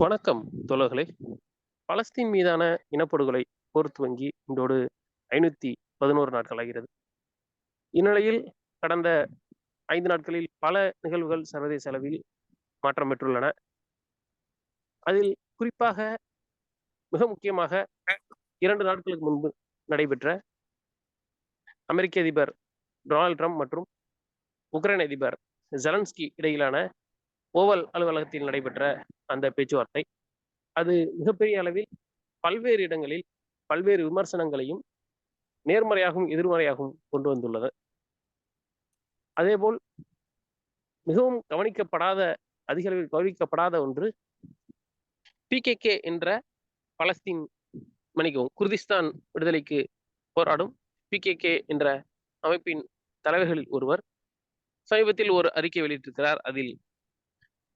வணக்கம் தோழர்களே. பலஸ்தீன் மீதான இனப்படுகொலை போர் துவங்கி இன்றோடு 511 நாட்கள் ஆகிறது. இந்நிலையில் கடந்த 5 நாட்களில் பல நிகழ்வுகள் சர்வதேச அளவில் மாற்றம் பெற்றுள்ளன. அதில் குறிப்பாக மிக முக்கியமாக 2 நாட்களுக்கு முன்பு நடைபெற்ற அமெரிக்க அதிபர் டொனால்ட் ட்ரம்ப் மற்றும் உக்ரைன் அதிபர் ஜெலன்ஸ்கி இடையிலான ஓவல் அலுவலகத்தில் நடைபெற்ற அந்த பேச்சுவார்த்தை, அது மிகப்பெரிய அளவில் பல்வேறு இடங்களில் பல்வேறு விமர்சனங்களையும் நேர்மறையாகவும் எதிர்மறையாகவும் கொண்டு வந்துள்ளது. அதேபோல் மிகவும் அதிக அளவில் கவனிக்கப்படாத ஒன்று, பிகேகே என்ற பலஸ்தீன் குர்திஸ்தான் விடுதலைக்கு போராடும் பிகேகே என்ற அமைப்பின் தலைவர்களில் ஒருவர் சமீபத்தில் ஒரு அறிக்கை வெளியிட்டிருக்கிறார். அதில்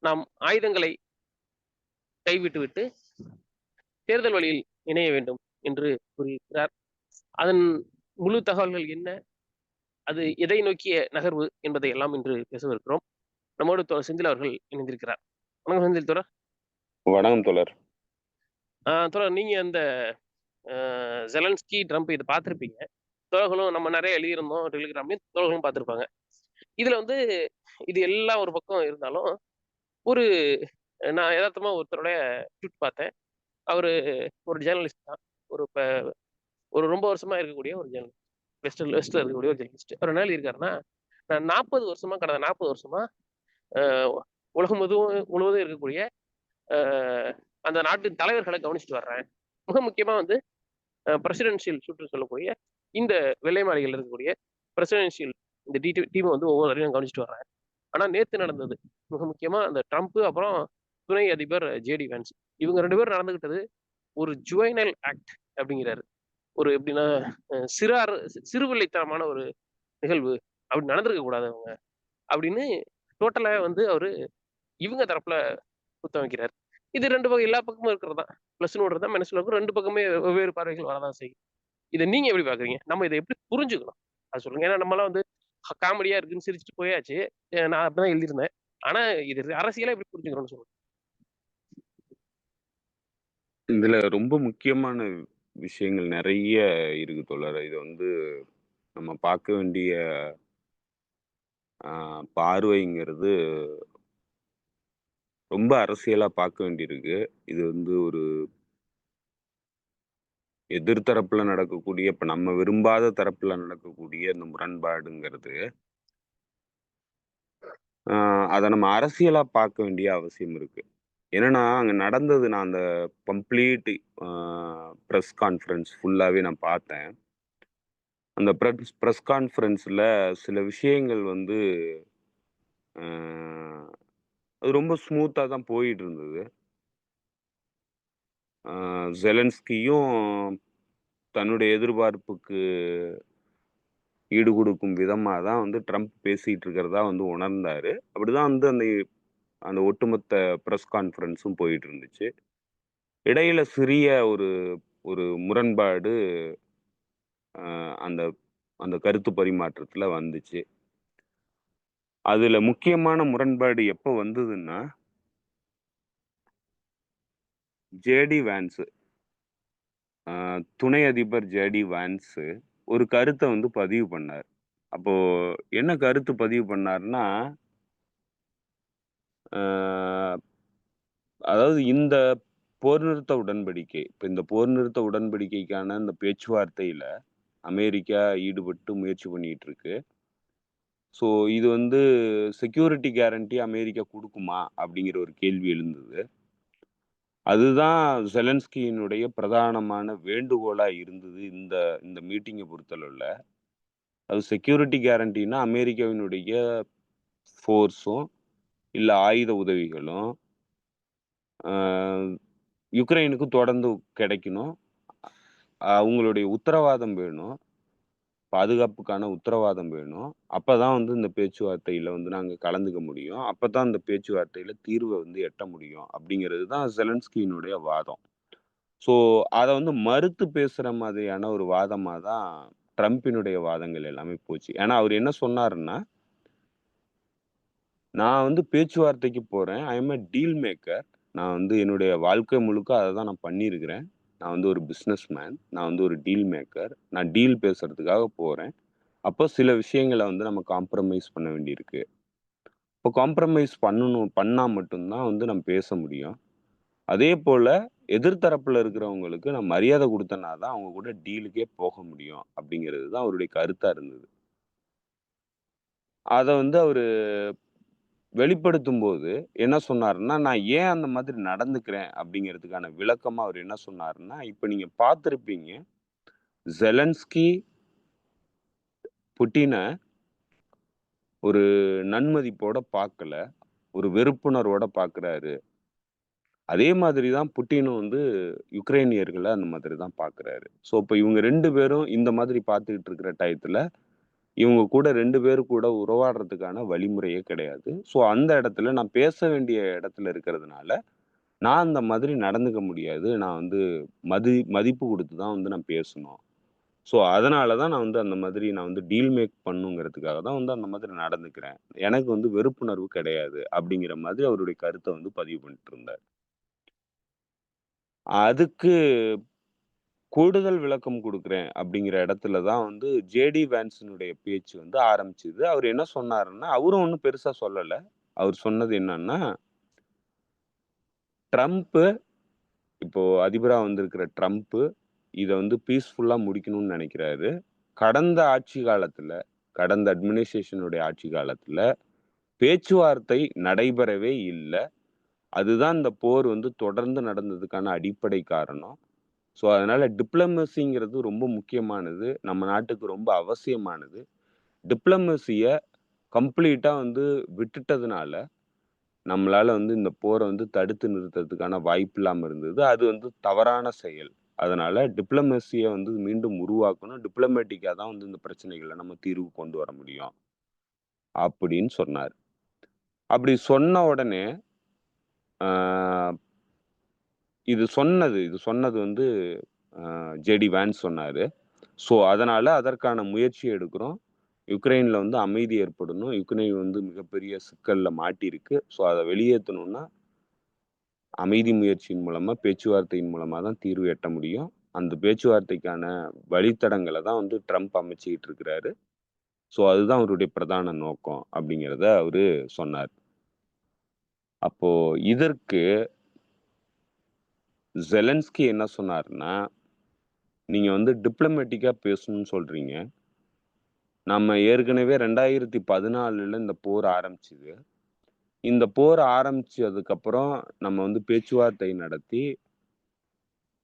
நாம் ஆயுதங்களை கைவிட்டுவிட்டு தேர்தல் வழியில் இணைய வேண்டும் என்று கூறியிருக்கிறார். அதன் முழு தகவல்கள் என்ன, அது எதை நோக்கிய நகர்வு என்பதை எல்லாம் இன்று பேசவிருக்கிறோம். நம்மோடு செந்தில் அவர்கள் இணைந்திருக்கிறார். வணக்கம் செந்தில் தோழர். வணக்கம் தோழர். தோழர், நீங்க அந்த ஜெலன்ஸ்கி ட்ரம்ப் இதை பார்த்திருப்பீங்க. தோழர்களும் நம்ம நிறைய எழுதியிருந்தோம் டெலிகிராம்லையும், தோழர்களும் பார்த்திருப்பாங்க. இதுல இது எல்லாம் ஒரு பக்கம் இருந்தாலும், நான் யதார்த்தமா ஒருத்தருடைய ட்வீட் பார்த்தேன். அவரு ஒரு ஜேர்னலிஸ்ட் தான். ஒரு ரொம்ப வருஷமா இருக்கக்கூடிய ஒரு ஜேர்னலிஸ்ட். வெஸ்ட்ல இருக்கக்கூடிய ஒரு ஜேர்னலிஸ்ட். அவர் என்ன எழுதியிருக்காருன்னா, நான் 40 வருஷமா கடந்த 40 வருஷமா உலகம் முழுவதும் இருக்கக்கூடிய அந்த நாட்டின் தலைவர்களை கவனிச்சுட்டு வர்றேன். மிக முக்கியமா பிரசிடென்ஷியல் ஷூட்னு சொல்லக்கூடிய இந்த வெள்ளை மாளிகையில் இருக்கக்கூடிய பிரசிடென்ஷியல் இந்த டீமை ஒவ்வொரு வரையும் கவனிச்சுட்டு வர்றேன். ஆனா நேத்து நடந்தது மிக முக்கியமா அந்த ட்ரம்ப் அப்புறம் துணை அதிபர் ஜேடி வான்ஸ், இவங்க 2 பேரும் நடந்துகிட்டது ஒரு ஜுவைனல் ஆக்ட் அப்படிங்கிறாரு. ஒரு எப்படின்னா சிறுவில்லைத்தனமான ஒரு நிகழ்வு, அப்படி நடந்திருக்க கூடாது அவங்க அப்படின்னு டோட்டலா அவரு இவங்க தரப்புல குத்த வைக்கிறார். இது 2 பக்கம் எல்லா பக்கமும் இருக்கிறது தான். பிளஸ் தான் மைனஸ்ல இருக்கும். 2 பக்கமே வெவ்வேறு பார்வைகள் வரதான் செய்யும். இதை நீங்க எப்படி பாக்குறீங்க? நம்ம இதை எப்படி புரிஞ்சுக்கணும் அது சொல்லுங்க. ஏன்னா நம்மளாம் காமெடியா இருக்குன்னு சிரிச்சுட்டு போயாச்சு. நான் அப்படிதான் எழுதியிருந்தேன். ஆனா இது அரசியலா எப்படி புரிஞ்சுக்கணும்னு சொல்லுங்க. இதுல ரொம்ப முக்கியமான விஷயங்கள் நிறைய இருக்கு தோழர். இது நம்ம பார்க்க வேண்டிய பார்வைங்கிறது ரொம்ப அரசியலா பார்க்க வேண்டியிருக்கு. இது ஒரு எதிர்த்தரப்புல நடக்கக்கூடிய, இப்ப நம்ம விரும்பாத தரப்புல நடக்கக்கூடிய இந்த முரண்பாடுங்கிறது அதை நம்ம அரசியலா பார்க்க வேண்டிய அவசியம் இருக்கு. என்னன்னா, அங்க நடந்தது, நான் அந்த கம்ப்ளீட் ப்ரெஸ் கான்ஃபரன்ஸ் ஃபுல்லாவே நான் பார்த்தேன். அந்த ப்ரெஸ் கான்ஃபரன்ஸ்ல சில விஷயங்கள் அது ரொம்ப ஸ்மூத்தா தான் போயிட்டு இருந்தது. ஜெலன்ஸ்கியும் தன்னுடைய எதிர்பார்ப்புக்கு ஈடு கொடுக்கும் விதமா தான் ட்ரம்ப் பேசிட்டு இருக்கிறதா உணர்ந்தாரு. அப்படிதான் அந்த அந்த ஒட்டுமொத்த ப்ரெஸ் கான்ஃபரன்ஸும் போயிட்டு இருந்துச்சு. இடையில சிறிய ஒரு ஒரு முரண்பாடு அந்த அந்த கருத்து பரிமாற்றத்துல வந்துச்சு. அதுல முக்கியமான முரண்பாடு எப்ப வந்ததுன்னா, ஜேடி வான்ஸ், துணை அதிபர் ஜேடி வான்ஸ் ஒரு கருத்தை பதிவு பண்ணார். அப்போ என்ன கருத்து பதிவு பண்ணார்னா, அதாவது இந்த போர் நிறுத்த உடன்படிக்கை, இப்ப இந்த போர் நிறுத்த உடன்படிக்கைக்கான இந்த பேச்சுவார்த்தையில அமெரிக்கா ஈடுபட்டு முயற்சி பண்ணிட்டு இருக்கு. ஸோ இது செக்யூரிட்டி கேரண்டி அமெரிக்கா குடுக்குமா? அப்படிங்கிற ஒரு கேள்வி எழுந்தது. அதுதான் ஜெலன்ஸ்கியினுடைய பிரதானமான வேண்டுகோளா இருந்தது இந்த இந்த மீட்டிங்க பொறுத்தளவுல. அது செக்யூரிட்டி கேரண்டின்னா அமெரிக்காவினுடைய ஃபோர்ஸும், இல்ல ஆயுத உதவிகளும் யுக்ரைனுக்கு தொடர்ந்து கிடைக்கணும். அவங்களுடைய உத்தரவாதம் வேணும். பாதுகாப்புக்கான உத்தரவாதம் வேணும். அப்பதான் இந்த பேச்சுவார்த்தையில நாங்க கலந்துக்க முடியும். அப்பதான் அந்த பேச்சுவார்த்தையில தீர்வை எட்ட முடியும். அப்படிங்கிறது தான் ஜெலன்ஸ்கியினுடைய வாதம். ஸோ அத மறுத்து பேசுற மாதிரியான ஒரு வாதமா தான் ட்ரம்பினுடைய வாதங்கள் எல்லாமே போச்சு. ஏன்னா அவர் என்ன சொன்னாருன்னா, நான் பேச்சுவார்த்தைக்கு போறேன். ஐ அம் எ டீல் மேக்கர். நான் வந்து என்னுடைய வாழ்க்கை முழுக்க அத தான் நான் பண்ணியிருக்கிறேன். நான் வந்து ஒரு பிசினஸ் மேன். நான் வந்து ஒரு டீல் மேக்கர். நான் டீல் பேசுறதுக்காக போறேன். அப்போ சில விஷயங்கள வந்து நம்ம காம்ப்ரமைஸ் பண்ண வேண்டியிருக்கு. இப்போ காம்ப்ரமைஸ் பண்ணா மட்டும் தான் வந்து நம்ம பேச முடியும். அதேபோல எதிர்த்தரப்புல இருக்கிறவங்களுக்கு நான் மரியாதை குடுத்தனா தான் அவங்க கூட டீலுக்கே போக முடியும். அப்படிங்கிறது தான் அவருடைய கருத்தா இருந்தது. அத வந்து அவரு வெளிப்படுத்தும்போது என்ன சொன்னாருன்னா, நான் ஏன் அந்த மாதிரி நடந்துக்கிறேன் அப்படிங்கிறதுக்கான விளக்கமா அவரு என்ன சொன்னாருன்னா, இப்ப நீங்க பார்த்திருப்பீங்க. ஜெலன்ஸ்கி புட்டின ஒரு நன்மதிப்போட பார்க்கல. ஒரு வெறுப்புணர்வோட பார்க்குறாரு. அதே மாதிரி தான் புட்டினும் வந்து யுக்ரைனியர்கள அந்த மாதிரி தான் பார்க்குறாரு. ஸோ, இப்ப இவங்க 2 பேரும் இந்த மாதிரி பார்த்துக்கிட்டு இருக்கிற டயத்துல, இவங்க கூட 2 பேரு கூட உறவாடுறதுக்கான வழிமுறையே கிடையாது. ஸோ, அந்த இடத்துல நான் பேச வேண்டிய இடத்துல இருக்கிறதுனால, நான் அந்த மாதிரி நடந்துக்க முடியாது. நான் வந்து மதிப்பு குடுத்து தான் வந்து நான் பேசணும். ஸோ, அதனால தான் நான் வந்து அந்த மாதிரி நான் வந்து டீல் மேக் பண்ணுங்கிறதுக்காக தான் வந்து அந்த மாதிரி நடந்துக்கிறேன். எனக்கு வந்து வெறுப்புணர்வு கிடையாது. அப்படிங்கிற மாதிரி அவருடைய கருத்த வந்து பதிவு பண்ணிட்டு இருந்தார். அதுக்கு கூடுதல் விளக்கம் குடுக்குறேன் அப்படிங்கிற இடத்துல தான் வந்து ஜேடி வான்ஸினுடைய பேச்சு வந்து ஆரம்பிச்சது. அவரு என்ன சொன்னாருன்னா, அவரும் ஒண்ணும் பெருசா சொல்லல. அவர் சொன்னது என்னன்னா, ட்ரம்ப் இப்போ அதிபரா வந்திருக்கிற ட்ரம்ப் இத வந்து பீஸ்ஃபுல்லா முடிக்கணும்னு நெனைக்கிறாரு. கடந்த ஆட்சி காலத்துல, கடந்த அட்மினிஸ்ட்ரேஷனுடைய ஆட்சி காலத்துல பேச்சுவார்த்தை நடைபெறவே இல்ல. அதுதான் இந்த போர் வந்து தொடர்ந்து நடந்ததுக்கான அடிப்படை காரணம். ஸோ, அதனால டிப்ளமசிங்கிறது ரொம்ப முக்கியமானது. நம்ம நாட்டுக்கு ரொம்ப அவசியமானது. டிப்ளமசிய கம்ப்ளீட்டா வந்து விட்டுட்டதுனால, நம்மளால வந்து இந்த போர வந்து தடுத்து நிறுத்துறதுக்கான வாய்ப்பு இல்லாம இருந்தது. அது வந்து தவறான செயல். அதனால டிப்ளமசிய வந்து மீண்டும் உருவாக்கணும். டிப்ளமேட்டிக்கா தான் வந்து இந்த பிரச்சனைகள நம்ம தீர்வு கொண்டு வர முடியும். அப்படின்னு சொன்னாரு. அப்படி சொன்ன உடனே, ஆ இது சொன்னது வந்து ஜேடி வான்ஸ் சொன்னாரு. ஸோ, அதனால அதற்கான முயற்சி எடுக்கிறோம். யுக்ரைன்ல வந்து அமைதி ஏற்படணும். யுக்ரைன் வந்து மிகப்பெரிய சிக்கல்ல மாட்டியிருக்கு. ஸோ, அத வெளியேத்தணும்னா, அமைதி முயற்சியின் மூலமா, பேச்சுவார்த்தையின் மூலமா தான் தீர்வு எட்ட முடியும். அந்த பேச்சுவார்த்தைக்கான வழித்தடங்கள தான் வந்து ட்ரம்ப் அமைச்சுக்கிட்டு இருக்கிறாரு. ஸோ, அதுதான் அவருடைய பிரதான நோக்கம் அப்படிங்கிறத அவரு சொன்னார். அப்போ இதற்கு ஜெலன்ஸ்கி என்ன சொன்னாருன்னா, நீங்க வந்து டிப்ளமேட்டிக்கா பேசணும்னு சொல்றீங்க. நம்ம ஏற்கனவே 2014ல இந்த போர் ஆரம்பிச்சது. இந்த போர் ஆரம்பிச்சதுக்கப்புறம் நம்ம வந்து பேச்சுவார்த்தை நடத்தி,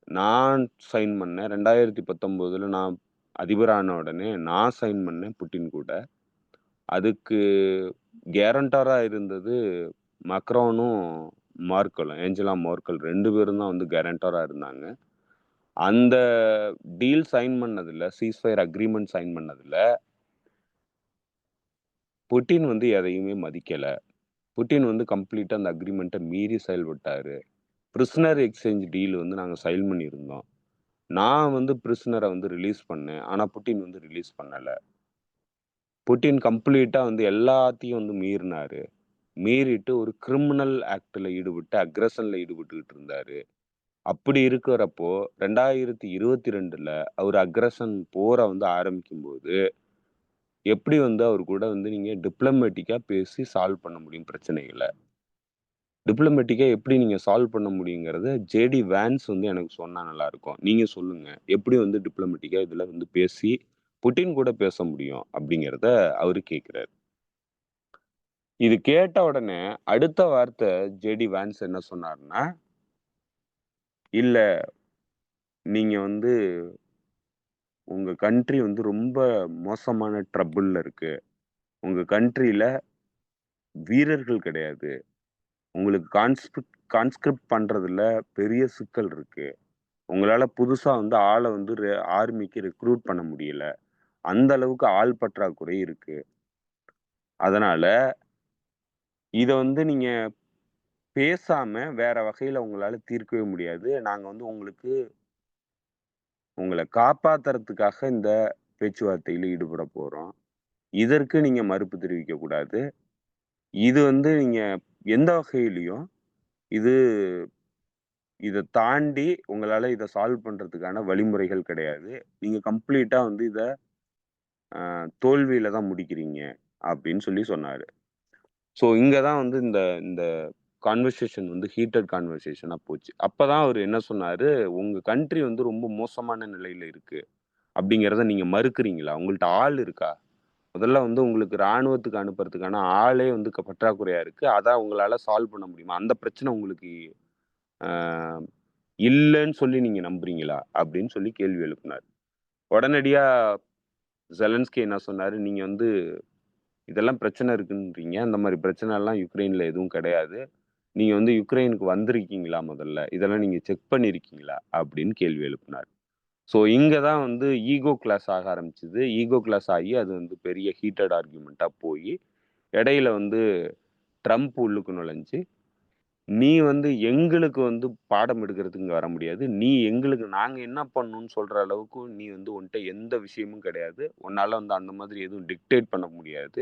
நான் சைன் பண்ணேன். 2019ல நான் அதிபரான உடனே நான் சைன் பண்ணேன் புட்டின் கூட. அதுக்கு கேரண்டரா இருந்தது மக்ரானும், ஏஞ்சலா மோர்க்கல் 2 பேரும் தான் வந்து கேரண்டரா இருந்தாங்க. அந்த டீல் சைன் பண்ணதுல, சீஸ்ஃபயர் அக்ரீமெண்ட் சைன் பண்ணதுல, புட்டின் வந்து எதையுமே மதிக்கல. புட்டின் வந்து கம்ப்ளீட்டா அந்த அக்ரீமெண்ட்ட மீறி செயல்பட்டாரு. பிரிசனர் எக்ஸ்சேஞ்ச் டீல் வந்து நாங்க சைன் பண்ணியிருந்தோம். நான் வந்து பிரிசனர வந்து ரிலீஸ் பண்ணேன். ஆனா, புட்டின் வந்து ரிலீஸ் பண்ணல. புட்டின் கம்ப்ளீட்டா வந்து எல்லாத்தையும் வந்து மீறினாரு. மீறிட்டு ஒரு கிரிமினல் ஆக்ட்ல ஈடுபட்டு, அக்ரஷன்ல ஈடுபட்டுக்கிட்டு இருந்தாரு. அப்படி இருக்கிறப்போ, 2022ல அவரு அக்ரஷன் போர வந்து ஆரம்பிக்கும்போது, எப்படி வந்து அவரு கூட வந்து நீங்க டிப்ளமேட்டிக்கா பேசி சால்வ் பண்ண முடியும் பிரச்சனைகள? டிப்ளமேட்டிக்கா எப்படி நீங்க சால்வ் பண்ண முடியுங்கிறத ஜேடி வான்ஸ் வந்து எனக்கு சொன்னா நல்லாருக்கும். நீங்க சொல்லுங்க. எப்படி வந்து டிப்ளமேட்டிக்கா இதுல வந்து பேசி, புட்டின் கூட பேச முடியும்? அப்படிங்கிறத அவரு கேட்கிறாரு. இது கேட்ட உடனே அடுத்த வார்த்தை ஜேடி வான்ஸ் என்ன சொன்னாருன்னா, "இல்ல நீங்க வந்து உங்க கண்ட்ரி வந்து ரொம்ப மோசமான ட்ரபிள்ல இருக்கு. உங்க கண்ட்ரில வீரர்கள் கிடையாது. உங்களுக்கு கான்ஸ்கிரிப்ட் பண்றதுல பெரிய சிக்கல் இருக்கு. உங்களால புதுசா வந்து ஆள வந்து ஆர்மிக்கு ரெக்ரூட் பண்ண முடியல. அந்த அளவுக்கு ஆள் பற்றாக்குறை இருக்கு. அதனால இத வந்து நீங்க பேசாம வேற வகையில உங்களால தீர்க்கவே முடியாது. நாங்க வந்து உங்கள காப்பாத்துறதுக்காக இந்த பேச்சுவார்த்தையில ஈடுபட போறோம். இதற்கு நீங்க மறுப்பு தெரிவிக்கக் கூடாது. இது வந்து நீங்க எந்த வகையிலயும் இது இத தாண்டி உங்களால இத சால்வ் பண்றதுக்கான வழிமுறைகள் கிடையாது. நீங்க கம்ப்ளீட்டா வந்து இத தோல்வியில தான் முடிக்கிறீங்க அப்படின்னு சொல்லி சொன்னாரு. ஸோ இங்க தான் வந்து இந்த இந்த கான்வர்சேஷன் வந்து ஹீட்டட் கான்வர்சேஷனா போச்சு. அப்பதான் அவரு என்ன சொன்னாரு, "உங்க கண்ட்ரி வந்து ரொம்ப மோசமான நிலையில இருக்கு. அப்படிங்கிறத நீங்க மறுக்கிறீங்களா? உங்கள்ட்ட ஆள் இருக்கா? முதல்ல வந்து உங்களுக்கு ராணுவத்துக்கு அனுப்புறதுக்கான ஆளே வந்து பற்றாக்குறையா இருக்கு. அத உங்களால சால்வ் பண்ண முடியுமா? அந்த பிரச்சனை உங்களுக்கு அ இல்லன்னு சொல்லி நீங்க நம்புறீங்களா?" அப்படின்னு சொல்லி கேள்வி எழுப்புனாரு. உடனடியா ஜெலன்ஸ்கி என்ன சொன்னாரு, "நீங்க வந்து இதெல்லாம் பிரச்சனை இருக்குன்றீங்க. அந்த மாரி பிரச்சனைலாம் யுக்ரைன்ல எதுவும் கிடையாது. நீங்க வந்து யுக்ரைனுக்கு வந்திருக்கீங்களா முதல்ல? இதெல்லாம் நீங்க செக் பண்ணியிருக்கீங்களா?" அப்படின்னு கேள்வி எழுப்புனாரு. ஸோ இங்க தான் வந்து ஈகோ கிளாஷ் ஆக ஆரம்பிச்சது. ஈகோ கிளாஷ் ஆகி அது வந்து பெரிய ஹீட்டட் ஆர்கியூமென்ட்டா போயி, இடையில வந்து ட்ரம்ப் உள்ளுக்கு நுழைஞ்சு, "நீ வந்து எங்களுக்கு வந்து பாடம் எடுக்கிறதுக்கு இங்க வர முடியாது. நீ எங்களுக்கு நாங்க என்ன பண்ணணும்னு சொல்ற அளவுக்கு நீ வந்து உன்ட்ட எந்த விஷயமும் கிடையாது. உன்னால வந்து அந்த மாதிரி எதுவும் டிக்டேட் பண்ண முடியாது.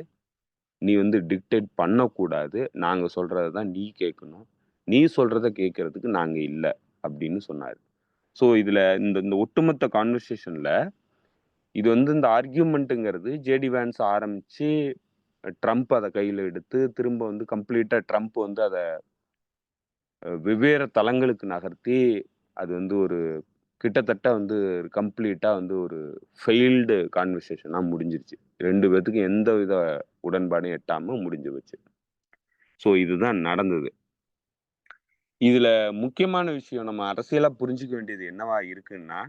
நீ வந்து டிக்டேட் பண்ணக்கூடாது. நாங்க சொல்றத தான் நீ கேட்கணும். நீ சொல்றத கேட்கறதுக்கு நாங்க இல்ல." அப்படின்னு சொன்னாரு. ஸோ இதுல இந்த இந்த ஒட்டுமொத்த கான்வர்சேஷன்ல இது வந்து இந்த ஆர்கியூமென்ட்ங்கிறது ஜேடி வான்ஸ் ஆரம்பிச்சு, ட்ரம்ப் அத கையில எடுத்து, திரும்ப வந்து கம்ப்ளீட்டா ட்ரம்ப் வந்து அத வெவ்வேறு தளங்களுக்கு நகர்த்தி, அது வந்து ஒரு கிட்டத்தட்ட வந்து கம்ப்ளீட்டா வந்து ஒரு ஃபெயில்டு கான்வர்சேஷனா முடிஞ்சிருச்சு. 2 பேத்துக்கும் எந்த வித உடன்பாடும் எட்டாம முடிஞ்சு போச்சு. ஸோ இதுதான் நடந்தது. இதுல முக்கியமான விஷயம் நம்ம அரசியலா புரிஞ்சுக்க வேண்டியது என்னவா இருக்குன்னா,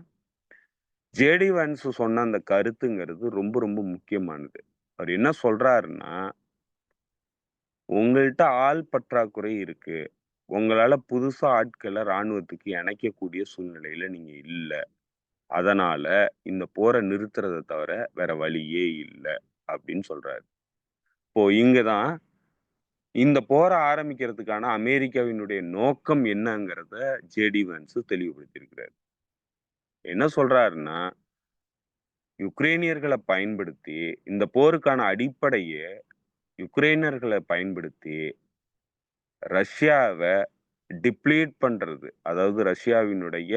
ஜேடி வான்ஸ் சொன்ன அந்த கருத்துங்கிறது ரொம்ப ரொம்ப முக்கியமானது. அவர் என்ன சொல்றாருன்னா, உங்கள்ட்ட ஆள் பற்றாக்குறை இருக்கு. உங்களால புதுசா ஆட்கள ராணுவத்துக்கு இணைக்கக்கூடிய சூழ்நிலையில நீங்க இல்ல. அதனால இந்த போர நிறுத்துறத தவிர வேற வழியே இல்ல அப்படின்னு சொல்றாரு. இப்போ இங்க தான் இந்த போர ஆரம்பிக்கிறதுக்கான அமெரிக்காவினுடைய நோக்கம் என்னங்கிறத ஜேடி வான்ஸ் தெளிவுபடுத்தியிருக்கிறாரு. என்ன சொல்றாருன்னா, யுக்ரேனியர்கள பயன்படுத்தி இந்த போருக்கான அடிப்படையே யுக்ரைனர்கள பயன்படுத்தி ரஷ்யாவ டிப்ளீட் பண்றது. அதாவது ரஷ்யாவினுடைய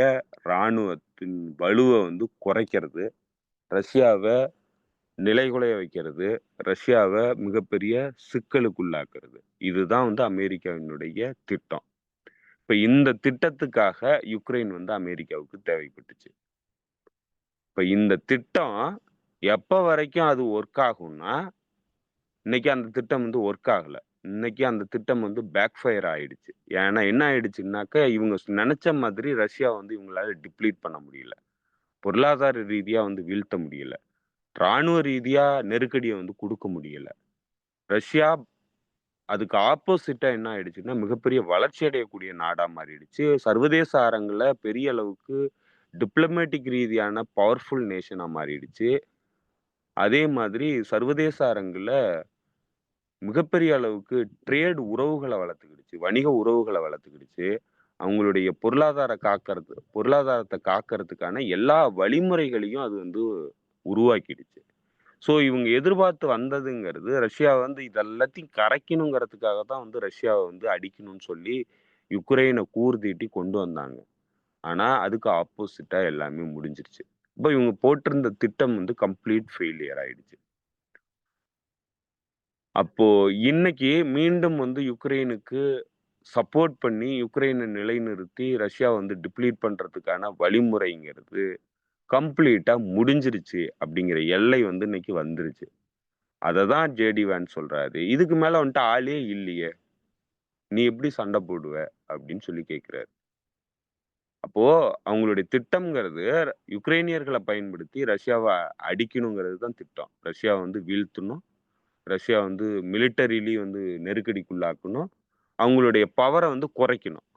ராணுவத்தின் வலுவ வந்து குறைக்கிறது. ரஷ்யாவ நிலைகுலைய வைக்கிறது. ரஷ்யாவ மிகப்பெரிய சிக்கலுக்குள்ளாக்குறது. இதுதான் வந்து அமெரிக்காவினுடைய திட்டம். இப்ப இந்த திட்டத்துக்காக யுக்ரைன் வந்து அமெரிக்காவுக்கு தேவைப்பட்டுச்சு. இப்ப இந்த திட்டம் எப்ப வரைக்கும் அது ஒர்க் ஆகும்னா, இன்னைக்கு அந்த திட்டம் வந்து ஒர்க் ஆகல. இன்னைக்கு அந்த திட்டம் வந்து பேக் ஃபயர் ஆயிடுச்சு. ஏன்னா என்ன ஆயிடுச்சுன்னாக்க, இவங்க நெனச்ச மாதிரி ரஷ்யா வந்து இவங்களால டிப்ளீட் பண்ண முடியல. பொருளாதார ரீதியா வந்து வீழ்த்த முடியல. ராணுவ ரீதியா நெருக்கடிய வந்து குடுக்க முடியல. ரஷ்யா அதுக்கு ஆப்போசிட்டா என்ன ஆயிடுச்சுன்னா, மிகப்பெரிய வளர்ச்சி அடையக்கூடிய நாடா மாறிடுச்சு. சர்வதேச அரங்குல பெரிய அளவுக்கு டிப்ளமேட்டிக் ரீதியான பவர்ஃபுல் நேஷனா மாறிடுச்சு. அதே மாதிரி சர்வதேச அரங்குல மிகப்பெரிய அளவுக்கு ட்ரேட் உறவுகள வளர்த்துக்கிடுச்சு. வணிக உறவுகள வளர்த்துக்கிடுச்சு. அவங்களுடைய பொருளாதாரத்த காக்கறதுக்கான எல்லா வழிமுறைகளையும் அது வந்து உருவாக்கிடுச்சு. ஸோ இவங்க எதிர்பார்த்து வந்ததுங்கிறது, ரஷ்யா வந்து இது எல்லாத்தையும் கரைக்கணுங்கிறதுக்காக தான் வந்து ரஷ்யாவ வந்து அடிக்கணும்னு சொல்லி, யுக்ரைன கூர்தீட்டி கொண்டு வந்தாங்க. ஆனா, அதுக்கு ஆப்போசிட்டா எல்லாமே முடிஞ்சிருச்சு. இப்ப இவங்க போட்டிருந்த திட்டம் வந்து கம்ப்ளீட் ஃபெயிலியர் ஆயிடுச்சு. அப்போ இன்னைக்கு மீண்டும் வந்து யுக்ரைனுக்கு சப்போர்ட் பண்ணி, யுக்ரைன நிலைநிறுத்தி, ரஷ்யாவ வந்து டிப்ளீட் பண்றதுக்கான வழிமுறைங்கிறது கம்ப்ளீட்டா முடிஞ்சிருச்சு அப்படிங்கிற எல்லை வந்து இன்னைக்கு வந்துருச்சு. அததான் ஜேடி வான்ஸ் சொல்றாரு. இதுக்கு மேல வந்துட்டு ஆளே இல்லையே! நீ எப்படி சண்ட போடுவ? அப்படின்னு சொல்லி கேட்கிறாரு. அப்போ அவங்களுடைய திட்டம்ங்கிறது யுக்ரைனியர்கள பயன்படுத்தி ரஷ்யாவ அடிக்கணுங்கிறது தான் திட்டம். ரஷ்யாவ வந்து வீழ்த்தணும். ரஷ்யா வந்து மிலிட்டரிலி வந்து நெருக்கடிக்குள்ளாக்கணும். அவங்களுடைய பவர வந்து குறைக்கணும்.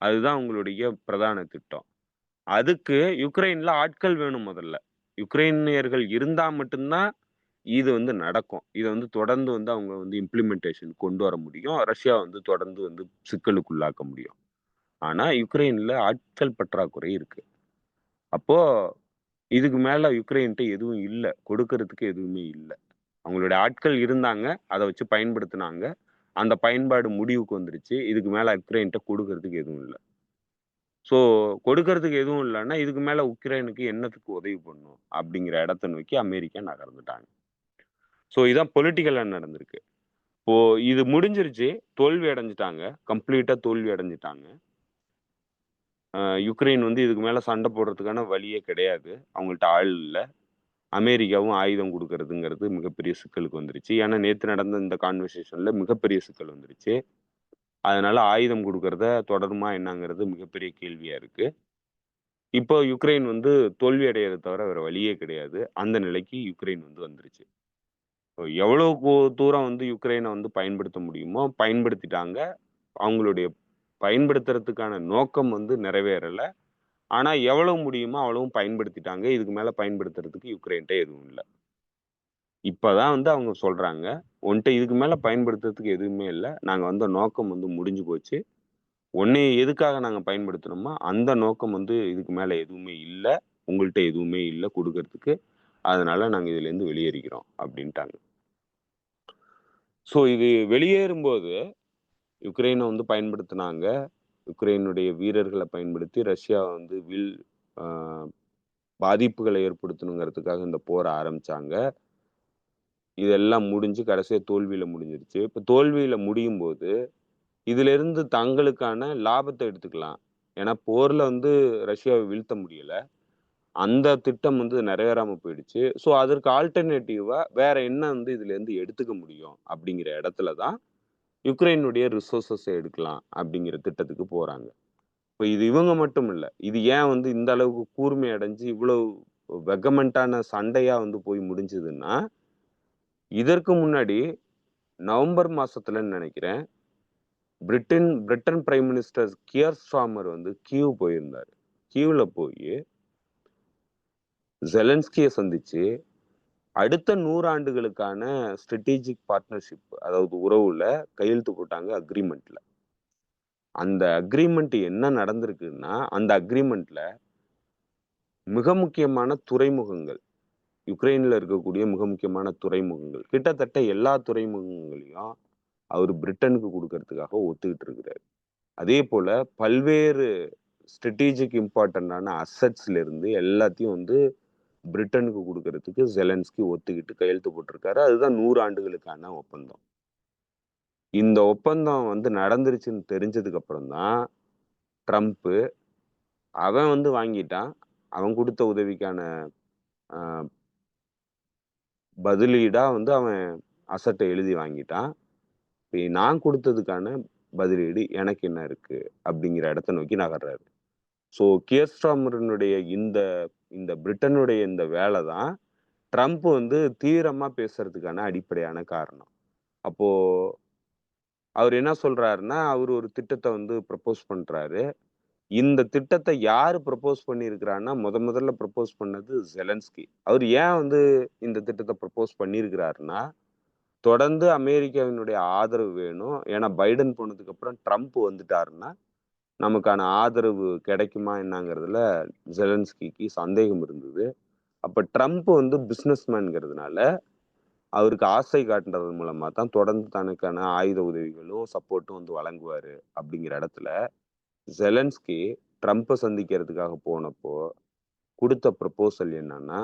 அதுதான் அவங்களுடைய பிரதான திட்டம். அதுக்கு யுக்ரைன்ல ஆட்கள் வேணும் முதல்ல. யுக்ரைனியர்கள் இருந்தா மட்டும் தான் இது வந்து நடக்கும். இத வந்து தொடர்ந்து வந்து அவங்க வந்து இம்ப்ளிமென்டேஷன் கொண்டு வர முடியும். ரஷ்யா வந்து தொடர்ந்து வந்து சிக்கலுக்குள்ளாக்க முடியும். ஆனா யுக்ரைன்ல ஆட்கள் பற்றாக்குறை இருக்கு. அப்போ இதுக்கு மேல யுக்ரைன்ட்ட எதுவும் இல்ல. கொடுக்கறதுக்கு எதுவுமே இல்ல. அவங்களுடைய ஆட்கள் இருந்தாங்க. அத வச்சு பயன்படுத்துனாங்க. அந்த பயன்பாடு முடிவுக்கு வந்துருச்சு. இதுக்கு மேல உக்ரைன்ட்ட குடுக்கறதுக்கு எதுவும் இல்ல. ஸோ கொடுக்கறதுக்கு எதுவும் இல்லன்னா, இதுக்கு மேல உக்ரைனுக்கு என்னத்துக்கு உதவி பண்ணணும்? அப்படிங்கிற இடத்த நோக்கி அமெரிக்கா நகர்ந்துட்டாங்க. ஸோ இதான் பொலிட்டிக்கலா நடந்திருக்கு. இப்போ இது முடிஞ்சிருச்சு. தோல்வி அடைஞ்சுட்டாங்க. கம்ப்ளீட்டா தோல்வி அடைஞ்சுட்டாங்க. யுக்ரைன் வந்து இதுக்கு மேல சண்டை போடுறதுக்கான வழியே கிடையாது. அவங்கள்ட்ட ஆள் இல்ல. அமெரிக்காவும் ஆயுதம் குடுக்கறதுங்கிறது மிகப்பெரிய சிக்கலுக்கு வந்துருச்சு. ஏன்னா, நேத்து நடந்த இந்த கான்வர்சேஷன்ல மிகப்பெரிய சிக்கல் வந்துருச்சு. அதனால ஆயுதம் குடுக்கறத தொடருமா என்னங்கிறது மிகப்பெரிய கேள்வியா இருக்கு. இப்போ யுக்ரைன் வந்து தோல்வி அடையறத தவிர வேற வழியே கிடையாது. அந்த நிலைக்கு யுக்ரைன் வந்து வந்துருச்சு. எவ்வளவு தூரம் வந்து யுக்ரைன வந்து பயன்படுத்த முடியுமோ பயன்படுத்திட்டாங்க. அவங்களுடைய பயன்படுத்துறதுக்கான நோக்கம் வந்து நிறைவேறல. ஆனா எவ்வளவு முடியுமோ அவ்வளவும் பயன்படுத்திட்டாங்க. இதுக்கு மேல பயன்படுத்துறதுக்கு யுக்ரைன்ட்ட எதுவும் இல்ல. இப்பதான் வந்து அவங்க சொல்றாங்க, "உன்ட்ட இதுக்கு மேல பயன்படுத்துறதுக்கு எதுவுமே இல்ல. நாங்க வந்த நோக்கம் வந்து முடிஞ்சு போச்சு. உன்னைய எதுக்காக நாங்க பயன்படுத்துனோமோ, அந்த நோக்கம் வந்து இதுக்கு மேல எதுவுமே இல்ல. உங்கள்ட்ட எதுவுமே இல்ல குடுக்கறதுக்கு. அதனால நாங்க இதுலேருந்து வெளியேறிக்கிறோம்." அப்படின்ட்டாங்க. ஸோ இது வெளியேறும்போது யுக்ரைன வந்து பயன்படுத்துனாங்க. யுக்ரைனுடைய வீரர்கள பயன்படுத்தி ரஷ்யா வந்து அ பாதிப்புகள ஏற்படுத்தணுங்கிறதுக்காக இந்த போர ஆரம்பிச்சாங்க. இதெல்லாம் முடிஞ்சு கடைசியா தோல்வியில முடிஞ்சிருச்சு. இப்ப தோல்வியில முடியும்போது, இதிலிருந்து தங்களுக்கான லாபத்த எடுத்துக்கலாம். ஏன்னா போர்ல வந்து ரஷ்யாவ வீழ்த்த முடியல. அந்த திட்டம் வந்து நிறைவேறாம போயிடுச்சு. ஸோ அதற்கு ஆல்டர்னேட்டிவா வேற என்ன வந்து இதுலேருந்து எடுத்துக்க முடியும்? அப்படிங்கிற இடத்துல தான் யுக்ரைனுடைய ரிசோர்ஸஸ எடுக்கலாம் அப்படிங்கிற திட்டத்துக்கு போறாங்க. இப்ப இது இவங்க மட்டும் இல்ல. இது ஏன் வந்து இந்த அளவுக்கு கூர்மை அடைஞ்சு இவ்வளவு வெகமென்ட்டான சண்டையா வந்து போய் முடிஞ்சதுன்னா, இதற்கு முன்னாடி நவம்பர் மாசத்துலன்னு நெனைக்கிறேன். Britain prime minister gear Starmer வந்து கீவ் போயிருந்தாரு. கீவ்ல போயி ஜெலன்ஸ்கிய சந்திச்சு, அடுத்த 100 ஆண்டுகளுக்கான ஸ்ட்ராட்டஜிக் பார்ட்னர்ஷிப் அதாவது உறவுல கையெழுத்து போட்டாங்க அக்ரீமெண்ட்ல. அந்த அக்ரீமெண்ட் என்ன நடந்திருக்குன்னா, அந்த அக்ரீமெண்ட்ல மிக முக்கியமான துறைமுகங்கள், யுக்ரைன்ல இருக்கக்கூடிய மிக முக்கியமான துறைமுகங்கள், கிட்டத்தட்ட எல்லா துறைமுகங்களையும் அவரு பிரிட்டனுக்கு குடுக்கறதுக்காக ஒத்துக்கிட்டு இருக்கிறாரு. அதேபோல பல்வேறு ஸ்ட்ராட்டஜிக் இம்பார்ட்டன்டான அசெட்ஸ்ல இருந்து எல்லாத்தையும் வந்து பிரிட்டனுக்கு குடுக்கறதுக்கு ஜெலன்ஸ்கி ஒத்துக்கிட்டு கையெழுத்து போட்டிருக்காரு. அதுதான் 100 ஆண்டுகளுக்கான ஒப்பந்தம். இந்த ஒப்பந்தம் வந்து நடந்துருச்சுன்னு தெரிஞ்சதுக்கு அப்புறம் தான், ட்ரம்ப் அவன் வந்து வாங்கிட்டான். அவன் குடுத்த உதவிக்கான அ பதிலீடா வந்து அவன் அசட்ட எழுதி வாங்கிட்டான். இப்ப நான் குடுத்ததுக்கான பதிலீடு எனக்கு என்ன இருக்கு? அப்படிங்கிற இடத்த நோக்கி நகர்றாரு. ஸோ கியர் ஸ்டார்மரினுடைய இந்த இந்த பிரிட்டனுடைய இந்த வேல தான், ட்ரம்ப் வந்து தீவிரமா பேசுறதுக்கான அடிப்படையான காரணம். அப்போ அவரு என்ன சொல்றாருன்னா, அவரு ஒரு திட்டத்த வந்து ப்ரப்போஸ் பண்றாரு. இந்த திட்டத்த யாரு ப்ரப்போஸ் பண்ணியிருக்கிறான்னா, முதல்ல ப்ரப்போஸ் பண்ணது ஜெலன்ஸ்கி. அவரு ஏன் வந்து இந்த திட்டத்த ப்ரப்போஸ் பண்ணியிருக்கிறாருன்னா, தொடர்ந்து அமெரிக்காவினுடைய ஆதரவு வேணும். ஏன்னா பைடன் போனதுக்கு அப்புறம் ட்ரம்ப் வந்துட்டாருன்னா, நமக்கான ஆதரவு கிடைக்குமா என்னங்கிறதுல ஜெலன்ஸ்கிக்கு சந்தேகம் இருந்தது. அப்ப ட்ரம்ப் வந்து பிசினஸ் மேன்ங்கிறதுனால, அவருக்கு ஆசை காட்டுறது மூலமா தான் தொடர்ந்து தனக்கான ஆயுத உதவிகளும், சப்போர்ட்டும் வந்து வழங்குவாரு அப்படிங்கிற இடத்துல, ஜெலன்ஸ்கி ட்ரம்ப சந்திக்கிறதுக்காக போனப்போ, குடுத்த ப்ரப்போசல் என்னன்னா,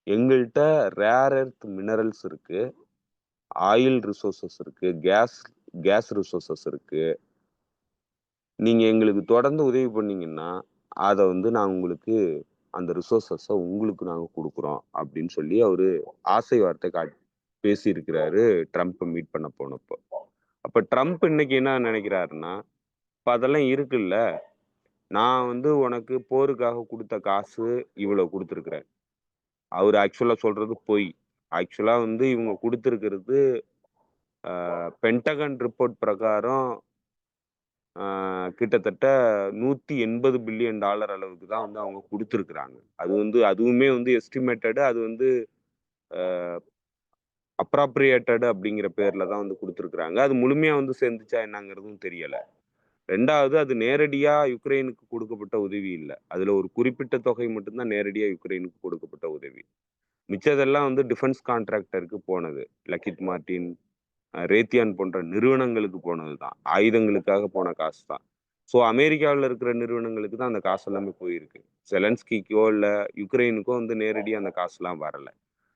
எங்கள்ட்ட ரேர் எர்த் மினரல்ஸ் இருக்கு. ஆயில் ரிசோர்ஸஸ் இருக்கு. கேஸ் கேஸ் ரிசோர்ஸஸ் இருக்கு. நீங்க எங்களுக்கு தொடர்ந்து உதவி பண்ணீங்கன்னா, அத வந்து நான் உங்களுக்கு அந்த ரிசோர்ஸஸ உங்களுக்கு நாங்க குடுக்குறோம் அப்படின்னு சொல்லி அவரு ஆசை வார்த்தை பேசியிருக்கிறாரு ட்ரம்ப் மீட் பண்ண போனப்போ. அப்ப ட்ரம்ப் இன்னைக்கு என்ன நினைக்கிறாருன்னா, "இப்ப அதெல்லாம் இருக்குல்ல. நான் வந்து உனக்கு போருக்காக குடுத்த காசு இவ்வளவு குடுத்துருக்கிறேன்." அவரு ஆக்சுவலா சொல்றது பொய். ஆக்சுவலா வந்து இவங்க குடுத்திருக்கிறது பென்டகன் ரிப்போர்ட் பிரகாரம் ஆ கிட்டத்தட்ட $180 பில்லியன் அளவுக்கு தான் வந்து அவங்க குடுத்துருக்காங்க. அது வந்து அதுவுமே வந்து எஸ்டிமேட்டட் அது வந்து அ அப்ராப்ரியேட்டட் அப்படிங்கிற பேர்ல தான் வந்து குடுத்துருக்காங்க. அது முழுமையா வந்து சேர்ந்துச்சா என்னங்கிறதும் தெரியல. 2வது அது நேரடியா யுக்ரைனுக்கு கொடுக்கப்பட்ட உதவி இல்ல. அதுல ஒரு குறிப்பிட்ட தொகை மட்டும் தான் நேரடியா யுக்ரைனுக்கு கொடுக்கப்பட்ட உதவி. மிச்சதெல்லாம் வந்து டிஃபென்ஸ் கான்ட்ராக்டருக்கு போனது. லக்கிட் மார்டின், ரேத்தியான் போன்ற நிறுவனங்களுக்கு போனது தான், ஆயுதங்களுக்காக போன காசு தான். ஸோ அமெரிக்காவில் இருக்கிற நிறுவனங்களுக்கு தான் அந்த காசு எல்லாமே போயிருக்கு. செலன்ஸ்கிக்கோ இல்லை யுக்ரைனுக்கோ வந்து நேரடியாக அந்த காசுலாம் வரல.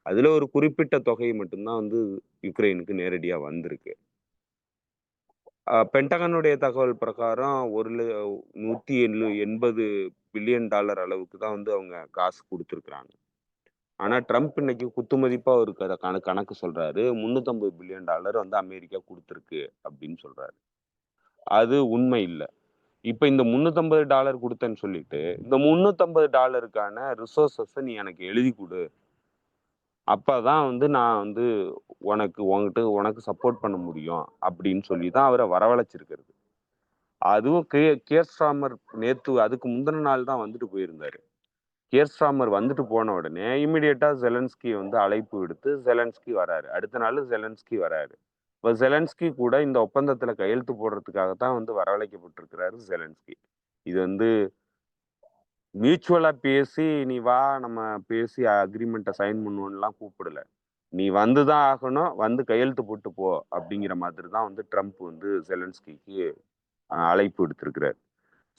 அதுல ஒரு குறிப்பிட்ட தொகை மட்டும்தான் வந்து யுக்ரைனுக்கு நேரடியா வந்திருக்கு. பென்டகனுடைய தகவல் பிரகாரம் 180 பில்லியன் டாலர் அளவுக்கு தான் வந்து அவங்க காசு குடுத்துருக்காங்க. ஆனா ட்ரம்ப் இன்னைக்கு குத்துமதிப்பா ஒரு கணக்கு சொல்றாரு. 350 பில்லியன் டாலர் வந்து அமெரிக்கா குடுத்துருக்கு அப்படின்னு சொல்றாரு. அது உண்மை இல்ல. இப்ப இந்த $350 குடுத்தேன்னு சொல்லிட்டு, இந்த $350க்கான ரிசோர்ஸஸ நீ எனக்கு எழுதி குடு. அப்பதான் வந்து நான் வந்து உனக்கு சப்போர்ட் பண்ண முடியும் அப்படின்னு சொல்லி தான் அவர வரவழைச்சிருக்கிறது. அதுவும் கியர் ஸ்டார்மர் அதுக்கு முந்தின நாள் தான் வந்துட்டு போயிருந்தாரு. கியர் ஸ்டார்மர் வந்துட்டு போன உடனே இமிடியேட்டா ஜெலன்ஸ்கி வந்து அழைப்பு விடுத்து ஜெலன்ஸ்கி வராரு. அடுத்த நாள் ஜெலன்ஸ்கி வராரு. இப்ப ஜெலன்ஸ்கி கூட இந்த ஒப்பந்தத்துல கையெழுத்து போடுறதுக்காக தான் வந்து வரவழைக்கப்பட்டிருக்கிறாரு ஜெலன்ஸ்கி. இது வந்து மியூச்சுவலா பேசி நீ வா நம்ம பேசி அக்ரிமெண்ட்டை சைன் பண்ணுவோம்லாம் கூப்பிடல. நீ வந்து தான் ஆகணும், வந்து கையெழுத்து போட்டு போ அப்படிங்கிற மாதிரி தான் வந்து ட்ரம்ப் வந்து ஜெலன்ஸ்கிக்கு அழைப்பு விடுத்திருக்கிறார்.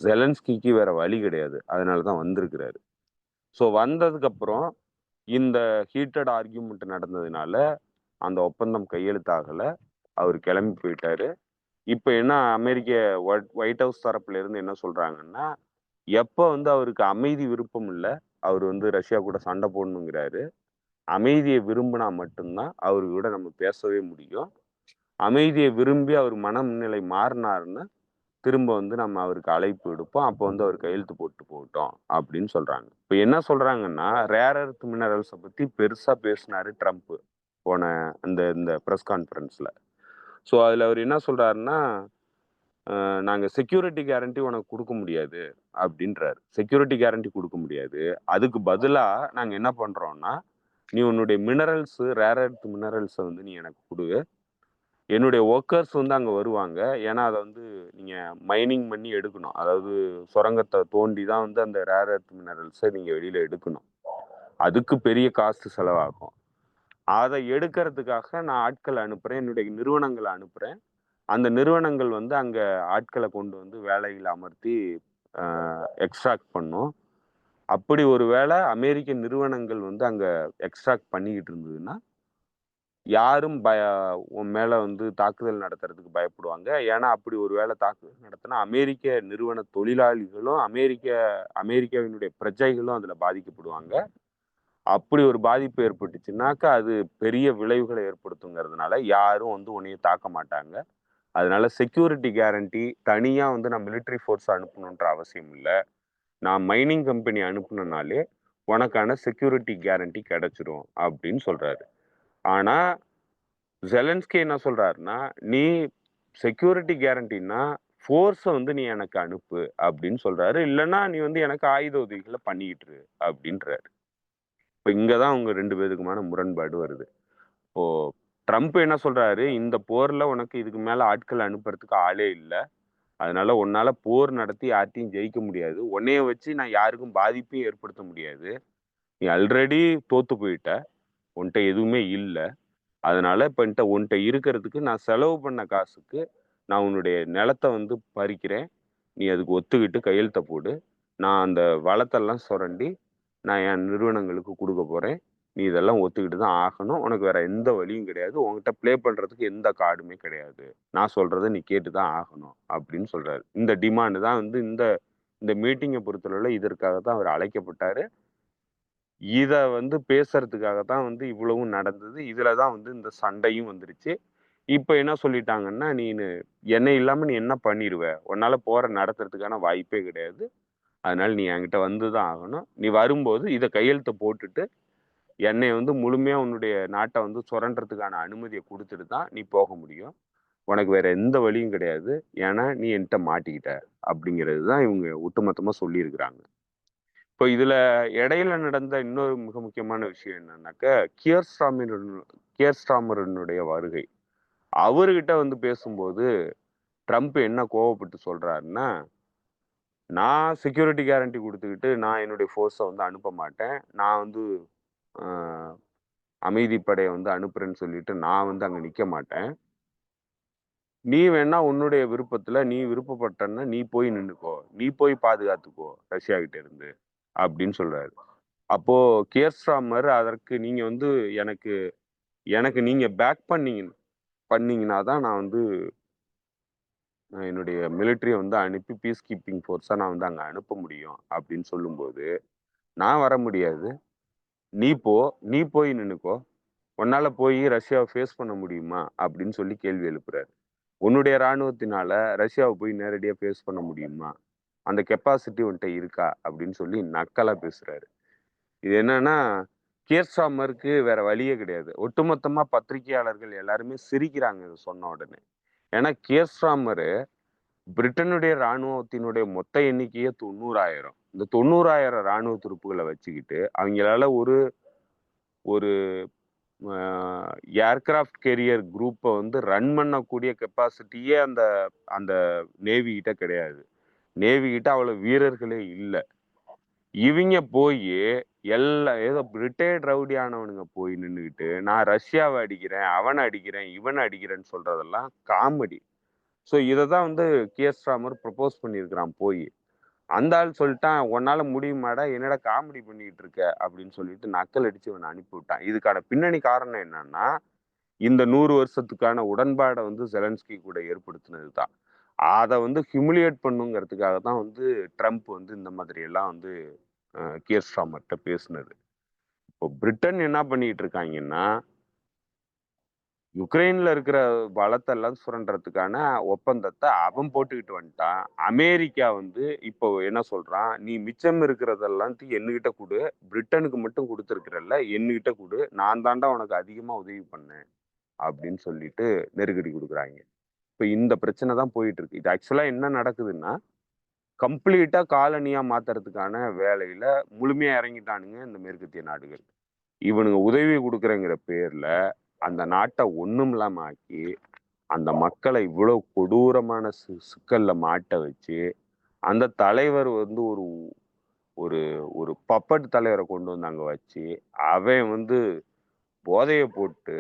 ஜெலன்ஸ்கிக்கு வேற வழி கிடையாது. அதனால தான் வந்திருக்கிறாரு. ஸோ வந்ததுக்கப்புறம் இந்த ஹீட்டட் ஆர்கியூமெண்ட் நடந்ததுனால அந்த ஒப்பந்தம் கையெழுத்தாகல. அவர் கிளம்பி போயிட்டாரு. இப்ப என்ன அமெரிக்க ஒயிட் ஹவுஸ் தரப்புல இருந்து என்ன சொல்றாங்கன்னா, எப்ப வந்து அவருக்கு அமைதி விருப்பம் இல்ல, அவர் வந்து ரஷ்யா கூட சண்டை போடணுங்கிறாரு. அமைதியை விரும்பினா மட்டும்தான் அவரு கூட நம்ம பேசவே முடியும். அமைதியை விரும்பி அவர் மனநிலை மாறினாருன்னா, திரும்ப வந்து நம்ம அவருக்கு அழைப்பு விடுப்போம். அப்போ வந்து அவர் கையெழுத்து போட்டு போகட்டும் அப்படின்னு சொல்றாங்க. இப்ப என்ன சொல்றாங்கன்னா, ரேர் எர்த் மினரல்ஸ பத்தி பெருசா பேசினாரு ட்ரம்ப் போன அந்த இந்த பிரஸ் கான்ஃபரன்ஸ்ல. ஸோ அதுல அவர் என்ன சொல்றாருன்னா, நாங்க செக்யூரிட்டி கேரண்டி உனக்கு குடுக்க முடியாது அப்படின்றாரு. செக்யூரிட்டி கேரண்டி குடுக்க முடியாது. அதுக்கு பதிலா நாங்க என்ன பண்றோம்னா, நீ உன்னுடைய ரேர் எர்த் மினரல்ஸ வந்து நீ எனக்கு குடு. என்னுடைய ஒர்க்கர்ஸ் வந்து அங்க வருவாங்க. ஏன்னா, அத வந்து நீங்க மைனிங் பண்ணி எடுக்கணும். அதாவது சுரங்கத்த தோண்டி தான் வந்து அந்த ரேர் எர்த் மினரல்ஸ நீங்க வெளியில எடுக்கணும். அதுக்கு பெரிய காசு செலவாகும். அத எடுக்கிறதுக்காக நான் ஆட்கள அனுப்புறேன். என்னுடைய நிறுவனங்கள அனுப்புறேன். அந்த நிறுவனங்கள் வந்து அங்க ஆட்கள கொண்டு வந்து வேலையில அமர்த்தி அ எக்ஸ்ட்ராக்ட் பண்ணும். அப்படி ஒரு வேளை அமெரிக்க நிறுவனங்கள் வந்து அங்க எக்ஸ்ட்ராக்ட் பண்ணிக்கிட்டு இருந்ததுன்னா, யாரும் உன் மேல வந்து தாக்குதல் நடத்துறதுக்கு பயப்படுவாங்க. ஏன்னா, அப்படி ஒரு வேளை தாக்குதல் நடத்தினா, அமெரிக்க நிறுவன தொழிலாளிகளும், அமெரிக்காவினுடைய பிரஜைகளும் அதுல பாதிக்கப்படுவாங்க. அப்படி ஒரு பாதிப்பு ஏற்பட்டுச்சுன்னாக்கா, அது பெரிய விளைவுகளை ஏற்படுத்துங்கிறதுனால, யாரும் வந்து உன்னைய தாக்க மாட்டாங்க. அதனால செக்யூரிட்டி கேரண்டி தனியா வந்து நான் மிலிட்டரி ஃபோர்ஸ் அனுப்பணுன்ற அவசியம் இல்ல. நான் மைனிங் கம்பெனி அனுப்புனனாலே, உனக்கான செக்யூரிட்டி கேரண்டி கிடைச்சிரும் அப்படின்னு சொல்றாரு. ஆனா, ஜெலன்ஸ்கி என்ன சொல்றாருன்னா, நீ செக்யூரிட்டி கேரண்டின்னா, ஃபோர்ஸ வந்து நீ எனக்கு அனுப்பு அப்படின்னு சொல்றாரு. இல்லன்னா நீ வந்து எனக்கு ஆயுத உதவிகள பண்ணிக்கிட்டு இரு அப்படின்றாரு. இப்ப இங்க தான் உங்க 2 பேருக்குமான முரண்பாடு வருது. இப்போ ட்ரம்ப் என்ன சொல்றாரு, இந்த போர்ல உனக்கு இதுக்கு மேல ஆட்கள் அனுப்புறதுக்கு ஆளே இல்ல. அதனால உன்னால போர் நடத்தி யார்ட்டயும் ஜெயிக்க முடியாது. உன்னைய வச்சு நான் யாருக்கும் பாதிப்பையும் ஏற்படுத்த முடியாது. நீ ஆல்ரெடி தோத்து போயிட்ட. உன்ட்ட எதுவுமே இல்ல. அதனால இப்ப உன்ட்ட இருக்கிறதுக்கு நான் செலவு பண்ண காசுக்கு நான் உன்னுடைய நிலத்த வந்து பறிக்கிறேன். நீ அதுக்கு ஒத்துக்கிட்டு கையெழுத்த போடு. நான் அந்த வளத்தெல்லாம் சுரண்டி நான் என் நிறுவனங்களுக்கு குடுக்க போறேன். நீ இதெல்லாம் ஒத்துக்கிட்டு தான் ஆகணும். உனக்கு வேற எந்த வழியும் கிடையாது. உன்கிட்ட ப்ளே பண்றதுக்கு எந்த கார்டுமே கிடையாது. நான் சொல்றத நீ கேட்டு தான் ஆகணும் அப்படின்னு சொல்றாரு. இந்த டிமாண்ட் தான் வந்து இந்த இந்த மீட்டிங்க பொறுத்தளவுல இதற்காக தான் அவர் அழைக்கப்பட்டாரு. இத வந்து பேசுறதுக்காக தான் வந்து இவ்வளவும் நடந்தது. இதுல தான் வந்து இந்த சண்டையும் வந்துருச்சு. இப்ப என்ன சொல்லிட்டாங்கன்னா, "நீனு என்னை இல்லாம நீ என்ன பண்ணிருவ? உன்னால போர நடத்துறதுக்கான வாய்ப்பே கிடையாது. அதனால நீ என்கிட்ட வந்து தான் ஆகணும். நீ வரும்போது இத கையெழுத்த போட்டுட்டு, என்னைய வந்து முழுமையா உன்னுடைய நாட்ட வந்து சுரண்டுறதுக்கான அனுமதிய குடுத்துட்டு தான் நீ போக முடியும். உனக்கு வேற எந்த வழியும் கிடையாது. ஏன்னா, நீ என்ட்ட மாட்டிக்கிட்ட." அப்படிங்கிறது தான் இவங்க ஒட்டுமொத்தமா சொல்லியிருக்கிறாங்க. இப்போ இதுல இடையில நடந்த இன்னொரு மிக முக்கியமான விஷயம் என்னன்னாக்க, கியர் ஸ்டார்மர் கியர் ஸ்டார்மரினுடைய வருகை. அவருகிட்ட வந்து பேசும்போது, ட்ரம்ப் என்ன கோவப்பட்டு சொல்றாருன்னா, "நான் செக்யூரிட்டி கேரண்டி குடுத்துக்கிட்டு, நான் என்னுடைய ஃபோர்ஸ வந்து அனுப்ப மாட்டேன். நான் வந்து அ அமைதிப்படைய வந்து அனுப்புறேன்னு சொல்லிட்டு, நான் வந்து அங்க நிக்க மாட்டேன். நீ வேணா உன்னுடைய விருப்பத்துல நீ விருப்பப்பட்டன்னா நீ போய் நின்னுக்கோ. நீ போய் பாதுகாத்துக்கோ ரஷ்யா கிட்ட இருந்து அப்படின்னு சொல்றாரு. அப்போ கியர் ஸ்டார்மர் அதற்கு நீங்க வந்து எனக்கு எனக்கு நீங்க பேக் பண்ணீங்கன்னா தான் நான் வந்து என்னுடைய மிலிட்டரிய வந்து அனுப்பி பீஸ் கீப்பிங் ஃபோர்ஸா நான் வந்து அங்க அனுப்ப முடியும் அப்படின்னு சொல்லும்போது, நான் வர முடியாது. நீ போ. நீ போய் நின்னுக்கோ. உன்னால போய் ரஷ்யாவ ஃபேஸ் பண்ண முடியுமா? அப்படின்னு சொல்லி கேள்வி எழுப்புறாரு. உன்னுடைய ராணுவத்தினால ரஷ்யாவ போய் நேரடியா ஃபேஸ் பண்ண முடியுமா? அந்த கெப்பாசிட்டி உன்ட்ட இருக்கா? அப்படின்னு சொல்லி நக்கலா பேசுறாரு. இது என்னன்னா, கியர் ஸ்டார்மருக்கு வேற வழியே கிடையாது. ஒட்டுமொத்தமா பத்திரிகையாளர்கள் எல்லாருமே சிரிக்கிறாங்க இத சொன்ன உடனே. ஏன்னா கியர் ஸ்டார்மரு பிரிட்டனுடைய ராணுவத்தினுடைய மொத்த எண்ணிக்கையே 90,000. இந்த 90,000 ராணுவ துருப்புகள வச்சுக்கிட்டு, அவைங்களால ஒரு ஒரு அ ஏர்கிராஃப்ட் கேரியர் குரூப்ப வந்து ரன் பண்ணக்கூடிய கெப்பாசிட்டியே அந்த அந்த நேவி கிட்ட கிடையாது. நேவி கிட்ட அவ்வளவு வீரர்களே இல்ல. இவிங்க போயி ஏதோ ரிட்டயர்ட் ரவுடி ஆனவனுங்க போய் நின்னுகிட்டு, நான் ரஷ்யாவ அடிக்கிறேன், அவன அடிக்கிறேன், இவன அடிக்கிறேன்னு சொல்றதெல்லாம் காமெடி. ஸோ இத தான் வந்து கியர் ஸ்டார்மர் ப்ரொபோஸ் பண்ணியிருக்கிறான் போயி. அந்த ஆள் சொல்ட்டான், "உன்னால முடியுமாடா? என்னடா காமெடி பண்ணிட்டு இருக்க?" அப்படின்னு சொல்லிட்டு நக்கல் அடிச்சு இவன அனுப்பி விட்டான். இதுக்கான பின்னணி காரணம் என்னன்னா, இந்த 100 வருஷத்துக்கான உடன்பாட வந்து செலன்ஸ்கி கூட ஏற்படுத்தினது தான். அத வந்து ஹியூமிலியேட் பண்ணுங்கிறதுக்காக தான் வந்து ட்ரம்ப் வந்து இந்த மாதிரி எல்லாம் வந்து கியர் ஸ்டார்மர்ட்ட பேசுனது. இப்போ பிரிட்டன் என்ன பண்ணிட்டு இருக்காங்கன்னா, யுக்ரைன்ல இருக்கிற பலத்தெல்லாம் சுரண்டுறதுக்கான ஒப்பந்தத்த அவன் போட்டுக்கிட்டு வந்துட்டான். அமெரிக்கா வந்து இப்போ என்ன சொல்றான், "நீ மிச்சம் இருக்கிறதெல்லாத்தையும் என்கிட்ட குடு. பிரிட்டனுக்கு மட்டும் குடுத்திருக்கிறல்ல, என்கிட்ட குடு. நான் தான்டா உனக்கு அதிகமா உதவி பண்ணேன்." அப்படின்னு சொல்லிட்டு நெருக்கடி குடுக்குறாய்ங்க. இப்ப இந்த பிரச்சனை தான் போயிட்டு இருக்கு. இது ஆக்சுவலா என்ன நடக்குதுன்னா, கம்ப்ளீட்டா காலனியா மாத்துறதுக்கான வேலையில முழுமையா இறங்கிட்டானுங்க இந்த மேற்கத்திய நாடுகள். இவனுங்க உதவி குடுக்குறேங்கிற பேர்ல, அந்த நாட்ட ஒண்ணுமில்லாம ஆக்கி, அந்த மக்கள இவ்வளவு கொடூரமான சிக்கல்ல மாட்ட வச்சு, அந்த தலைவர் வந்து ஒரு ஒரு ஒரு பப்பட் தலைவர கொண்டு வந்து அங்க வச்சு, அவன் வந்து போதைய போட்டு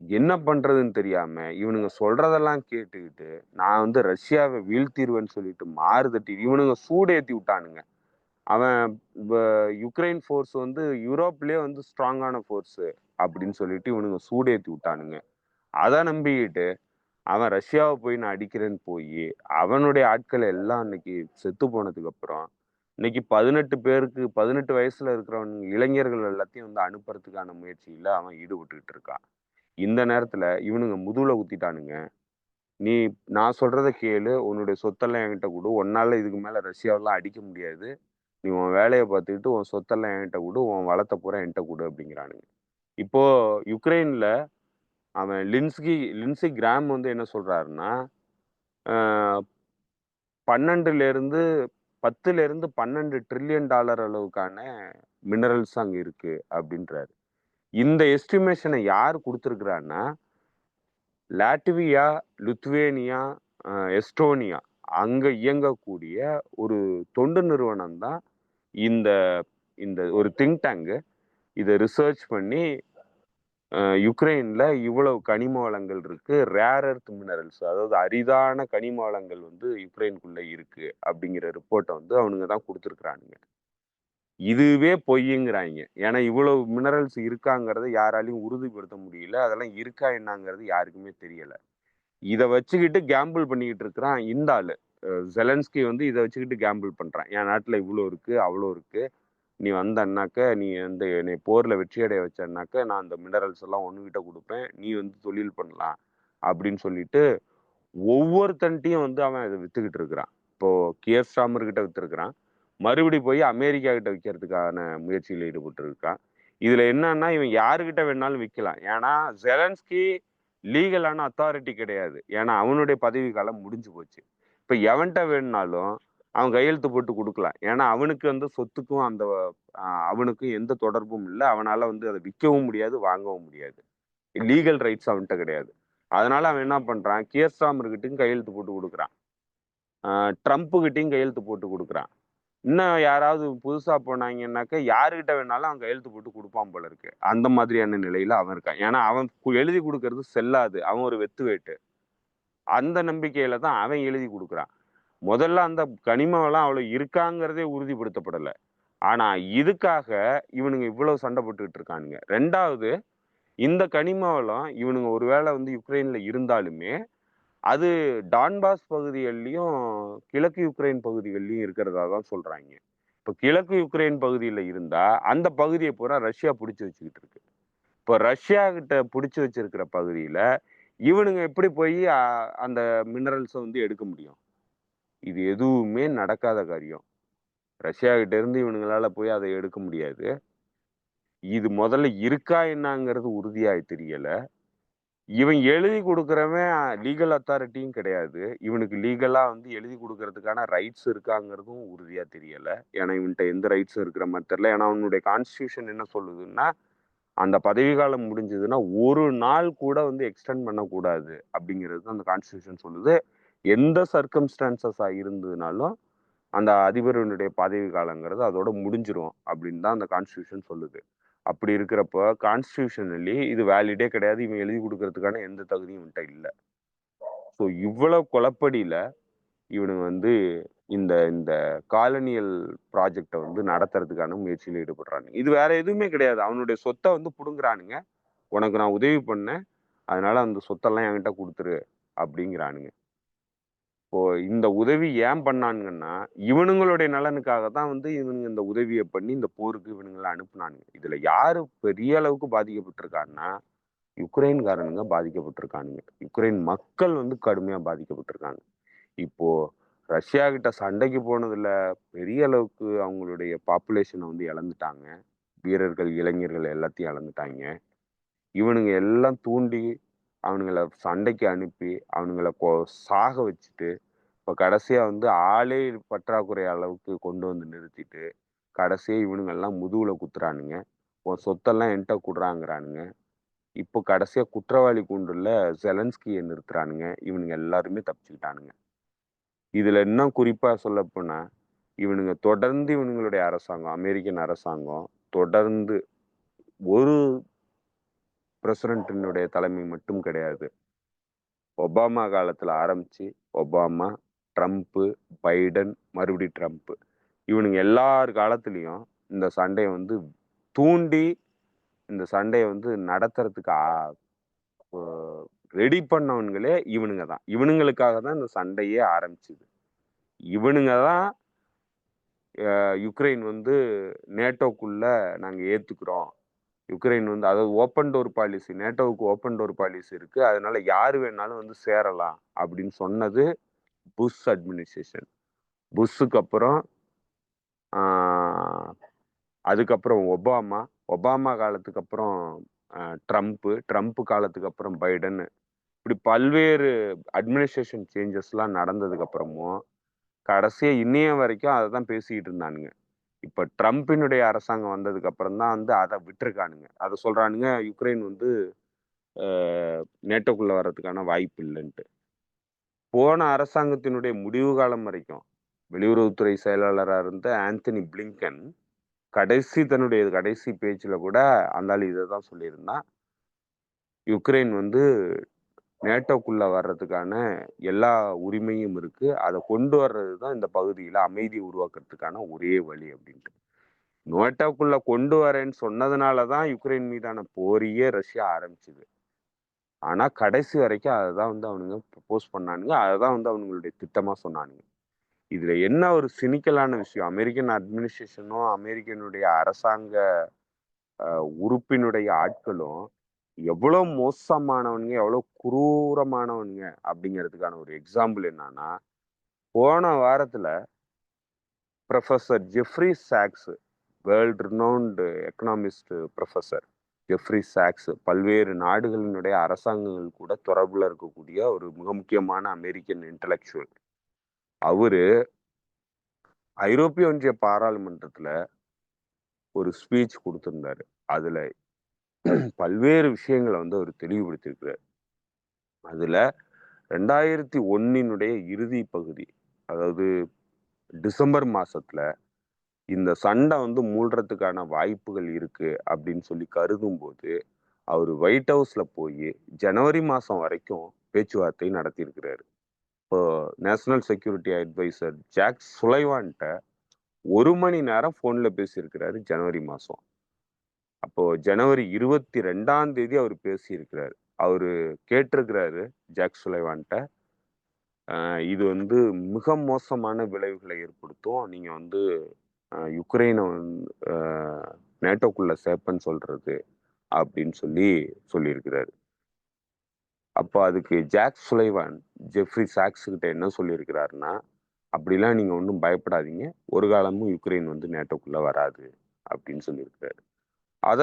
என்ன பண்றதுன்னு தெரியாம, இவனுங்க சொல்றதெல்லாம் கேட்டுக்கிட்டு, நான் வந்து ரஷ்யாவ வீழ்த்திருவேன்னு சொல்லிட்டு மாறுதட்டி இவனுங்க சூடேத்தி விட்டானுங்க. அவன் வ யுக்ரைன் ஃபோர்ஸ் வந்து யூரோப்லயே வந்து ஸ்ட்ராங்கான ஃபோர்ஸு அப்படின்னு சொல்லிட்டு இவனுங்க சூடேத்தி விட்டானுங்க. அத நம்பிக்கிட்டு, அவன் ரஷ்யாவ போய் நான் அடிக்கிறேன்னு போயி, அவனுடைய ஆட்கள் எல்லாம் அன்னைக்கு செத்து போனதுக்கு அப்புறம், இன்னைக்கு 18 வயசுல இருக்கிறவன் இளைஞர்கள் எல்லாத்தையும் வந்து அனுப்புறதுக்கான முயற்சியில அவன் ஈடுபட்டுக்கிட்டு இருக்கான். இந்த நேரத்துல இவனுங்க முதுகுல குத்திட்டானுங்க. "நீ நான் சொல்றத கேளு. உன்னுடைய சொத்தெல்லாம் என்கிட்ட குடு. உன்னால இதுக்கு மேல ரஷ்யாவலாம் அடிக்க முடியாது. நீ உன் வேலைய பார்த்துக்கிட்டு உன் சொத்தெல்லாம் என்கிட்ட குடு. உன் வளத்த பூரா என்கிட்ட குடு" அப்படிங்கிறானுங்க. இப்போ யுக்ரைன்ல அவன் லிண்ட்ஸி கிராம் வந்து என்ன சொல்றாருன்னா, அ 12லேருந்து 10லேருந்து $12 டிரில்லியன் அளவுக்கான மினரல்ஸ் அங்க இருக்கு அப்படின்றாரு. இந்த எஸ்டிமேஷன யார் குடுத்திருக்கிறான்னா, லாட்வியா, லித்துவேனியா, எஸ்டோனியா அங்க இயங்கக்கூடிய ஒரு தொண்டு நிறுவனம் தான் இந்த இந்த ஒரு திங்க் டேங்க். இத ரிசர்ச் பண்ணி யுக்ரைன்ல இவ்வளவு கனிம வளங்கள் இருக்கு. ரேர் எர்த் மினரல்ஸ் அதாவது அரிதான கனிம வளங்கள் வந்து யுக்ரைன்குள்ள இருக்கு அப்படிங்கிற ரிப்போர்ட்ட வந்து அவனுங்க தான் குடுத்திருக்கிறானுங்க. இதுவே பொய்யுங்கிறாய்ங்க. ஏன்னா இவ்வளவு மினரல்ஸ் இருக்காங்கிறத யாராலயும் உறுதிப்படுத்த முடியல. அதெல்லாம் இருக்கா என்னாங்கிறது யாருக்குமே தெரியல. இத வச்சுக்கிட்டு கேம்பிள் பண்ணிக்கிட்டு இருக்கிறான் இந்த ஆளு. செலன்ஸ்கி வந்து இத வச்சுக்கிட்டு கேம்பிள் பண்றான். என் நாட்டுல இவ்ளோ இருக்கு, அவ்ளோ இருக்கு. நீ வந்தன்னாக்க, நீ வந்து என்னைய போர்ல வெற்றி அடைய வச்சன்னாக்க, நான் அந்த மினரல்ஸ் எல்லாம் உன்கிட்ட குடுப்பேன். நீ வந்து தொழில் பண்ணலாம். அப்படின்னு சொல்லிட்டு, ஒவ்வொருத்தன்ட்டயும் வந்து அவன் இத வித்துக்கிட்டு இருக்கிறான். இப்போ கியர் ஸ்டார்மர் கிட்ட வித்திருக்கிறான். மறுபடி போய் அமெரிக்கா கிட்ட விக்கிறதுக்கான முயற்சியில ஈடுபட்டு இருக்கான். இதுல என்னன்னா, இவன் யாருகிட்ட வேணாலும் விக்கலாம். ஏன்னா, செலன்ஸ்கி லீகலான அத்தாரிட்டி கிடையாது. ஏன்னா, அவனுடைய பதவி காலம் முடிஞ்சு போச்சு. இப்ப எவன்ட்ட வேணும்னாலும், அவன் கையெழுத்து போட்டு குடுக்கலாம். ஏன்னா, அவனுக்கு வந்து சொத்துக்கும் அந்த அவனுக்கும் எந்த தொடர்பும் இல்ல. அவனால வந்து அத விக்கவும் முடியாது, வாங்கவும் முடியாது. லீகல் ரைட்ஸ் அவன்ட்ட கிடையாது. அதனால அவன் என்ன பண்றான், கியர் ஸ்டார்மர்கிட்டயும் கையெழுத்து போட்டு குடுக்குறான். அ ட்ரம்ப் கிட்டயும் கையெழுத்து போட்டு குடுக்குறான். இன்னும் யாராவது புதுசா போனாய்ங்கன்னாக்க, யாருகிட்ட வேணாலும் அவன் கையெழுத்து போட்டு குடுப்பான் போல இருக்கு. அந்த மாதிரியான நிலையில அவன் இருக்கான். ஏன்னா, அவன் எழுதி குடுக்கறது செல்லாது. அவன் ஒரு வெத்து வேட்டு. அந்த நம்பிக்கையில தான் அவன் எழுதி குடுக்குறான். முதல்ல அந்த கனிம வளம் அவ்வளவு இருக்காங்கிறதே உறுதிப்படுத்தப்படல. ஆனா இதுக்காக இவனுங்க இவ்வளவு சண்டை போட்டுக்கிட்டு இருக்கானுங்க. 2வது இந்த கனிம வளம் இவனுங்க ஒருவேளை வந்து யுக்ரைன்ல இருந்தாலுமே, அது டான்பாஸ் பகுதிகள்லயும், கிழக்கு யுக்ரைன் பகுதிகள்லயும் இருக்கிறதா தான் சொல்றாய்ங்க. இப்ப கிழக்கு யுக்ரைன் பகுதியில இருந்தா, அந்த பகுதிய பூரா ரஷ்யா புடிச்சு வச்சுக்கிட்டு இருக்கு. இப்ப ரஷ்யா கிட்ட புடிச்சு வச்சிருக்கிற பகுதியில, இவனுங்க எப்படி போய் அந்த மினரல்ஸ வந்து எடுக்க முடியும்? இது எதுவுமே நடக்காத காரியம். ரஷ்யா கிட்ட இருந்து இவனுங்களால போய் அத எடுக்க முடியாது. இது முதல்ல இருக்கா என்னாங்கிறது உறுதியா தெரியல. இவன் எழுதி குடுக்குறவன் லீகல் அத்தாரிட்டியும் கிடையாது. இவனுக்கு லீகலா வந்து எழுதி குடுக்கறதுக்கான ரைட்ஸ் இருக்காங்கிறதும் உறுதியா தெரியல. ஏன்னா, இவன்ட்ட எந்த ரைட்ஸும் இருக்கிற மாரி தெரியல. ஏன்னா, அவனுடைய கான்ஸ்டிடியூஷன் என்ன சொல்லுதுன்னா, அந்த பதவி காலம் முடிஞ்சதுன்னா, 1 நாள் கூட வந்து எக்ஸ்டெண்ட் பண்ணக்கூடாது அப்படிங்கிறது தான் அந்த கான்ஸ்டிடியூஷன் சொல்லுது. எந்த சர்க்கம்ஸ்டான்சஸா இருந்ததுனாலும், அந்த அதிபருடைய பதவி காலங்கிறது அதோட முடிஞ்சிரும் அப்படின்னு தான் அந்த கான்ஸ்டிடியூஷன் சொல்லுது. அப்படி இருக்கிறப்ப கான்ஸ்டிடியூஷனலி இது வேலிடே கிடையாது. இவன் எழுதி குடுக்கறதுக்கான எந்த தகுதியும் இவன்ட்ட இல்ல. ஸோ இவ்வளவு குழப்படியில இவனுங்க வந்து இந்த இந்த காலனியல் ப்ராஜெக்ட்ட வந்து நடத்துறதுக்கான முயற்சியில ஈடுபடுறானுங்க. இது வேற எதுவுமே கிடையாது. அவனுடைய சொத்த வந்து புடுங்குறானுங்க. உனக்கு நான் உதவி பண்ணேன். அதனால அந்த சொத்தெல்லாம் என்கிட்ட குடுத்துரு அப்படிங்கிறானுங்க. இப்போ இந்த உதவி ஏன் பண்ணானுங்கன்னா, இவனுங்களுடைய நலனுக்காக தான் வந்து இவனுங்க இந்த உதவிய பண்ணி இந்த போருக்கு இவனுங்கள அனுப்புனானுங்க. இதுல யாரு பெரிய அளவுக்கு பாதிக்கப்பட்டிருக்கான்னா, யுக்ரைன்காரனுங்க பாதிக்கப்பட்டிருக்கானுங்க. யுக்ரைன் மக்கள் வந்து கடுமையா பாதிக்கப்பட்டிருக்காங்க. இப்போ ரஷ்யா கிட்ட சண்டைக்கு போனதுல பெரிய அளவுக்கு அவங்களுடைய பாப்புலேஷன வந்து இழந்துட்டாங்க. வீரர்கள், இளைஞர்கள் எல்லாத்தையும் இழந்துட்டாய்ங்க. இவனுங்க எல்லாம் தூண்டி, அவனுங்கள சண்டைக்கு அனுப்பி, அவனுங்கள சாக வச்சுட்டு, இப்ப கடைசியா வந்து ஆளே பற்றாக்குறை அளவுக்கு கொண்டு வந்து நிறுத்திட்டு, கடைசியா இவனுங்கெல்லாம் முதுகுல குத்துறானுங்க. உன் சொத்தெல்லாம் என்ட்ட குடுறாங்கிறானுங்க. இப்போ கடைசியா குற்றவாளி கூண்டுல செலன்ஸ்கிய நிறுத்துறானுங்க. இவனுங்க எல்லாருமே தப்பிச்சுக்கிட்டானுங்க. இதுல இன்னும் குறிப்பா சொல்லப்போனா, இவனுங்க தொடர்ந்து இவனுங்களுடைய அரசாங்கம், அமெரிக்கன் அரசாங்கம் தொடர்ந்து ஒரு பிரசிடென்ட்டினுடைய தலைமை மட்டும் கிடையாது. ஒபாமா காலத்துல ஆரம்பிச்சு, ஒபாமா, ட்ரம்ப்பு, பைடன், மறுபடியும் ட்ரம்ப்பு. இவனுங்க எல்லார் காலத்திலயும் இந்த சண்டைய வந்து தூண்டி, இந்த சண்டைய வந்து நடத்துறதுக்கு ஒ ரெடி பண்ணவனுங்களே இவனுங்க தான். இவனுங்களுக்காக தான் இந்த சண்டையே ஆரம்பிச்சது. இவனுங்க தான் யுக்ரைன் வந்து நேட்டோக்குள்ள நாங்க ஏத்துக்கிறோம். யுக்ரைன் வந்து அதாவது ஓப்பன் டோர் பாலிசி நேட்டோவுக்கு ஓப்பன் டோர் பாலிசி இருக்கு. அதனால யாரு வேணாலும் வந்து சேரலாம் அப்படின்னு சொன்னது புஷ் அட்மினிஸ்ட்ரேஷன். புஷ்ஷுக்கு அப்புறம் ஆ அதுக்கப்புறம் ஒபாமா, ஒபாமா காலத்துக்கு அப்புறம் ட்ரம்ப்பு, ட்ரம்ப் காலத்துக்கு அப்புறம் பைடன். இப்படி பல்வேறு அட்மினிஸ்ட்ரேஷன் சேஞ்சஸ்லாம் நடந்ததுக்கு அப்புறமும், கடைசியா இன்னைய வரைக்கும் அததான் பேசிக்கிட்டு இருந்தானுங்க. இப்ப ட்ரம்பினுடைய அரசாங்கம் வந்ததுக்கு அப்புறம் தான் வந்து அத விட்டுருக்கானுங்க. அத சொல்றானுங்க, யுக்ரைன் வந்து அ நேட்டோக்குள்ள வர்றதுக்கான வாய்ப்பு இல்லன்ட்டு. போன அரசாங்கத்தினுடைய முடிவு காலம் வரைக்கும், வெளியுறவுத்துறை செயலாளரா இருந்த ஆந்தனி பிளிங்கன், தன்னுடைய கடைசி பேச்சுல கூட அந்த ஆளு இததான் சொல்லியிருந்தான். யுக்ரைன் வந்து நேட்டோக்குள்ள வர்றதுக்கான எல்லா உரிமையும் இருக்கு. அத கொண்டு வர்றது தான் இந்த பகுதியில அமைதி உருவாக்குறதுக்கான ஒரே வழி அப்படின்ட்டு. நேட்டோக்குள்ள கொண்டு வரேன்னு சொன்னதுனால தான் யுக்ரைன் மீதான போரையே ரஷ்யா ஆரம்பிச்சது. ஆனா கடைசி வரைக்கும் அததான் வந்து அவனுங்க ப்ரப்போஸ் பண்ணானுங்க. அததான் வந்து அவனுங்களுடைய திட்டமா சொன்னானுங்க. இதுல என்ன ஒரு சினிக்கலான விஷயம், அமெரிக்கன் அட்மினிஸ்ட்ரேஷனும், அமெரிக்கனுடைய அரசாங்க உறுப்பினுடைய ஆட்களும் எவ்வளவு மோசமானவனுங்க, எவ்வளவு குரூரமானவனுங்க அப்படிங்கிறதுக்கான ஒரு எக்ஸாம்பிள் என்னன்னா, போன வாரத்துல professor Jeffrey socks, world renowned economist professor Jeffrey socks, பல்வேறு நாடுகளினுடைய அரசாங்கங்கள் கூட தொடர்புல இருக்கக்கூடிய ஒரு மிக முக்கியமான அமெரிக்கன் இன்டலெக்சுவல். அவரு ஐரோப்பிய ஒன்றிய பாராளுமன்றத்துல ஒரு ஸ்பீச் கொடுத்திருந்தாரு. அதுல பல்வேறு விஷயங்கள வந்து அவர் தெளிவுபடுத்தியிருக்கிறார். அதுல 2001 இறுதி பகுதி, அதாவது டிசம்பர் மாசத்துல இந்த சண்டை வந்து மூள்றதுக்கான வாய்ப்புகள் இருக்கு அப்படின்னு சொல்லி கருதும்போது, அவரு ஒயிட் ஹவுஸ்ல போயி ஜனவரி மாசம் வரைக்கும் பேச்சுவார்த்தை நடத்தியிருக்கிறாரு. இப்போ நேஷனல் செக்யூரிட்டி அட்வைசர் ஜாக் சுலைவான்ட்ட 1 மணி நேரம் ஃபோன்ல பேசியிருக்கிறாரு ஜனவரி மாசம். அப்போ ஜனவரி 22ஆம் தேதி அவரு பேசியிருக்கிறாரு. அவரு கேட்டிருக்கிறாரு ஜாக் சுலைவான்ட்ட, இது வந்து மிக மோசமான விளைவுகளை ஏற்படுத்தும். நீங்க வந்து யுக்ரைனை வந்து நேட்டோக்குள்ள சேர்ப்பேன்னு சொல்றது அப்படின்னு சொல்லியிருக்கிறாரு. அப்போ அதுக்கு ஜாக் சுலைவான் ஜெஃப்ரி சாக்ஸ் கிட்ட என்ன சொல்லியிருக்கிறாருன்னா, அப்படிலாம் நீங்க ஒன்றும் பயப்படாதீங்க, ஒரு காலமும் யுக்ரைன் வந்து நேட்டோக்குள்ள வராது அப்படின்னு சொல்லியிருக்கிறாரு. அத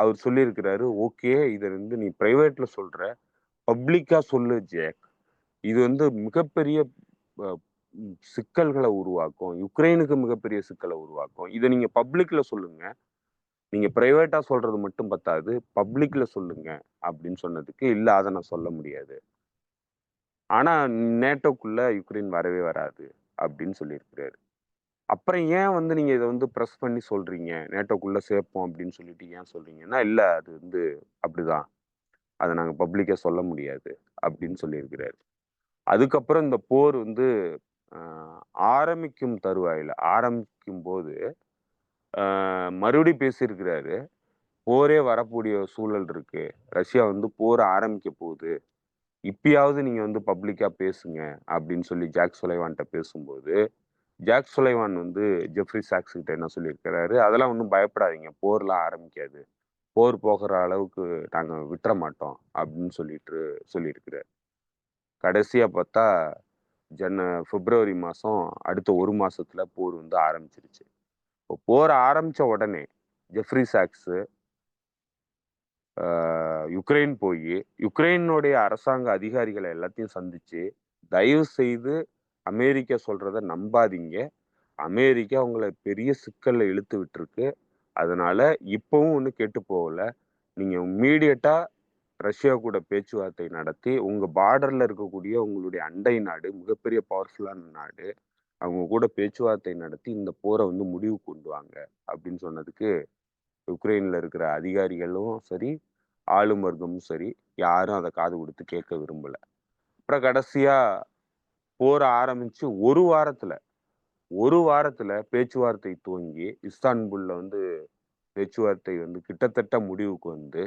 அவர் சொல்லியிருக்கிறாரு, ஓகே, இதை வந்து நீ பிரைவேட்ல சொல்ற, பப்ளிக்கா சொல்லு ஜாக். இது வந்து மிகப்பெரிய சிக்கல்களை உருவாக்கும், யுக்ரைனுக்கு மிகப்பெரிய சிக்கலை உருவாக்கும். இதை நீங்க பப்ளிக்ல சொல்லுங்க, நீங்க பிரைவேட்டா சொல்றது மட்டும் பத்தாது, பப்ளிக்ல சொல்லுங்க அப்படின்னு சொன்னதுக்கு, இல்ல அதை நான் சொல்ல முடியாது, ஆனா நேட்டோக்குள்ள யுக்ரைன் வரவே வராது அப்படின்னு சொல்லியிருக்கிறாரு. அப்புறம் ஏன் வந்து நீங்க இதை வந்து ப்ரெஸ் பண்ணி சொல்றீங்க, நேட்டோக்குள்ள சேர்ப்போம் அப்படின்னு சொல்லிட்டு ஏன் சொல்றீங்கன்னா, இல்ல அது வந்து அப்படிதான், அதை நாங்க பப்ளிக்கா சொல்ல முடியாது அப்படின்னு சொல்லியிருக்கிறாரு. அதுக்கப்புறம் இந்த போர் வந்து ஆரம்பிக்கும் தருவாயில ஆரம்பிக்கும் போது மறுபடியும் பேசியிருக்கிறாரு, போரே வரக்கூடிய சூழல் இருக்கு, ரஷ்யா வந்து போர் ஆரம்பிக்க போகுது, இப்பயாவது நீங்க வந்து பப்ளிக்கா பேசுங்க அப்படின்னு சொல்லி ஜாக் சுலைவான்ட்ட பேசும்போது, ஜாக் சுலைவான் வந்து ஜெஃப்ரி சாக்ஸ் கிட்ட என்ன சொல்லியிருக்கிறாரு, அதெல்லாம் ஒன்றும் பயப்படாதீங்க, போர்லாம் ஆரம்பிக்காது, போர் போகிற அளவுக்கு நாங்க விட்டுற மாட்டோம் அப்படின்னு சொல்லியிருக்கிறாரு. கடைசியா பார்த்தா பிப்ரவரி மாசம் அடுத்த 1 மாசத்துல போர் வந்து ஆரம்பிச்சிருச்சு. இப்போ போர் ஆரம்பிச்ச உடனே ஜெஃப்ரி சாக்ஸ் யுக்ரைன் போய் யுக்ரைனுடைய அரசாங்க அதிகாரிகளை எல்லாத்தையும் சந்திச்சு, தயவு செய்து அமெரிக்கா சொல்றத நம்பாதீங்க, அமெரிக்கா உங்களை பெரிய சிக்கல்ல இழுத்து விட்டுருக்கு, அதனால இப்பவும் ஒன்றும் கெட்டு போகல, நீங்க இம்மீடியட்டா ரஷ்யா கூட பேச்சுவார்த்தை நடத்தி உங்க பார்டர்ல இருக்கக்கூடிய உங்களுடைய அண்டை நாடு, மிகப்பெரிய பவர்ஃபுல்லான நாடு, அவங்க கூட பேச்சுவார்த்தை நடத்தி இந்த போரை வந்து முடிவு கொண்டு வாங்க அப்படின்னு சொன்னதுக்கு, யுக்ரைன்ல இருக்கிற அதிகாரிகளும் சரி, ஆளும் வர்க்கமும் சரி, யாரும் அதை காது கொடுத்து கேட்க விரும்பல. அப்புறம் கடைசியா போர் ஆரம்பிச்சு ஒரு வாரத்துல பேச்சுவார்த்தை துவங்கி இஸ்தான்புல்ல வந்து பேச்சுவார்த்தை வந்து கிட்டத்தட்ட முடிவுக்கு வந்து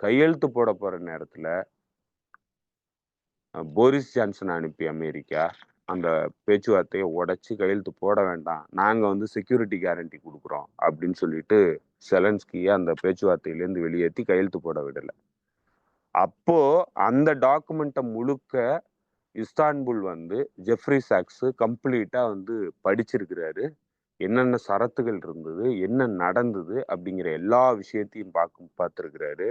கையெழுத்து போட போற நேரத்துல போரிஸ் ஜான்சன் அனுப்பி அமெரிக்கா அந்த பேச்சுவார்த்தையை உடைச்சு கையெழுத்து போட வேண்டாம், நாங்க வந்து செக்யூரிட்டி கேரண்டி கொடுக்குறோம் அப்படின்னு சொல்லிட்டு செலன்ஸ்கியை அந்த பேச்சுவார்த்தையிலேருந்து வெளியேற்றி கையெழுத்து போட விடல. அப்போ அந்த டாக்குமெண்ட்டை முழுக்க இஸ்தான்புல் வந்து ஜெஃப்ரி சாக்ஸ் கம்ப்ளீட்டா வந்து படிச்சிருக்கிறாரு, என்னென்ன சரத்துகள் இருந்தது, என்ன நடந்தது அப்படிங்கிற எல்லா விஷயத்தையும் பார்த்துருக்கிறாரு.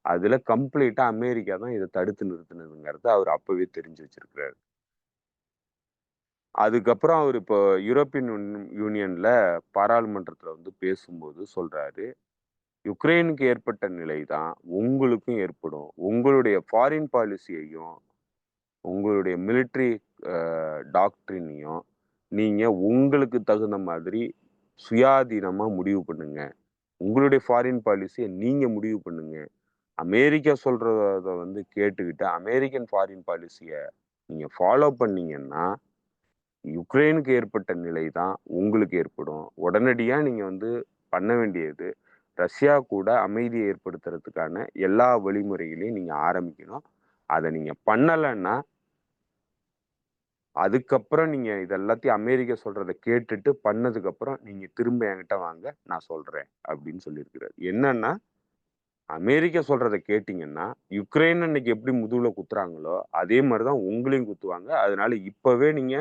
அதுல கம்ப்ளீட்டா அமெரிக்கா தான் இதை தடுத்து நிறுத்தினதுங்கிறத அவர் அப்பவே தெரிஞ்சு வச்சிருக்கிறாரு. அதுக்கப்புறம் அவர் இப்போ யூரோப்பியன் யூனியன்ல பாராளுமன்றத்துல வந்து பேசும்போது சொல்றாரு, யுக்ரைனுக்கு ஏற்பட்ட நிலை தான் உங்களுக்கும் ஏற்படும், உங்களுடைய ஃபாரின் பாலிசியையும் உங்களுடைய மிலிட்ரி டாக்ட்ரினையும் நீங்க உங்களுக்கு தகுந்த மாதிரி சுயாதீனமா முடிவு பண்ணுங்க, உங்களுடைய ஃபாரின் பாலிசியை நீங்க முடிவு பண்ணுங்க, அமெரிக்கா சொல்றத வந்து கேட்டுக்கிட்டு அமெரிக்கன் ஃபாரின் பாலிசியை நீங்க ஃபாலோ பண்ணீங்கன்னா யுக்ரைனுக்கு ஏற்பட்ட நிலை தான் உங்களுக்கு ஏற்படும். உடனடியா நீங்க வந்து பண்ண வேண்டியது, ரஷ்யா கூட அமைதியை ஏற்படுத்துறதுக்கான எல்லா வழிமுறைகளையும் நீங்க ஆரம்பிக்கணும். அதை நீங்க பண்ணலைன்னா அதுக்கப்புறம் நீங்க இது எல்லாத்தையும் அமெரிக்கா சொல்றதை கேட்டுட்டு பண்ணதுக்கு அப்புறம் நீங்க திரும்ப என்கிட்ட வாங்க, நான் சொல்றேன் அப்படின்னு சொல்லியிருக்கிறாரு. என்னன்னா, அமெரிக்கா சொல்றதை கேட்டீங்கன்னா யுக்ரைன் அன்னைக்கு எப்படி முதுகுல குத்துறாங்களோ அதே மாதிரிதான் உங்களையும் குத்துவாங்க, அதனால இப்பவே நீங்க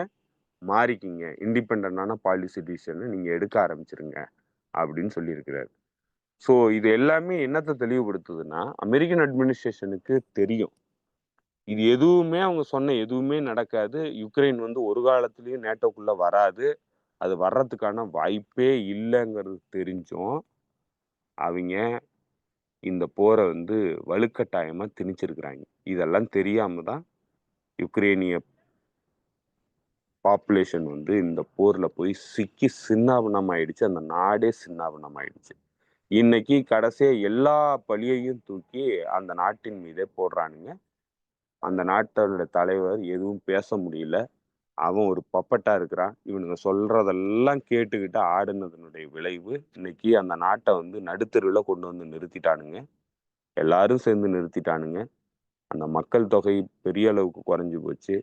மாறிக்கிங்க, இண்டிபெண்டான பாலிசி டிசிஷனை நீங்க எடுக்க ஆரம்பிச்சிருங்க அப்படின்னு சொல்லியிருக்கிறாரு. ஸோ இது எல்லாமே என்னத்தை தெளிவுபடுத்துதுன்னா, அமெரிக்கன் அட்மினிஸ்ட்ரேஷனுக்கு தெரியும் இது எதுவுமே அவங்க சொன்ன எதுவுமே நடக்காது, யுக்ரைன் வந்து ஒரு காலத்திலயும் நேட்டோக்குள்ள வராது, அது வர்றதுக்கான வாய்ப்பே இல்லைங்கிறது தெரிஞ்சும் அவங்க இந்த போரை வந்து வலுக்கட்டாயமா திணிச்சிருக்கிறாங்க. இதெல்லாம் தெரியாம தான் யுக்ரேனிய பாப்புலேஷன் வந்து இந்த போர்ல போய் சிக்கி சின்னாபின்னம் ஆயிடுச்சு, அந்த நாடே சின்னாபின்னம் ஆயிடுச்சு. இன்னைக்கு கடைசியா எல்லா பழியையும் தூக்கி அந்த நாட்டின் மீதே போடுறானுங்க. அந்த நாட்டோட தலைவர் எதுவும் பேச முடியல. அவன் ஒரு பப்பட்டா இருக்கிறான். இவனுங்க சொல்றதெல்லாம் கேட்டுக்கிட்டு ஆடுனதனுடைய விளைவு இன்னைக்கு அந்த நாட்டை வந்து நடுத்தெருவில் கொண்டு வந்து நிறுத்திட்டானுங்க. எல்லாரும் சேர்ந்து நிறுத்திட்டானுங்க. அந்த மக்கள் தொகை பெரிய அளவுக்கு குறைஞ்சு போச்சு.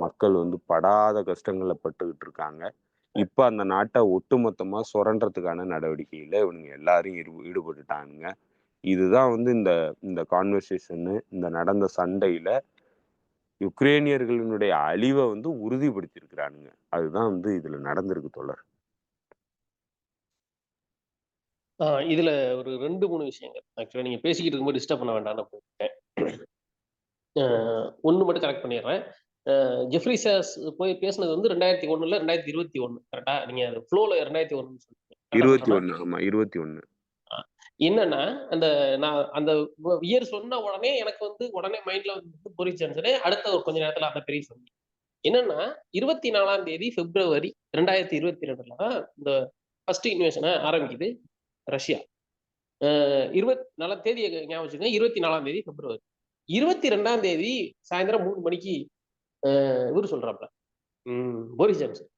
மக்கள் வந்து படாத கஷ்டங்களை பட்டுக்கிட்டு இருக்காங்க. இப்ப அந்த நாட்டை ஒட்டுமொத்தமா சுரண்டறதுக்கான நடவடிக்கையில இவனுங்க எல்லாரும் ஈடுபட்டுட்டானுங்க. இதுதான் வந்து இந்த இந்த கான்வர்சேஷனு, இந்த நடந்த சண்டையில யுக்ரேனியர்களினுடைய அழிவை வந்து உறுதிப்படுத்தியிருக்கிறானுங்க. அதுதான் வந்து இதுல நடந்திருக்கு தோழர். இதுல ஒரு 2, 3 விஷயங்கள். ஆக்சுவலா நீங்க பேசிக்கிட்டு இருக்கும்போது டிஸ்டர்ப் பண்ண வேண்டாம்னு நான் போயிட்டேன். ஒண்ணு மட்டும் கரெக்ட் பண்ணிடுறேன். ஜெஃப்ரி சாஸ் போய் பேசுனது வந்து 2001 2021 கரெக்ட்டா? நீங்க அது ஃப்ளோல 2001 சொல்றீங்க. கரெக்ட்டா சொல்றேனா? 21 ஆமா 21. என்னன்னா, அந்த நான் அந்த இயர் சொன்ன உடனே எனக்கு வந்து உடனே மைண்ட்ல வந்து போரிஸ் ஜான்சனு அடுத்த ஒரு கொஞ்ச நேரத்துல அந்த பெரிய சொல்லி. என்னன்னா 24ஆம் தேதி பிப்ரவரி 2022ல தான் இந்த ஃபர்ஸ்ட் இன்வேஷன ஆரம்பிக்குது ரஷ்யா. 24 தேதிய ஞாபகம் வச்சுக்கங்க. 24ஆம் தேதி பிப்ரவரி. 22ஆம் தேதி சாயந்தரம் 3 மணிக்கு இவரு சொல்றாப்ல. Boris Johnson.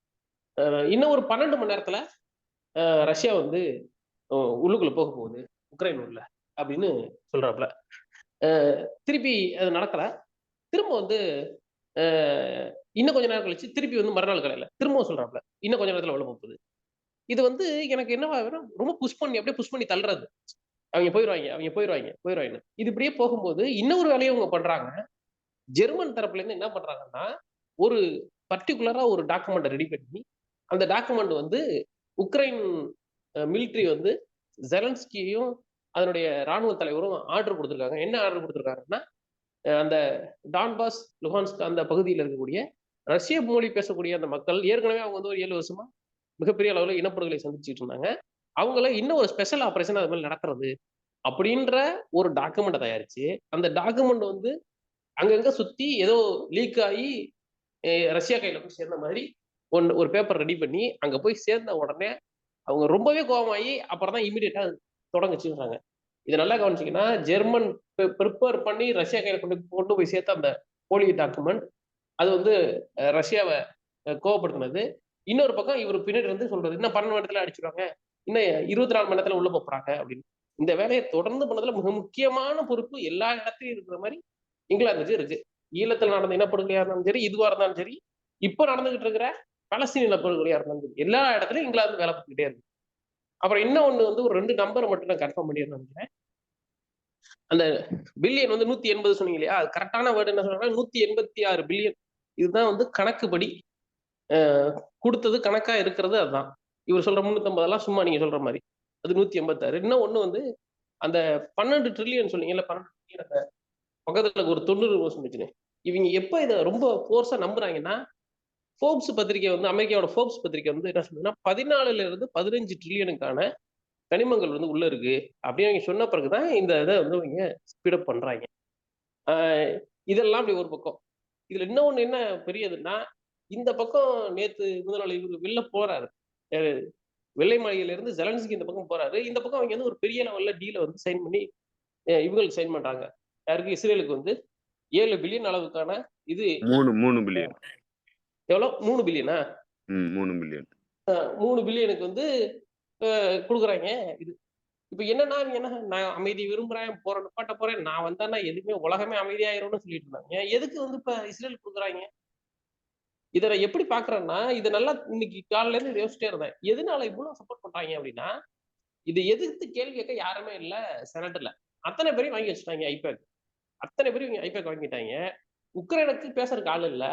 இன்னும் ஒரு 12 மணி நேரத்துல ரஷ்யா வந்து உள்ளுக்குள்ள போக போகுது. உக்ரைன் உள்ள அப்படின்னு சொல்றாப்ல. திருப்பி அது நடக்கல. திரும்ப வந்து இன்னும் கொஞ்ச நேரம் கழிச்சு திருப்பி வந்து மறுநாள் காலையில திரும்பவும் சொல்றாப்ல. இன்னும் கொஞ்ச நேரத்துல உள்ள போகுது. இது வந்து எனக்கு என்னவா ஆகுதுன்னா, ரொம்ப புஷ் பண்ணி அப்படியே புஷ் பண்ணி தள்ளுறது. அவைங்க போயிருவாய்ங்க, அவைங்க போயிருவாய்ங்க, போயிருவாய்ங்கன்னு. இது இப்படியே போகும்போது இன்னொரு வேலையும் இவங்க பண்றாங்க. ஜெர்மன் தரப்புல இருந்து என்ன பண்றாங்கன்னா, ஒரு பர்ட்டிகுலரா ஒரு டாக்குமெண்ட்ட ரெடி பண்ணி, அந்த டாக்குமெண்ட் வந்து உக்ரைன் மிலிட்டரி வந்து ஜெலன்ஸ்கியும், அதனுடைய ராணுவ தலைவரும் ஆர்டர் குடுத்திருக்காங்க. என்ன ஆர்டர் குடுத்திருக்காங்கன்னா, அந்த டான்பாஸ், லுஹான்ஸ்க் அந்த பகுதியில இருக்கக்கூடிய ரஷ்ய மொழி பேசக்கூடிய அந்த மக்கள் ஏற்கனவே அவங்க வந்து ஒரு 7 வருஷமா மிகப்பெரிய அளவுல இனப்படுகொலை சந்திச்சுட்டு இருந்தாங்க. அவங்கள இன்னும் ஒரு ஸ்பெஷல் ஆப்பரேஷன் அது மாரி நடத்துறது. அப்படின்ற ஒரு டாக்குமெண்ட்ட தயாரிச்சு, அந்த டாக்குமெண்ட் வந்து அங்கங்க சுத்தி ஏதோ லீக் ஆயி ரஷ்யா கையில போய் சேர்ந்த மாதிரி ஒரு பேப்பர் ரெடி பண்ணி, அங்க போய் சேர்ந்த உடனே அவங்க ரொம்பவே கோவமாயி, அப்புறம் தான் இமிடியேட்டா தொடங்குச்சுன்றாங்க. இத நல்லா கவனிச்சீங்கன்னா, ஜெர்மன் பிரிப்பேர் பண்ணி ரஷ்யா கையில கொண்டு கொண்டு போய் சேர்த்த அந்த போலி டாக்குமெண்ட், அது வந்து ரஷ்யாவ கோவப்படுத்துனது. இன்னொரு பக்கம் இவரு பின்னாடி இருந்து சொல்றது, "இன்னும் 12 மணி நேரத்துல அடிச்சுருவாங்க. இன்னும் 24 மணி நேரத்துல உள்ள போப்போறாங்க" அப்படின்னு. இந்த வேலைய தொடர்ந்து பண்ணதுல மிக முக்கியமான பொறுப்பு எல்லா இடத்துலயும் இருக்கிற மாரி இங்கிலாந்துக்கு இருக்கு. ஈழத்துல நடந்த இனப்படுகொலையா இருந்தாலும் சரி, இதுவா இருந்தாலும் சரி, இப்ப நடந்துகிட்டு இருக்கிற பலஸ்தீன இனப்படுகொலையா இருந்தாலும் சரி, எல்லா இடத்துலயும் இங்கிலாந்து வேலை பார்த்துக்கிட்டே இருக்கு. அப்புறம் இன்னொன்னு வந்து ஒரு 2 நம்பர மட்டும் நான் கன்ஃபார்ம் பண்ணிறேன்னு நெனைக்கிறேன். அந்த பில்லியன் வந்து 180 சொன்னீங்க இல்லையா? அது கரெக்ட்டான வேர்ட் என்ன சொன்னாங்கன்னா, 186 பில்லியன். இதுதான் வந்து கணக்குப்படி அ குடுத்தது கணக்கா இருக்கிறது அதுதான். இவரு சொல்ற 350 சும்மா நீங்க சொல்ற மாரி. அது 186. இன்னும் ஒண்ணு வந்து அந்த 12 ட்ரில்லியன் சொன்னீங்கல்ல, 12 ட்ரில்லியன் அந்த பக்கத்துல ஒரு 90 வந்துச்சுன்னு. இவங்க எப்ப இத ரொம்ப ஃபோர்ஸா நம்புறாங்கன்னா, ஃபோர்ப்ஸ் பத்திரிக்கை வந்து அமெரிக்காவோட ஃபோர்ப்ஸ் பத்திரிக்கை வந்து என்ன சொல்லுதுன்னா, 14ல இருந்து 15 ட்ரில்லியனுக்கான கனிமங்கள் வந்து உள்ள இருக்கு. அப்படின்னு அவங்க சொன்ன பிறகு தான் இந்த இத வந்து இவங்க ஸ்பீட் அப் பண்றாய்ங்க. ஆ இதெல்லாம் இப்படி ஒரு பக்கம். இதுல இன்னொன்னு என்ன பெரியதுன்னா, இந்த பக்கம் நேத்து முதல் இவரு வெளில போறாரு. அ வெள்ளை மாளிகையில இருந்து ஜெலன்ஸ்கி இந்த பக்கம் போறாரு. இந்த பக்கம் அவங்க வந்து ஒரு பெரிய லெவல்ல டீல வந்து சைன் பண்ணி இவங்களுக்கு சைன் பண்றாங்க. யாருக்கு? இஸ்ரேலுக்கு வந்து 7 பில்லியன் அளவுக்கான இது 3 பில்லியன். எவ்வளோ? 3 பில்லியனா? 3 பில்லியன். 3 பில்லியனுக்கு வந்து குடுக்குறாய்ங்க. இது இப்ப என்னன்னா, இவங்க என்ன நான் அமைதி விரும்புறேன், போறேன் நிப்பாட்ட போறேன். நான் வந்தேன்னா எதுவுமே உலகமே அமைதியாயிரும்னு சொல்லிட்டு இருந்தாங்க. எதுக்கு வந்து இப்ப இஸ்ரேல் குடுக்குறாய்ங்க? இத நான் எப்படி பார்க்குறேன்னா, இத நல்லா இன்னைக்கு காலையில இருந்து இத யோசிச்சுட்டே இருந்தேன். எதனால இவ்ளோ சப்போர்ட் பண்றாய்ங்க அப்படின்னா, இத எதிர்த்து கேள்வி கேட்க யாருமே இல்ல செனட்ல. அத்தன பேரையும் வாங்கி வச்சுட்டாய்ங்க ஐபேக். அத்தன பேரும் இவங்க ஐபேக் வாங்கிட்டாய்ங்க. உக்ரைனுக்கு பேசுறதுக்கு ஆள் இல்ல.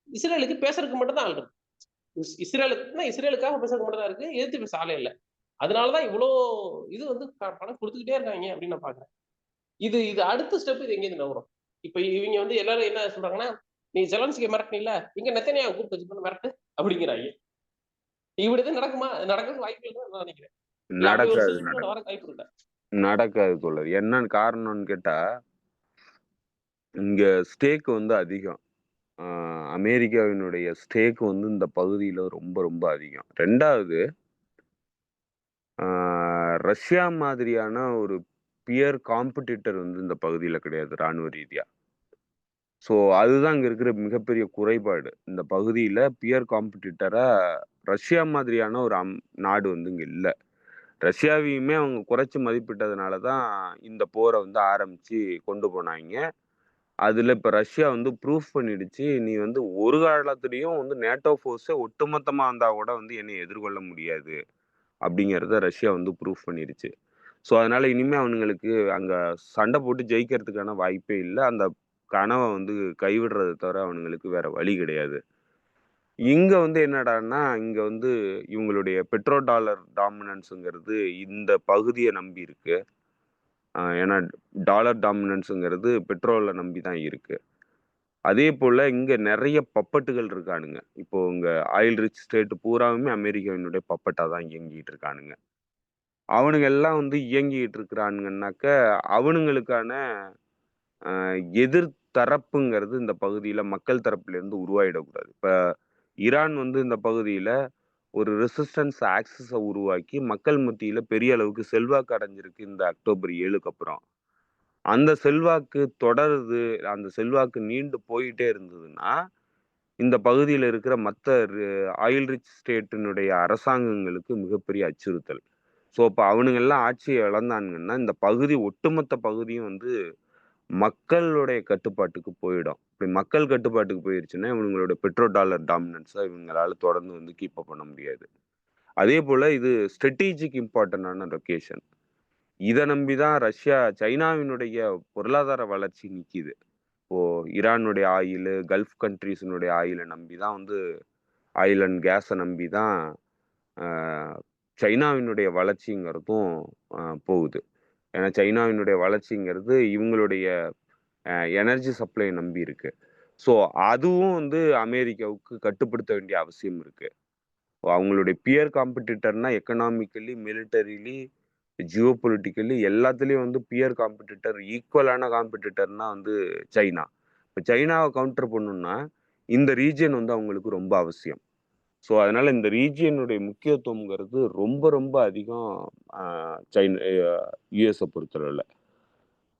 இஸ்ரேலுக்கு பேசுறதுக்கு மட்டும் தான் ஆள் இருக்கு. இஸ்ரேலுக்குன்னா இஸ்ரேலுக்காக பேசுறதுக்கு மட்டும் தான் இருக்கு. எதிர்த்து பேச ஆளே இல்ல. அதனால தான் இவ்ளோ இது வந்து பணம் குடுத்துக்கிட்டே இருக்காய்ங்க அப்படின்னு நான் பார்க்குறேன். இது இது அடுத்த ஸ்டெப் இது எங்கேருந்து நகரும்? இப்ப இவங்க வந்து எல்லாரும் என்ன சொல்றாங்கன்னா, "நீ ஜெலன்ஸ்கிய மிரட்டுனீல்ல, எங்க நெத்தனியாவ கூப்பிட்டு வச்சு மிரட்டு" அப்படிங்கிறாய்ங்க. இப்படி எதுவும் நடக்குமா? நடக்கறதுக்கு வாய்ப்பு இல்லன்னு நான் நினைக்கிறேன். இல்ல அப்படி ஒரு நடக்காது சிச்சுவேஷன் வரக்கு வாய்ப்பு இல்ல. நடக்காது தோழர். என்னன்னு காரணம்னு கேட்டா, இங்க ஸ்டேக் வந்து அதிகம். அ அமெரிக்காவினுடைய ஸ்டேக் வந்து இந்த பகுதியில ரொம்ப ரொம்ப அதிகம். 2வது அ ரஷ்யா மாதிரியான ஒரு பியர் காம்படிட்டர் வந்து இந்த பகுதியில கிடையாது ராணுவ ரீதியா. ஸோ அதுதான் இங்க இருக்கிற மிகப்பெரிய குறைபாடு. இந்த பகுதியில பியர் காம்படிட்டரா ரஷ்யா மாதிரியான ஒரு நாடு வந்து இங்க இல்ல. ரஷ்யாவையுமே அவங்க குறைச்சு மதிப்பிட்டதுனால தான் இந்த போர வந்து ஆரம்பிச்சு கொண்டு போனாய்ங்க. அதுல இப்ப ரஷ்யா வந்து ப்ரூஃப் பண்ணிடுச்சு, "நீ வந்து ஒரு காலத்திலயும் வந்து நேட்டோ ஃபோர்ஸே ஒட்டுமொத்தமா வந்தா கூட வந்து என்னைய எதிர்கொள்ள முடியாது." அப்படிங்கிறத ரஷ்யா வந்து ப்ரூஃப் பண்ணிருச்சு. ஸோ அதனால இனிமே அவனுங்களுக்கு அங்க சண்டை போட்டு ஜெயிக்கிறதுக்கான வாய்ப்பே இல்ல. அந்த கனவ வந்து கைவிடுறத தவிர அவனுங்களுக்கு வேற வழி கிடையாது. இங்க வந்து என்னடான்னா, இங்க வந்து இவங்களுடைய பெட்ரோ டாலர் டாமினன்ஸ்ங்கிறது இந்த பகுதிய நம்பி இருக்கு. ஏன்னா டாலர் டாமினன்ஸ்ங்கிறது பெட்ரோல நம்பி தான் இருக்கு. அதேபோல இங்க நெறைய பப்பட்டுகள் இருக்கானுங்க. இப்போ இங்க ஆயில் ரிச் ஸ்டேட் பூராவுமே அமெரிக்காவினுடைய பப்பட்டா தான் இயங்கிட்டு இருக்கானுங்க. அவனுங்க எல்லாம் வந்து இயங்கிட்டு இருக்கிறானுங்கன்னாக்க, அவனுங்களுக்கான அ எதிர் தரப்புங்கிறது இந்த பகுதியில மக்கள் தரப்பிலிருந்து உருவாயிடக்கூடாது. இப்ப ஈரான் வந்து இந்த பகுதியில ஒரு ரெசிஸ்டன்ஸ் ஆக்சிஸ உருவாக்கி மக்கள் மத்தியில பெரிய அளவுக்கு செல்வாக்கு அடைஞ்சிருக்கு இந்த அக்டோபர் 7க்கு அப்புறம். அந்த செல்வாக்கு தொடருது, அந்த செல்வாக்கு நீண்டு போயிட்டே இருந்ததுன்னா, இந்த பகுதியில இருக்கிற மத்த ஆயில் ரிச் ஸ்டேட்டினுடைய அரசாங்கங்களுக்கு மிகப்பெரிய அச்சுறுத்தல். ஸோ, அப்ப அவனுங்கல்லாம் ஆட்சிய இழந்தானுங்கன்னா, இந்த பகுதி ஒட்டுமொத்த பகுதியும் வந்து மக்களுடைய கட்டுப்பாட்டுக்கு போயிடும். இப்படி மக்கள் கட்டுப்பாட்டுக்கு போயிருச்சுன்னா, இவனுங்களோட பெட்ரோ டாலர் டாமினன்ஸ இவங்களால தொடர்ந்து வந்து கீப் அப் பண்ண முடியாது. அதேபோல இது ஸ்ட்ராடஜிக் இம்பார்ட்டன்டான லொகேஷன். இத நம்பி தான் ரஷ்யா சைனாவினுடைய பொருளாதார வளர்ச்சி நிக்கிது. இப்போ ஈரானுடைய ஆயிலு, கல்ஃப் கண்ட்ரீஸினுடைய ஆயில நம்பி தான் வந்து ஆயில் அண்ட் கேஸ நம்பி தான் அ சைனாவினுடைய வளர்ச்சிங்கிறதும் போகுது. ஏன்னா சைனாவினுடைய வளர்ச்சிங்கிறது இவங்களுடைய எனர்ஜி சப்ளைய நம்பி இருக்கு. ஸோ அதுவும் வந்து அமெரிக்காவுக்கு கட்டுப்படுத்த வேண்டிய அவசியம் இருக்கு. அவங்களுடைய பியர் காம்படிட்டர்னா எக்கனாமிக்கலி, மிலிட்டரிலி, ஜியோபொலிட்டிக்கலி எல்லாத்துலயும் வந்து பியர் காம்படிட்டர் ஈக்குவலான காம்படிட்டர்னா வந்து சைனா. இப்ப சைனாவ கவுண்டர் பண்ணணும்னா, இந்த ரீஜியன் வந்து அவங்களுக்கு ரொம்ப அவசியம். ஸோ அதனால இந்த ரீஜியனுடைய முக்கியத்துவம்ங்கிறது ரொம்ப ரொம்ப அதிகம் அ சைன் அ யுஎஸ பொறுத்தளவுல.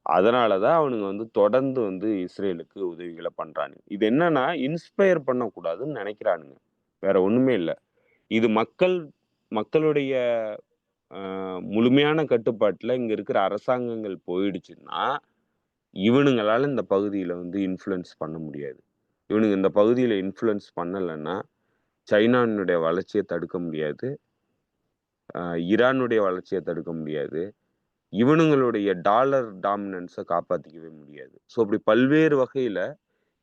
அதனால தான் அவனுங்க வந்து தொடர்ந்து வந்து இஸ்ரேலுக்கு உதவிகள பண்றானுங்க. இது என்னன்னா, இன்ஸ்பயர் பண்ணக்கூடாதுன்னு நெனைக்கிறானுங்க. வேற ஒண்ணுமே இல்ல. இது மக்களுடைய அ முழுமையான கட்டுப்பாட்டுல இங்க இருக்கிற அரசாங்கங்கள் போயிடுச்சுன்னா, இவனுங்களால இந்த பகுதியில வந்து இன்ஃப்ளூயன்ஸ் பண்ண முடியாது. இவனுங்க இந்த பகுதியில இன்ஃப்ளூயன்ஸ் பண்ணலன்னா, சைனாவினுடைய வளர்ச்சிய தடுக்க முடியாது. அ ஈரானுடைய வளர்ச்சிய தடுக்க முடியாது. இவனுங்களுடைய டாலர் டாமினன்ஸ காப்பாத்திக்கவே முடியாது. ஸோ, இப்படி பல்வேறு வகையில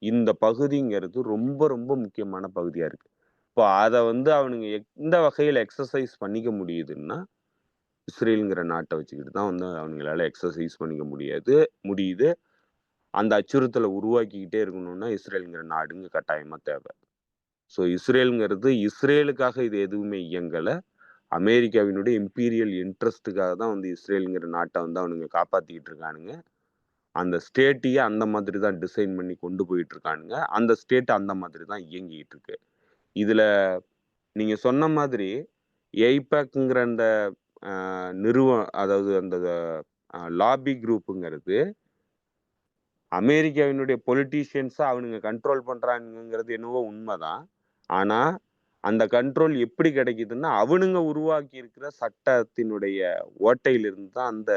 இந்த பகுதிங்கிறது ரொம்ப, ரொம்ப முக்கியமான பகுதியா இருக்கு. இப்போ அத வந்து அவனுங்க எந்த வகையில எக்ஸர்சைஸ் பண்ணிக்க முடியுதுன்னா, இஸ்ரேல்ங்கிற நாட்ட வச்சுக்கிட்டு தான் வந்து அவனுங்களால எக்ஸர்சைஸ் பண்ணிக்க முடியுது. அந்த அச்சுறுத்தல உருவாக்கிக்கிட்டே இருக்கணும்னா, இஸ்ரேல்ங்கிற நாடுங்க கட்டாயமா தேவ. ஸோ, இஸ்ரேலுக்காக இது எதுவுமே இயங்கல. அமெரிக்காவினுடைய இம்பீரியல் இன்ட்ரெஸ்ட்டுக்காக தான் வந்து இஸ்ரேல்ங்கிற நாட்ட வந்து அவனுங்க காப்பாத்திக்கிட்டு இருக்கானுங்க. அந்த ஸ்டேட்டையே அந்த மாதிரி தான் டிசைன் பண்ணி கொண்டு போயிட்டு இருக்கானுங்க. அந்த ஸ்டேட் அந்த மாதிரி தான் இயங்கிட்டு இருக்கு. இதுல நீங்க சொன்ன மாதிரி எய்பேக்ங்கிற அந்த அ அதாவது அந்த லாபி குரூப்ங்கிறது அமெரிக்காவினுடைய பொலிட்டீஷியன்ஸ அவனுங்க கண்ட்ரோல் பண்றானுங்கங்கிறது என்னவோ உண்மதான். ஆனா, அந்த கண்ட்ரோல் எப்படி கிடைக்குதுன்னா, அவனுங்க உருவாக்கி இருக்கிற சட்டத்தினுடைய ஓட்டையிலிருந்து தான் அந்த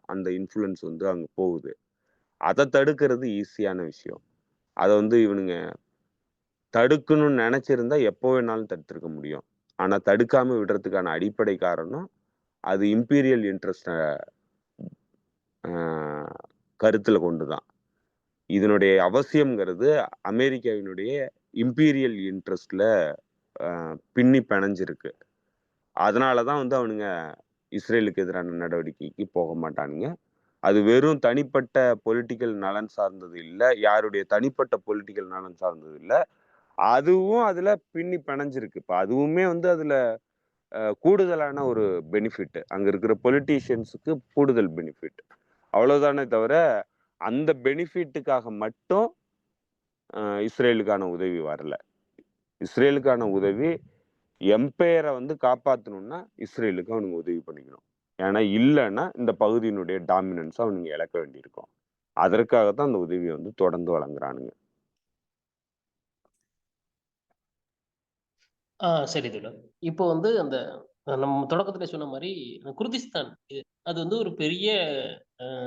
அந்த இன்ஃப்ளூயன்ஸ் வந்து அங்க போகுது. அத தடுக்கிறது ஈஸியான விஷயம். அத வந்து இவனுங்க தடுக்கணும்னு நெனச்சிருந்தா எப்போ வேணாலும் தடுத்திருக்க முடியும். ஆனா தடுக்காம விடுறதுக்கான அடிப்படை காரணம், அது இம்பீரியல் இன்ட்ரெஸ்ட்ட அ கருத்துல கொண்டு தான். இதனுடைய அவசியம்ங்கிறது அமெரிக்காவினுடைய இம்பீரியல் இன்ட்ரெஸ்ட்ல அ பின்னி பெணஞ்சிருக்கு. அதனால தான் வந்து அவனுங்க இஸ்ரேலுக்கு எதிரான நடவடிக்கைக்கு போக மாட்டானுங்க. அது வெறும் தனிப்பட்ட பொலிட்டிக்கல் நலன் சார்ந்தது இல்ல. யாருடைய தனிப்பட்ட பொலிட்டிக்கல் நலன் சார்ந்தது இல்ல. அதுவும் அதுல பின்னி பெணஞ்சிருக்கு. இப்ப அதுவுமே வந்து அதுல கூடுதலான ஒரு பெனிஃபிட். அங்க இருக்கிற பொலிட்டீஷியன்ஸுக்கு கூடுதல் பெனிஃபிட். அவ்வளவுதானே தவிர, அந்த பெனிஃபிட்டுக்காக மட்டும் இஸ்ரேலுக்கான உதவி வரல. இஸ்ரேலுக்கான உதவி எம்பையர வந்து காப்பாத்தணும்னா, இஸ்ரேலுக்கு அவனுங்க உதவி பண்ணிக்கணும். ஏன்னா, இல்லன்னா இந்த பகுதியினுடைய டாமினன்ஸ அவனுங்க இழக்க வேண்டியிருக்கும். அதற்காக தான் அந்த உதவிய வந்து தொடர்ந்து வழங்குறானுங்க. சரி தோழர். இப்போ வந்து அந்த நம்ம தொடக்கத்திலே சொன்ன மாரி குர்திஸ்தான் அது வந்து ஒரு பெரிய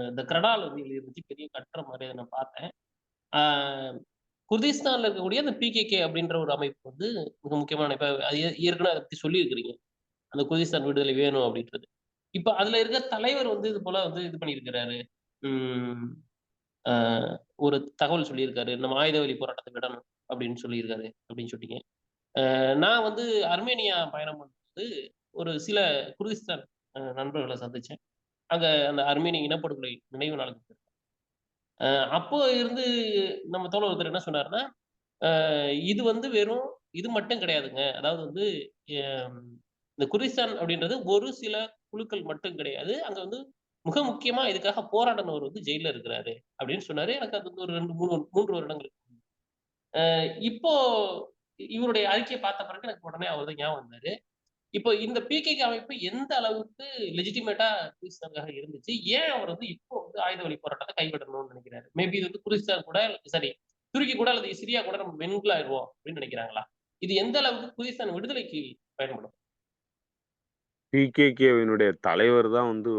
இந்த கிரடால் வந்து இருந்துச்சு. பெரிய கட்டுற மாரி அத நான் பார்த்தேன். ஆ குர்திஸ்தான்ல இருக்கக்கூடிய அந்த பிகேகே அப்படின்ற ஒரு அமைப்பு வந்து மிக முக்கியமான இப்ப அது ஏற்கனவே அத பத்தி சொல்லியிருக்கிறீங்க. அந்த குர்திஸ்தான் விடுதலை வேணும் அப்படின்றது. இப்ப அதுல இருக்க தலைவர் வந்து இது போல வந்து இது பண்ணியிருக்கிறாரு. ம். ஆ ஒரு தகவல் சொல்லியிருக்காரு. நம்ம ஆயுத வழி போராட்டத்த விடணும் அப்படின்னு சொல்லியிருக்காரு அப்படின்னு சொன்னீங்க. நான் வந்து அர்மேனியா பயணம் பண்ணும்போது, ஒரு சில குர்திஸ்தான் நண்பர்கள சந்திச்சேன். அங்க அந்த அர்மேனிய இனப்படுகொலை நினைவு நாளுக்கு அ அப்போ இருந்து நம்ம தோழர் ஒருத்தர் என்ன சொன்னாருன்னா, இது வந்து வெறும் இது மட்டும் கிடையாதுங்க. அதாவது வந்து எ இந்த குர்திஸ்தான் அப்படின்றது ஒரு சில குழுக்கள் மட்டும் கிடையாது. அங்க வந்து மிக முக்கியமா இதுக்காக போராடினவர் வந்து ஜெயில்ல இருக்கிறாரு அப்படின்னு சொன்னாரு. எனக்கு அது வந்து ஒரு 2, 3 வருடங்கள். இப்போ இவருடைய அறிக்கைய பார்த்த பிறகு எனக்கு உடனே அவர் தான் ஞாபகம் வந்தாரு. இப்போ இந்த பிகேகே அமைப்பு எந்த அளவுக்கு லெஜிட்டிமேட்டா குர்திஸ்தானுக்காக இருந்துச்சு? ஏன் அவர் வந்து இப்போ வந்து ஆயுத வழி போராட்டத்த கைவிடணும்னு நினைக்கிறாரு? மேபி இது வந்து குர்திஸ்தான் கூட சாரி துருக்கி கூட அல்லது சிரியா கூட நம்ம மிங்கிள் ஆயிருவோம் அப்படின்னு நினைக்கிறாங்களா? இது எந்த அளவுக்கு குர்திஸ்தான் விடுதலைக்கு பயன்படும்? பிகேகேவினுடைய தலைவர் தான் வந்து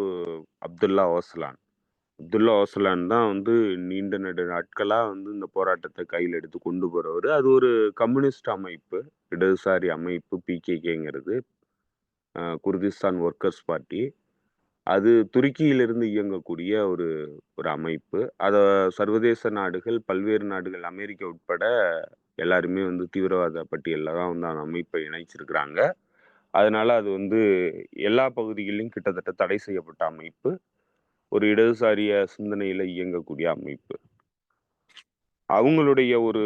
அப்துல்லா ஓசலான். அப்துல்லா ஓசலான் தான் வந்து நீண்ட நெடு நாட்களா வந்து இந்த போராட்டத்த கையில எடுத்து கொண்டு போறவரு. அது ஒரு கம்யூனிஸ்ட் அமைப்பு. இடதுசாரி அமைப்பு பிகேகேங்கிறது. Kurdistan workers party. அது துருக்கியிலிருந்து இயங்கக்கூடிய ஒரு ஒரு அமைப்பு. அத சர்வதேச நாடுகள், பல்வேறு நாடுகள் அமெரிக்கா உட்பட எல்லாருமே வந்து தீவிரவாத பட்டியல்ல தான் வந்து அந்த அமைப்பை இணைச்சிருக்கிறாங்க. அதனால அது வந்து எல்லா பகுதிகளிலும் கிட்டத்தட்ட தடை செய்யப்பட்ட அமைப்பு. ஒரு இடதுசாரிய சிந்தனையில இயங்கக்கூடிய அமைப்பு. அவங்களுடைய ஒரு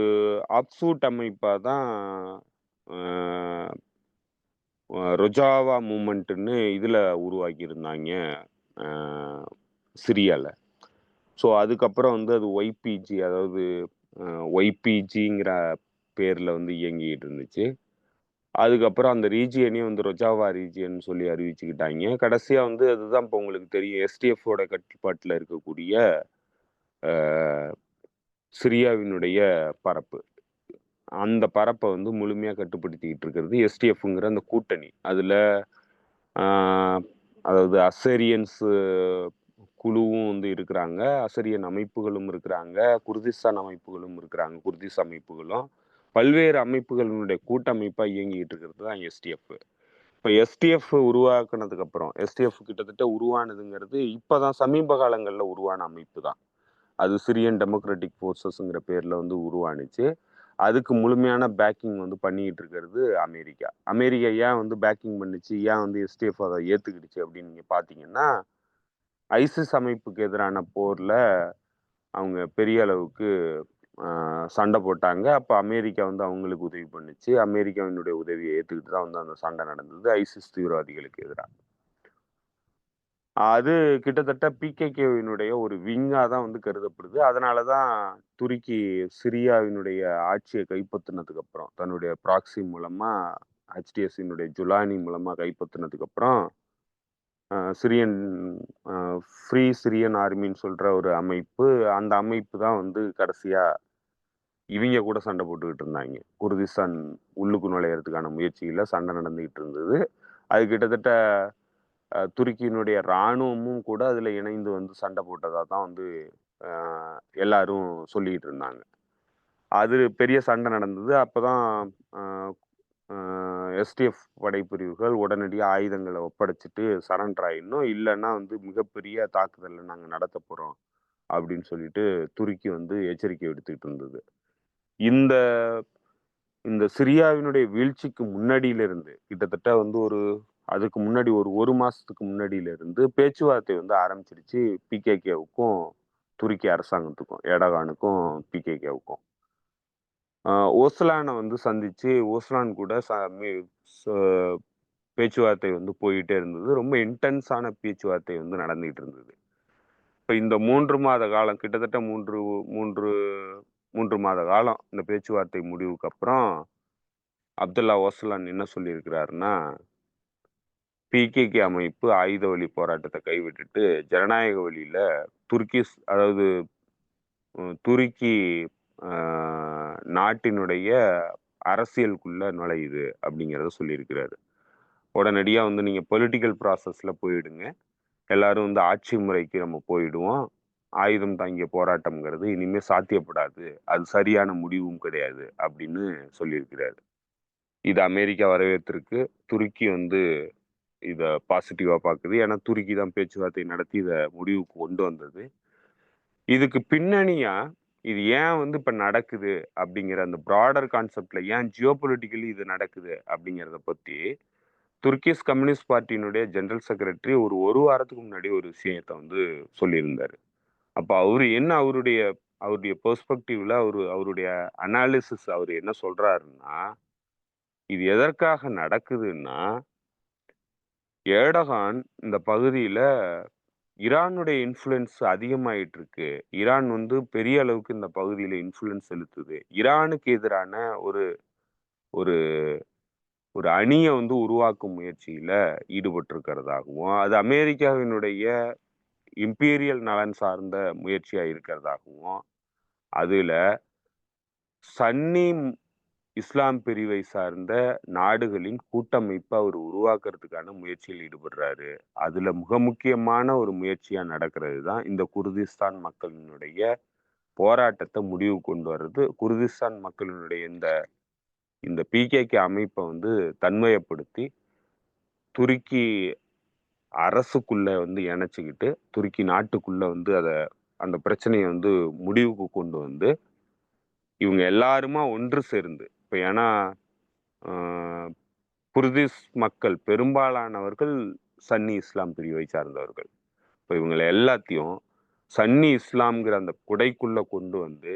ஆஃப்ஷூட் அமைப்பா தான் அ ரொஜாவா மூவ்மெண்ட்ன்னு இதுல உருவாக்கியிருந்தாய்ங்க. அ சிரியால. ஸோ அதுக்கப்புறம் வந்து அது ஒய்பிஜி அதாவது ஒய்பிஜிங்கிற பேர்ல வந்து இயங்கிட்டு இருந்துச்சு. அதுக்கப்புறம் அந்த ரீஜியனே வந்து ரொஜாவா ரீஜியன் சொல்லி அறிவிச்சுக்கிட்டாய்ங்க. கடைசியா வந்து அதுதான் இப்போ உங்களுக்கு தெரியும். எஸ்டிஎஃப்போட கட்டுப்பாட்டுல இருக்கக்கூடிய அ சிரியாவினுடைய பரப்பு. அந்த பரப்ப வந்து முழுமையா கட்டுப்படுத்திக்கிட்டு இருக்கிறது எஸ்டிஎஃப்ங்கிற அந்த கூட்டணி. அதுல ஆ அதாவது அசேரியன்ஸ் குழுவும் வந்து இருக்கிறாங்க. அசரியன் அமைப்புகளும் இருக்கிறாங்க. குர்திஸ்தான் அமைப்புகளும் இருக்கிறாங்க. குர்திஸ் அமைப்புகளும். பல்வேறு அமைப்புகளினுடைய கூட்டமைப்பா இயங்கிட்டு இருக்கிறது தான் எஸ்டிஎஃப். இப்ப எஸ்டிஎஃப் உருவாக்குனதுக்கு அப்புறம், எஸ்டிஎஃப் கிட்டத்தட்ட உருவானதுங்கிறது இப்பதான் சமீப காலங்கள்ல உருவான அமைப்பு தான். அது சிரியன் டெமோக்ராட்டிக் ஃபோர்ஸஸ்ங்கிற பேர்ல வந்து உருவானுச்சு. அதுக்கு முழுமையான பேக்கிங் வந்து பண்ணிக்கிட்டு இருக்கிறது அமெரிக்கா. அமெரிக்கா ஏன் வந்து பேக்கிங் பண்ணுச்சு? ஏன் வந்து எஸ்டிஎஃப் அத ஏத்துக்கிடுச்சு அப்படின்னு நீங்க பார்த்தீங்கன்னா, ஐசிஸ் அமைப்புக்கு எதிரான போர்ல அவங்க பெரிய அளவுக்கு அ சண்டை போட்டாங்க. அப்ப அமெரிக்கா வந்து அவங்களுக்கு உதவி பண்ணுச்சு. அமெரிக்காவினுடைய உதவிய ஏத்துக்கிட்டு தான் வந்து அந்த சண்டை நடந்தது. ஐசிஸ் தீவிரவாதிகளுக்கு எதிரா. அது கிட்டத்தட்ட பிகேகேவினுடைய ஒரு விங்கா தான் வந்து கருதப்படுது. அதனால தான் துருக்கி சிரியாவினுடைய ஆட்சிய கைப்பற்றினதுக்கு அப்புறம், தன்னுடைய ப்ராக்ஸி மூலமா HTSனுடைய ஜுலானி மூலமா கைப்பற்றினதுக்கு அப்புறம், சிரியன் அ ஃப்ரீ சிரியன் ஆர்மின்னு சொல்ற ஒரு அமைப்பு, அந்த அமைப்பு தான் வந்து கடைசியா இவிங்க கூட சண்டை போட்டுக்கிட்டு இருந்தாய்ங்க. குர்திஸ்தான் உள்ளுக்கு நுழையறதுக்கான முயற்சியில சண்டை நடந்துகிட்டு இருந்தது. அது கிட்டத்தட்ட துருக்கியினுடைய ராணுவமும் கூட அதுல இணைந்து வந்து சண்டை போட்டதா தான் வந்து அ எல்லாரும் சொல்லிட்டு இருந்தாங்க. அது பெரிய சண்டை நடந்தது. அப்பதான் அ அ எஸ்டிஎஃப் படைப்பிரிவுகள் உடனடியா ஆயுதங்கள ஒப்படைச்சுட்டு சரண்டர் ஆயிடணும். இல்லன்னா வந்து மிகப்பெரிய தாக்குதல நாங்க நடத்தப் போறோம். அப்படின்னு சொல்லிட்டு துருக்கி வந்து எச்சரிக்கை விடுத்துட்டு இருந்தது. இந்த இந்த சிரியாவினுடைய வீழ்ச்சிக்கு முன்னாடியில இருந்து கிட்டத்தட்ட வந்து அதுக்கு முன்னாடி ஒரு 1 மாசத்துக்கு முன்னாடியில இருந்து பேச்சுவார்த்தை வந்து ஆரம்பிச்சிருச்சு பிகேகேவுக்கும், துருக்கி அரசாங்கத்துக்கும், எர்டோகானுக்கும், பிகேகேவுக்கும். அ ஓஸ்லான வந்து சந்திச்சு, ஓஸ்லான் கூட ச மி ச பேச்சுவார்த்தை வந்து போயிட்டே இருந்தது. ரொம்ப இன்டென்ஸான பேச்சுவார்த்தை வந்து நடந்துகிட்டு இருந்தது. இப்ப இந்த 3 மாத காலம் கிட்டத்தட்ட 3 மாத காலம் இந்த பேச்சுவார்த்தை முடிவுக்கு அப்புறம், அப்துல்லா ஓசலான் என்ன சொல்லியிருக்கிறாருன்னா, பிகேகே அமைப்பு ஆயுத வழி போராட்டத்த கைவிட்டுட்டு, ஜனநாயக வழியில அதாவது துருக்கி அ நாட்டினுடைய அரசியலுக்குள்ள நுழையுது அப்படிங்கிறத சொல்லியிருக்கிறாரு. உடனடியா வந்து நீங்க பொலிட்டிக்கல் ப்ராசஸ்ல போயிடுங்க. எல்லாரும் வந்து ஆட்சி முறைக்கு நம்ம போயிடுவோம். ஆயுதம் தாங்கிய போராட்டம்ங்கிறது இனிமே சாத்தியப்படாது. அது சரியான முடிவும் கிடையாது அப்படின்னு சொல்லியிருக்கிறாரு. இது அமெரிக்கா வரவேற்றிருக்கு. துருக்கி வந்து இத பாசிட்டிவா பாக்குது. ஏன்னா துருக்கி தான் பேச்சுவார்த்தை நடத்தி இத முடிவுக்கு கொண்டு வந்தது. இதுக்கு பின்னணியா இது ஏன் வந்து இப்ப நடக்குது அப்படிங்கிற அந்த பிராடர் கான்செப்ட்ல ஏன் ஜியோபொலிட்டிக்கலி இது நடக்குது அப்படிங்கிறத பத்தி துர்க்கிஷ் கம்யூனிஸ்ட் பார்ட்டியினுடைய ஜெனரல் செக்ரட்டரி ஒரு வாரத்துக்கு முன்னாடி ஒரு விஷயத்த வந்து சொல்லியிருந்தாரு. அப்ப அவரு என்ன அவருடைய அவருடைய பெர்ஸ்பெக்டிவ்ல அவருடைய அனாலிசிஸ் அவர் என்ன சொல்றாருன்னா, இது எதற்காக நடக்குதுன்னா, ஏர்டகான் இந்த பகுதியில ஈரானுடைய இன்ஃப்ளூயன்ஸ் அதிகமாயிட்டு இருக்கு. ஈரான் வந்து பெரிய அளவுக்கு இந்த பகுதியில இன்ஃப்ளூயன்ஸ் செலுத்துது. ஈரானுக்கு எதிரான ஒரு ஒரு ஒரு அணிய வந்து உருவாக்கும் முயற்சியில ஈடுபட்டிருக்கிறதாகவும், அது அமெரிக்காவினுடைய இம்பீரியல் நலன் சார்ந்த முயற்சியா இருக்கிறதாகவும், அதுல சன்னி இஸ்லாம் பிரிவை சார்ந்த நாடுகளின் கூட்டமைப்ப அவர் உருவாக்குறதுக்கான முயற்சியில் ஈடுபடுறாரு. அதுல மிக முக்கியமான ஒரு முயற்சியா நடக்கிறது தான் இந்த குர்திஸ்தான் மக்களினுடைய போராட்டத்த முடிவுக்கு கொண்டு வர்றது. குர்திஸ்தான் மக்களினுடைய இந்த இந்த பிகேகே அமைப்ப வந்து தன்மையப்படுத்தி, துருக்கி அரசுக்குள்ள வந்து இணைச்சுக்கிட்டு, துருக்கி நாட்டுக்குள்ள வந்து அந்த பிரச்சனைய வந்து முடிவுக்கு கொண்டு வந்து, இவங்க எல்லாருமா ஒன்று சேர்ந்து இப்ப ஏன்னா, அ குர்திஸ் மக்கள் பெரும்பாலானவர்கள் சன்னி இஸ்லாம் பிரிவை சார்ந்தவர்கள். இப்ப இவங்கள எல்லாத்தையும் சன்னி இஸ்லாம்ங்கிற அந்த குடைக்குள்ள கொண்டு வந்து,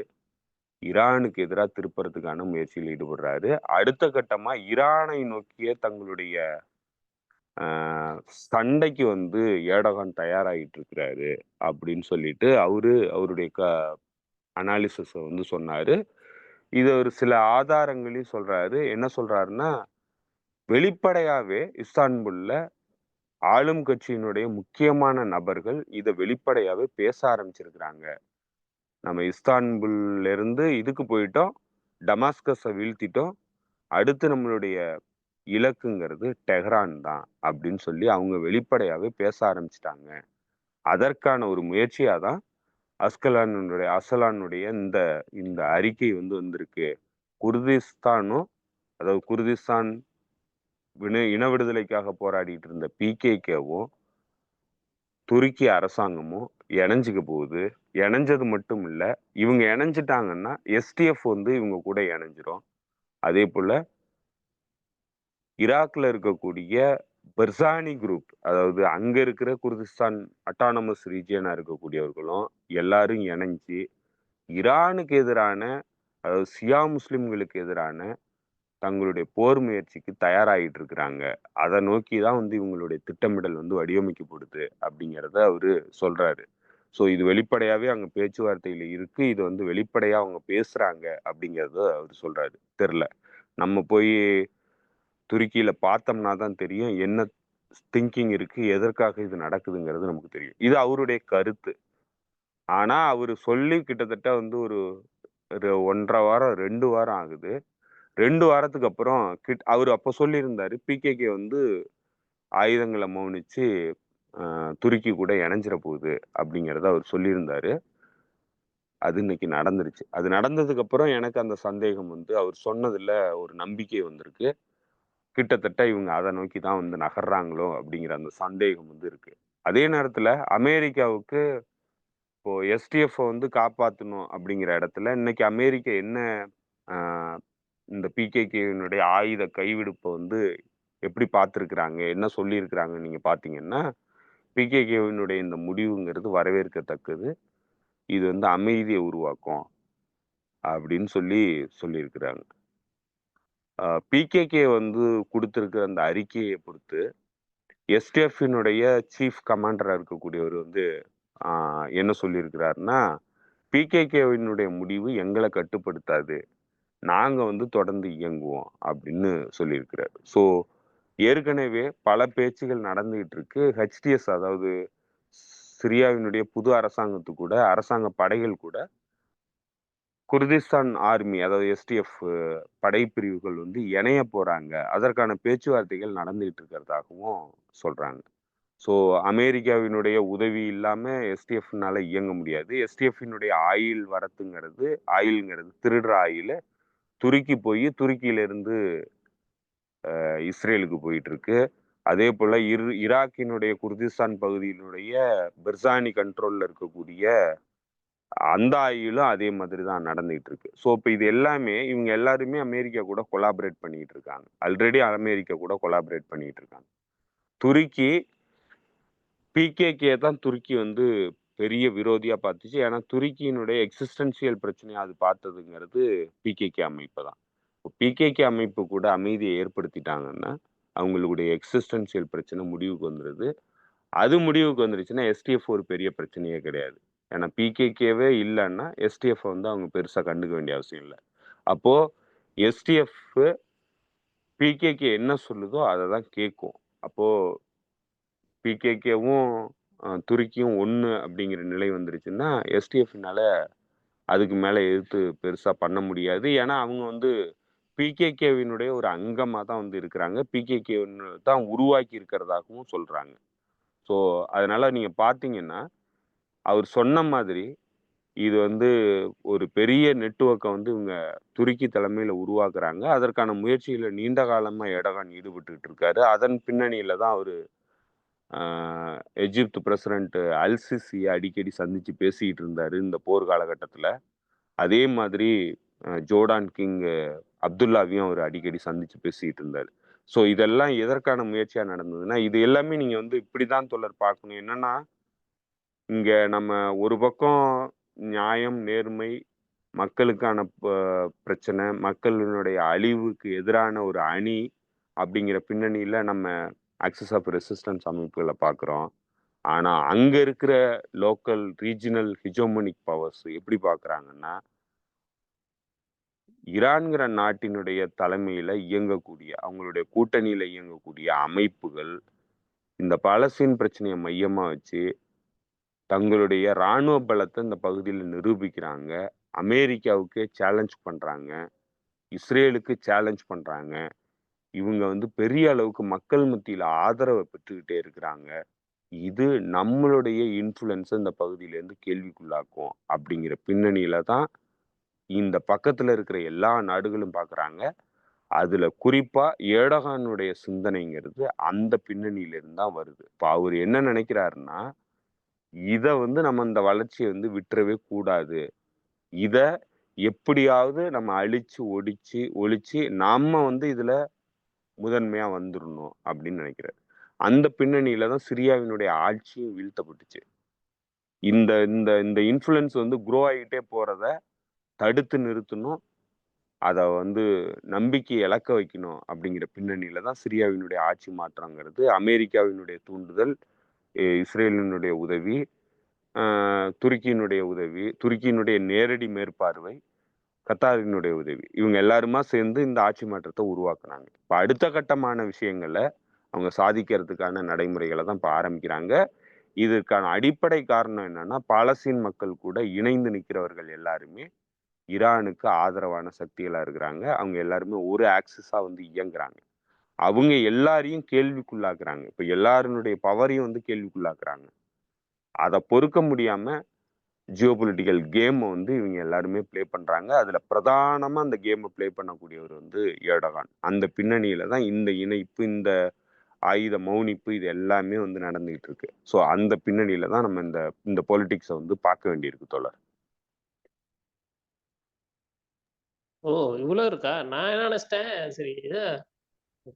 ஈரானுக்கு எதிரா திருப்புறதுக்கான முயற்சியில் ஈடுபடுறாரு. அடுத்த கட்டமா ஈரானை நோக்கிய தங்களுடைய அ சண்டைக்கு வந்து ஏர்டோகான் தயாராகிட்டு இருக்கிறாரு அப்படின்னு சொல்லிட்டு அவருடைய அனாலிசிஸ வந்து சொன்னாரு. இத ஒரு சில ஆதாரங்களையும் சொல்றாரு. என்ன சொல்றாருன்னா, வெளிப்படையாவே இஸ்தான்புல்ல ஆளும் கட்சியினுடைய முக்கியமான நபர்கள் இத வெளிப்படையாவே பேச ஆரம்பிச்சிருக்கிறாங்க. நம்ம இஸ்தான்புல்ல இருந்து இதுக்கு போயிட்டோம். டமாஸ்கஸ வீழ்த்திட்டோம். அடுத்து நம்மளுடைய இலக்குங்கிறது டெஹ்ரான் தான் அப்படின்னு சொல்லி அவங்க வெளிப்படையாவே பேச ஆரம்பிச்சுட்டாங்க. அதற்கான ஒரு முயற்சியா தான் அசலானுடைய இந்த இந்த அறிக்கை வந்து வந்திருக்கு. குர்திஸ்தானும் அதாவது குர்திஸ்தான் இன விடுதலைக்காக போராடிட்டு இருந்த பிகேகேவும் துருக்கி அரசாங்கமும் இணைஞ்சுக்க போகுது. இணைஞ்சது மட்டும் இல்ல, இவங்க இணைஞ்சிட்டாங்கன்னா எஸ்டிஎஃப் வந்து இவங்க கூட இணைஞ்சிரும். அதே போல ஈராக்ல இருக்கக்கூடிய பர்சானி குரூப், அதாவது அங்க இருக்கிற குர்திஸ்தான் அட்டானமஸ் ரீஜியனா இருக்கக்கூடியவர்களும் எல்லாரும் இணைஞ்சு ஈரானுக்கு எதிரான, அதாவது ஷியா முஸ்லிம்களுக்கு எதிரான தங்களுடைய போர் முயற்சிக்கு தயாராகிட்டு இருக்கிறாங்க. அதை நோக்கி தான் வந்து இவங்களுடைய திட்டமிடல் வந்து வடிவமைக்கப்படுது அப்படிங்கிறத அவரு சொல்றாரு. ஸோ இது வெளிப்படையாவே அங்க பேச்சுவார்த்தையில இருக்கு. இது வந்து வெளிப்படையா அவங்க பேசுறாங்க அப்படிங்கிறத அவரு சொல்றாரு. தெரியல. நம்ம போய் துருக்கியில பார்த்தோம்னா தான் தெரியும். என்ன திங்கிங் இருக்கு, எதற்காக இது நடக்குதுங்கிறது நமக்கு தெரியும். இது அவருடைய கருத்து. ஆனா அவரு சொல்லி கிட்டத்தட்ட வந்து ஒரு ஒரு 1 1/2 வாரம், 2 வாரம் ஆகுது. 2 வாரத்துக்கு அப்புறம் அவரு அப்ப சொல்லியிருந்தாரு, பிகேகே வந்து ஆயுதங்கள மௌனிச்சு துருக்கி கூட இணைஞ்சிற போகுது அப்படிங்கிறத அவர் சொல்லியிருந்தாரு. அது இன்னைக்கு நடந்துருச்சு. அது நடந்ததுக்கு அப்புறம் எனக்கு அந்த சந்தேகம் வந்து அவர் சொன்னதுல ஒரு நம்பிக்கை வந்திருக்கு. கிட்டத்தட்ட இவங்க அத நோக்கி தான் வந்து நகர்றாங்களோ அப்படிங்கிற அந்த சந்தேகம் வந்து இருக்கு. அதே நேரத்துல அமெரிக்காவுக்கு இப்போ எஸ்டிஎஃப் வந்து காப்பாத்தணும் அப்படிங்கிற இடத்துல இன்னைக்கு அமெரிக்கா என்ன ஆ இந்த பிகேகேவினுடைய ஆயுத கைவிடுப்ப வந்து எப்படி பார்த்திருக்கிறாங்க, என்ன சொல்லியிருக்கிறாங்கன்னு நீங்க பார்த்தீங்கன்னா, பிகேகேவினுடைய இந்த முடிவுங்கிறது வரவேற்கத்தக்கது. இது வந்து அமைதிய உருவாக்கும் அப்படின்னு சொல்லியிருக்கிறாங்க. பிகேகே வந்து குடுத்திருக்கிற அந்த அறிக்கைய பொறுத்து, எஸ்டிஎஃப்பினுடைய சீஃப் கமாண்டரா இருக்கக்கூடியவர் வந்து ஆ என்ன சொல்லியிருக்கிறாருன்னா, "பிகேகேவினுடைய முடிவு எங்கள கட்டுப்படுத்தாது. நாங்க வந்து தொடர்ந்து இயங்குவோம்." அப்படின்னு சொல்லியிருக்கிறாரு. ஸோ, ஏற்கனவே பல பேச்சுகள் நடந்துகிட்டு இருக்கு. ஹெச்டிஎஸ் அதாவது சிரியாவினுடைய புது அரசாங்கத்து கூட அரசாங்க படைகள் கூட குர்திஸ்தான் ஆர்மி அதாவது எஸ்டிஎஃப் படைப்பிரிவுகள் வந்து இணைய போறாங்க. அதற்கான பேச்சுவார்த்தைகள் நடந்துகிட்டு இருக்கிறதாகவும் சொல்றாங்க. ஸோ அமெரிக்காவினுடைய உதவி இல்லாம எஸ்டிஎஃப்னால இயங்க முடியாது. எஸ்டிஎஃப்பினுடைய ஆயில்ங்கிறது திருடுற ஆயிலு துருக்கி போய் துருக்கியிலிருந்து இஸ்ரேலுக்கு போயிட்டு இருக்கு. அதே போல ஈராக்கினுடைய குர்திஸ்தான் பகுதியினுடைய பெர்சானி கண்ட்ரோல்ல இருக்கக்கூடிய அந்த ஆய்விலும் அதே மாதிரி தான் நடந்துகிட்டு இருக்கு. ஸோ இப்போ இது எல்லாமே இவங்க எல்லாருமே அமெரிக்கா கூட கொலாபரேட் பண்ணிட்டு இருக்காங்க. ஆல்ரெடி அமெரிக்கா கூட கொலாபரேட் பண்ணிட்டு இருக்காங்க. துருக்கி பிகேகே தான் துருக்கி வந்து பெரிய விரோதியா பார்த்துச்சு. ஏன்னா துருக்கியினுடைய எக்ஸிஸ்டென்சியல் பிரச்சனையை அது பார்த்ததுங்கிறது பிகேகே அமைப்பு தான். பிகேகே அமைப்பு கூட அமைதியை ஏற்படுத்திட்டாங்கன்னா அவங்களுடைய எக்ஸிஸ்டென்சியல் பிரச்சனை முடிவுக்கு வந்துடுது. அது முடிவுக்கு வந்துருச்சுன்னா எஸ்டிஎஃப் ஒரு பெரிய பிரச்சனையே கிடையாது. ஏன்னா பிகேகேவே இல்லைன்னா எஸ்டிஎஃப் வந்து அவங்க பெருசா கண்டுக்க வேண்டிய அவசியம் இல்லை. அப்போ எஸ்டிஎஃப் பிகேகே என்ன சொல்லுதோ அதை தான் கேட்கும். அப்போ பிகேகேவும் துருக்கியும் ஒன்று அப்படிங்கிற நிலை வந்துருச்சுன்னா எஸ்டிஎஃப்னால அதுக்கு மேலே எதிர்த்து பெருசா பண்ண முடியாது. ஏன்னா அவங்க வந்து பிகேகேவினுடைய ஒரு அங்கமாக தான் வந்து இருக்கிறாங்க. பிகேகே தான் உருவாக்கி இருக்கிறதாகவும் சொல்றாங்க. ஸோ அதனால நீங்க பார்த்தீங்கன்னா அவர் சொன்ன மாதிரி இது வந்து ஒரு பெரிய நெட்வொர்க்கை வந்து இவங்க துருக்கி தலைமையில உருவாக்குறாங்க. அதற்கான முயற்சியில நீண்ட காலமா எர்டோகான் ஈடுபட்டுட்டு இருக்காரு. அதன் பின்னணியில தான் அவரு எஜிப்த் பிரசிடென்ட் அல்-சிசியை அடிக்கடி சந்திச்சு பேசிட்டு இருந்தாரு இந்த போர் காலகட்டத்துல. அதே மாதிரி ஜோர்டான் கிங் அப்துல்லாவையும் அவர் அடிக்கடி சந்திச்சு பேசிட்டு இருந்தாரு. ஸோ இதெல்லாம் எதற்கான முயற்சியா நடந்ததுன்னா இது எல்லாமே நீங்க வந்து இப்படிதான் தோழர் பார்க்கணும். என்னன்னா இங்க நம்ம ஒரு பக்கம் நியாயம், நேர்மை, மக்களுக்கான பிரச்சனை, மக்களினுடைய அழிவுக்கு எதிரான ஒரு அணி அப்படிங்கிற பின்னணியில நம்ம ஆக்சிஸ் ஆஃப் ரெசிஸ்டன்ஸ் அமைப்புகளை பார்க்குறோம். ஆனா அங்க இருக்கிற லோக்கல் ரீஜினல் ஹிஜோமனிக் பவர்ஸ் எப்படி பார்க்குறாங்கன்னா ஈரான்கிற நாட்டினுடைய தலைமையில இயங்கக்கூடிய அவங்களுடைய கூட்டணியில இயங்கக்கூடிய அமைப்புகள் இந்த பாலஸ்தீன் பிரச்சனையை மையமா வச்சு தங்களுடைய இராணுவ பலத்தை இந்த பகுதியில் நிரூபிக்கிறாங்க. அமெரிக்காவுக்கு சேலஞ்ச் பண்றாங்க. இஸ்ரேலுக்கு சேலஞ்ச் பண்றாங்க. இவங்க வந்து பெரிய அளவுக்கு மக்கள் மத்தியில ஆதரவை பெற்றுக்கிட்டே இருக்கிறாங்க. இது நம்மளுடைய இன்ஃப்ளூயன்ஸை இந்த பகுதியிலேருந்து கேள்விக்குள்ளாக்கும் அப்படிங்கிற பின்னணியில தான் இந்த பக்கத்துல இருக்கிற எல்லா நாடுகளும் பார்க்குறாங்க. அதுல குறிப்பா எர்டோகானுடைய சிந்தனைங்கிறது அந்த பின்னணியிலிருந்து தான் வருது. இப்போ அவர் என்ன நினைக்கிறாருன்னா இதை வந்து நம்ம இந்த வளர்ச்சியை வந்து விட்டுறவே கூடாது. இத எப்படியாவது நம்ம அழிச்சு ஒழிச்சு நம்ம வந்து இதுல முதன்மையா வந்துடணும் அப்படின்னு நினைக்கிறாரு. அந்த பின்னணியில தான் சிரியாவினுடைய ஆட்சியும் வீழ்த்தப்பட்டுச்சு. இந்த இந்த இந்த இன்ஃப்ளூயன்ஸ் வந்து குரோ ஆகிட்டே போறத தடுத்து நிறுத்தணும். அதை வந்து நம்பிக்கை இழக்க வைக்கணும் அப்படிங்கிற பின்னணியில தான் சிரியாவினுடைய ஆட்சி மாற்றங்கிறது அமெரிக்காவினுடைய தூண்டுதல், இஸ்ரேலினுடைய உதவி, துருக்கியினுடைய உதவி, துருக்கியினுடைய நேரடி மேற்பார்வை, கத்தாரினுடைய உதவி, இவங்க எல்லாருமா சேர்ந்து இந்த ஆட்சி மாற்றத்தை உருவாக்குனாங்க. இப்போ அடுத்த கட்டமான விஷயங்களை அவங்க சாதிக்கிறதுக்கான நடைமுறைகளை தான் இப்போ ஆரம்பிக்கிறாங்க. இதற்கான அடிப்படை காரணம் என்னன்னா பாலஸ்தீன் மக்கள் கூட இணைந்து நிற்கிறவர்கள் எல்லாருமே ஈரானுக்கு ஆதரவான சக்திகளா இருக்கிறாங்க. அவங்க எல்லாருமே ஒரு ஆக்சிஸா வந்து இயங்குறாங்க. அவங்க எல்லாரையும் கேள்விக்குள்ளாக்குறாங்க. இப்போ எல்லாருடைய பவரையும் வந்து கேள்விக்குள்ளாக்குறாங்க. அதை பொறுக்க முடியாம ஜியோபொலிட்டிக்கல் கேம் வந்து இவங்க எல்லாருமே ப்ளே பண்றாங்க. அதுல பிரதானமா அந்த கேமை ப்ளே பண்ணக்கூடியவர் வந்து எர்டோகான். அந்த பின்னணியில தான் இந்த இணைப்பு, இந்த ஆயுத மௌனிப்பு இது எல்லாமே வந்து நடந்துகிட்டு இருக்கு. ஸோ அந்த பின்னணியில தான் நம்ம இந்த பொலிட்டிக்ஸை வந்து பார்க்க வேண்டியிருக்கு தோழர். ஓ! இவ்வளோ இருக்கா? நான் என்ன நினைச்சிட்டேன், சரி இது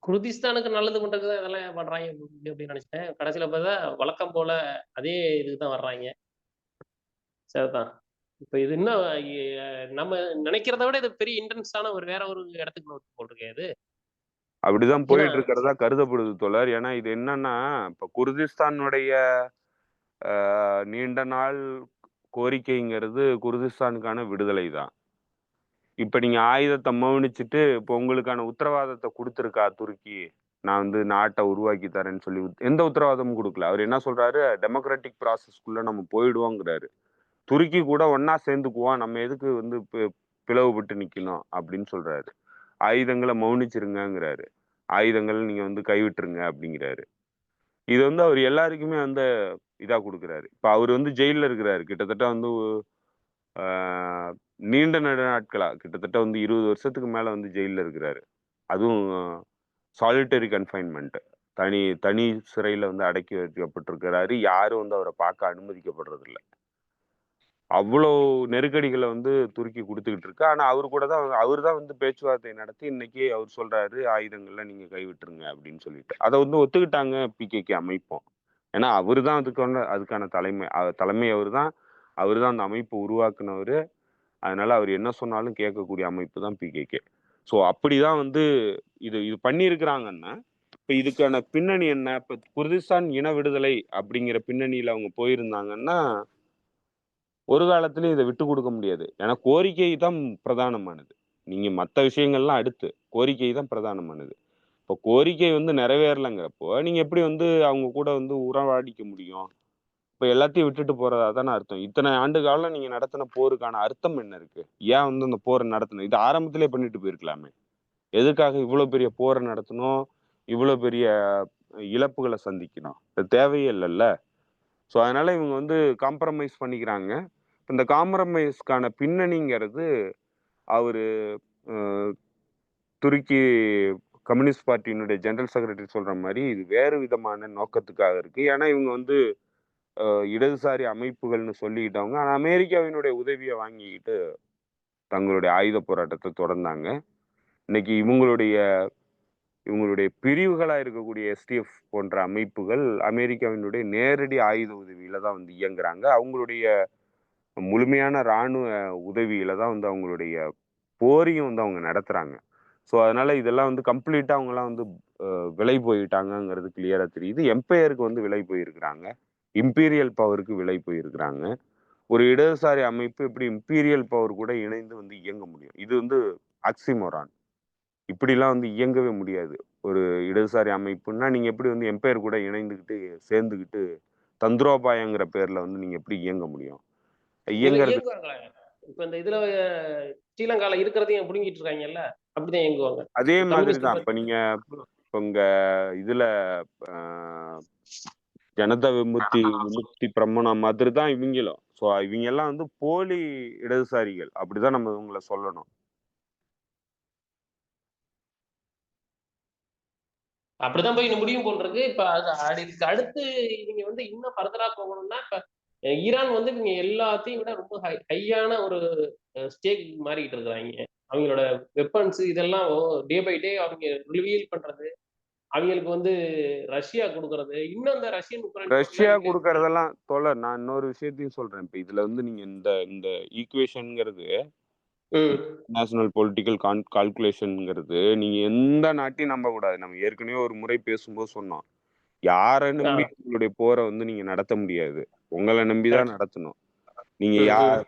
குர்திஸ்தானுக்கு நல்லது பண்றதுக்கு தான் இதெல்லாம் பண்றாய்ங்க அப்படின்னு நினைச்சிட்டேன். கடைசியில பார்த்தா வழக்கம் போல அதே இதுக்கு தான் வர்றாய்ங்க. சரிதான். இப்ப இது இன்னும் நம்ம நினைக்கிறத விட இது பெரிய இன்டென்ஸான ஒரு வேற ஒரு இடத்துக்கு நோக்கி போட்டிருக்கே இது. அப்படிதான் ஏன்னா போயிட்டு இருக்கிறதா கருதப்படுது தோழர். ஏன்னா இது என்னன்னா இப்ப குர்திஸ்தானுடைய நீண்ட நாள் கோரிக்கைங்கிறது குர்திஸ்தானுக்கான விடுதலை தான். இப்ப நீங்க ஆயுதத்தை மௌனிச்சுட்டு இப்போ உங்களுக்கான உத்தரவாதத்தை கொடுத்துருக்கா துருக்கி? நான் வந்து நாட்டை உருவாக்கி தரேன்னு சொல்லி எந்த உத்தரவாதமும் கொடுக்கல. அவர் என்ன சொல்றாரு, டெமோக்ராட்டிக் ப்ராசஸ்க்குள்ள நம்ம போயிடுவோங்கிறாரு. துருக்கி கூட ஒண்ணா சேர்ந்துக்குவோம், நம்ம எதுக்கு வந்து பிளவுபட்டு நிக்கணும் அப்படின்னு சொல்றாரு. ஆயுதங்களை மௌனிச்சிருங்கிறாரு. ஆயுதங்கள் நீங்க வந்து கைவிட்டுருங்க அப்படிங்கிறாரு. இது வந்து அவர் எல்லாருக்குமே வந்து இதா கொடுக்குறாரு. இப்ப அவர் வந்து ஜெயில்ல இருக்கிறாரு. கிட்டத்தட்ட வந்து ஆஹ், நீண்ட நெடு நாட்களா கிட்டத்தட்ட வந்து 20 வருஷத்துக்கு மேல வந்து ஜெயில்ல இருக்கிறாரு. அதுவும் சாலிட்டரி கன்ஃபைன்மெண்ட். தனி தனி சிறையில வந்து அடக்கி வைக்கப்பட்டிருக்கிறாரு. யாரும் வந்து அவரை பார்க்க அனுமதிக்கப்படுறது இல்ல. அவ்வளோ நெருக்கடிகள வந்து துருக்கி குடுத்துக்கிட்டு இருக்கு. ஆனா, அவரு தான் வந்து பேச்சுவார்த்தை நடத்தி இன்னைக்கு அவர் சொல்றாரு, "ஆயுதங்கள நீங்க கைவிட்டுருங்க" அப்படின்னு சொல்லிட்டு. அத வந்து ஒத்துக்கிட்டாங்க பிகேகே அமைப்பும். ஏன்னா, அவரு தான் அதுக்கான தலைமை. தலைமை அவரு தான். அவரு தான் அந்த அமைப்ப உருவாக்குனவரு. அதனால அவரு என்ன சொன்னாலும் கேட்கக்கூடிய அமைப்பு தான் பிகேகே. ஸோ அப்படிதான் வந்து இது இது பண்ணியிருக்கிறாங்கன்னா, இப்ப இதுக்கான பின்னணி என்ன? இப்ப குர்திஸ்தான் இன விடுதலை அப்படிங்கிற பின்னணியில அவங்க போயிருந்தாங்கன்னா ஒரு காலத்திலயும் இத விட்டுக் குடுக்க முடியாது. ஏன்னா கோரிக்கை தான் பிரதானமானது. நீங்க மத்த விஷயங்கள்லாம் அடுத்து. கோரிக்கை தான் பிரதானமானது. இப்போ கோரிக்கை வந்து நிறைவேறலங்கிறப்போ, நீங்க எப்படி வந்து அவங்க கூட வந்து உறவாடிக்க முடியும்? இப்ப எல்லாத்தையும் விட்டுட்டு போறதா தானே அர்த்தம். இத்தனை ஆண்டு காலம் நீங்க நடத்தின போருக்கான அர்த்தம் என்ன இருக்கு? ஏன் வந்து அந்த போர நடத்தணும்? இது ஆரம்பத்திலே பண்ணிட்டு போயிருக்கலாமே. எதுக்காக இவ்ளோ பெரிய போர நடத்தணும்? இவ்ளோ பெரிய இழப்புகள சந்திக்கணும்? இது தேவையே இல்லல்ல. ஸோ அதனால இவங்க வந்து காம்ப்ரமைஸ் பண்ணிக்கிறாங்க. இந்த காம்ப்ரமைஸ்க்கான பின்னணிங்கிறது அவரு அ துருக்கி கம்யூனிஸ்ட் பார்ட்டியினுடைய ஜெனரல் செக்ரட்டரி சொல்ற மாரி, இது வேறு விதமான நோக்கத்துக்காக இருக்கு. ஏன்னா இவங்க வந்து அ இடதுசாரி அமைப்புகள்னு சொல்லிக்கிட்டவங்க, ஆனா அமெரிக்காவினுடைய உதவிய வாங்கிக்கிட்டு தங்களுடைய ஆயுத போராட்டத்த தொடர்ந்தாங்க. இன்னைக்கு இவங்களுடைய பிரிவுகளா இருக்கக்கூடிய எஸ்டிஎஃப் போன்ற அமைப்புகள் அமெரிக்காவினுடைய நேரடி ஆயுத உதவியில தான் வந்து இயங்குறாங்க. அவங்களுடைய முழுமையான ராணுவ உதவியில தான் வந்து அவங்களுடைய போரையும் வந்து அவங்க நடத்துறாங்க. ஸோ அதனால இதெல்லாம் வந்து கம்ப்ளீட்டா அவங்கலாம் வந்து விலை போயிட்டாங்கங்கிறது கிளியரா தெரியுது. எம்பையருக்கு வந்து விலை போயிருக்கிறாங்க. இம்பீரியல் பவருக்கு விலை போயிருக்கிறாங்க. ஒரு இடதுசாரி அமைப்பு எப்படி இம்பீரியல் பவர் கூட இணைந்து வந்து இயங்க முடியும்? இது வந்து ஆக்ஸிமோரான். இப்படிலாம் வந்து இயங்கவே முடியாது. ஒரு இடதுசாரி அமைப்புன்னா, நீங்க எப்படி வந்து எம்பையர் கூட இணைந்துகிட்டு, சேர்ந்துகிட்டு தந்திரோபாயங்கிற பேர்ல வந்து நீங்க எப்படி இயங்க முடியும்? இயங்கறது இயங்குவாங்களே. இப்ப இந்த இதுல ஸ்ரீலங்கால இருக்கிறதையும் புடுங்கிட்டு இருக்காங்கல்ல. அப்படிதான் இயங்குவாங்க. அதே மாதிரி கம்யூனிஸ்ட் தான். இப்ப பார்ட்டி. நீங்க இப்ப இங்க இதுல அ ஜனதா விமுக்தி பிரமுன மாதிரி தான் இவிங்களும். ஸோ இவிங்கெல்லாம் வந்து போலி இடதுசாரிகள். அப்படிதான் நம்ம இவங்கள சொல்லணும். அப்படிதான் போய் முடியும் போல் இருக்கு. இப்ப இதுக்கு அடுத்து இவங்க வந்து இன்னும் ஃபர்தரா போகணும்னா, இப்ப ஈரான் வந்து இவங்க எல்லாத்தையும் விட ரொம்ப ஹையான ஒரு ஸ்டேக் மாறிக்கிட்டு இருக்கிறாங்க. அவங்களோட வெப்பன்ஸ் இதெல்லாம் டே பை டே அவங்க ரிவீல் பண்றது. அவங்களுக்கு வந்து ரஷ்யா குடுக்கறது. இன்னும் அந்த ரஷ்யன் உக்ரைன் போர்ல ரஷ்யா இங்க குடுக்கறதெல்லாம் தோழர் நான் இன்னொரு விஷயத்தையும் சொல்றேன். இப்ப இதுல வந்து நீங்க இந்த இந்த ஈக்குவேஷன்ங்கிறது ம். நேஷனல் பொலிட்டிக்கல் கால்குலேஷன்ங்கிறது நீங்க எந்த நாட்டையும் நம்பக்கூடாது. நம்ம ஏற்கனவே ஒரு முறை பேசும்போது சொன்னோம். யார ஆ. நம்பி உங்களுடைய போர வந்து நீங்க நடத்த முடியாது. உங்கள நம்பி தான் கரெக்ட். நடத்தணும். நீங்க ம், ம்.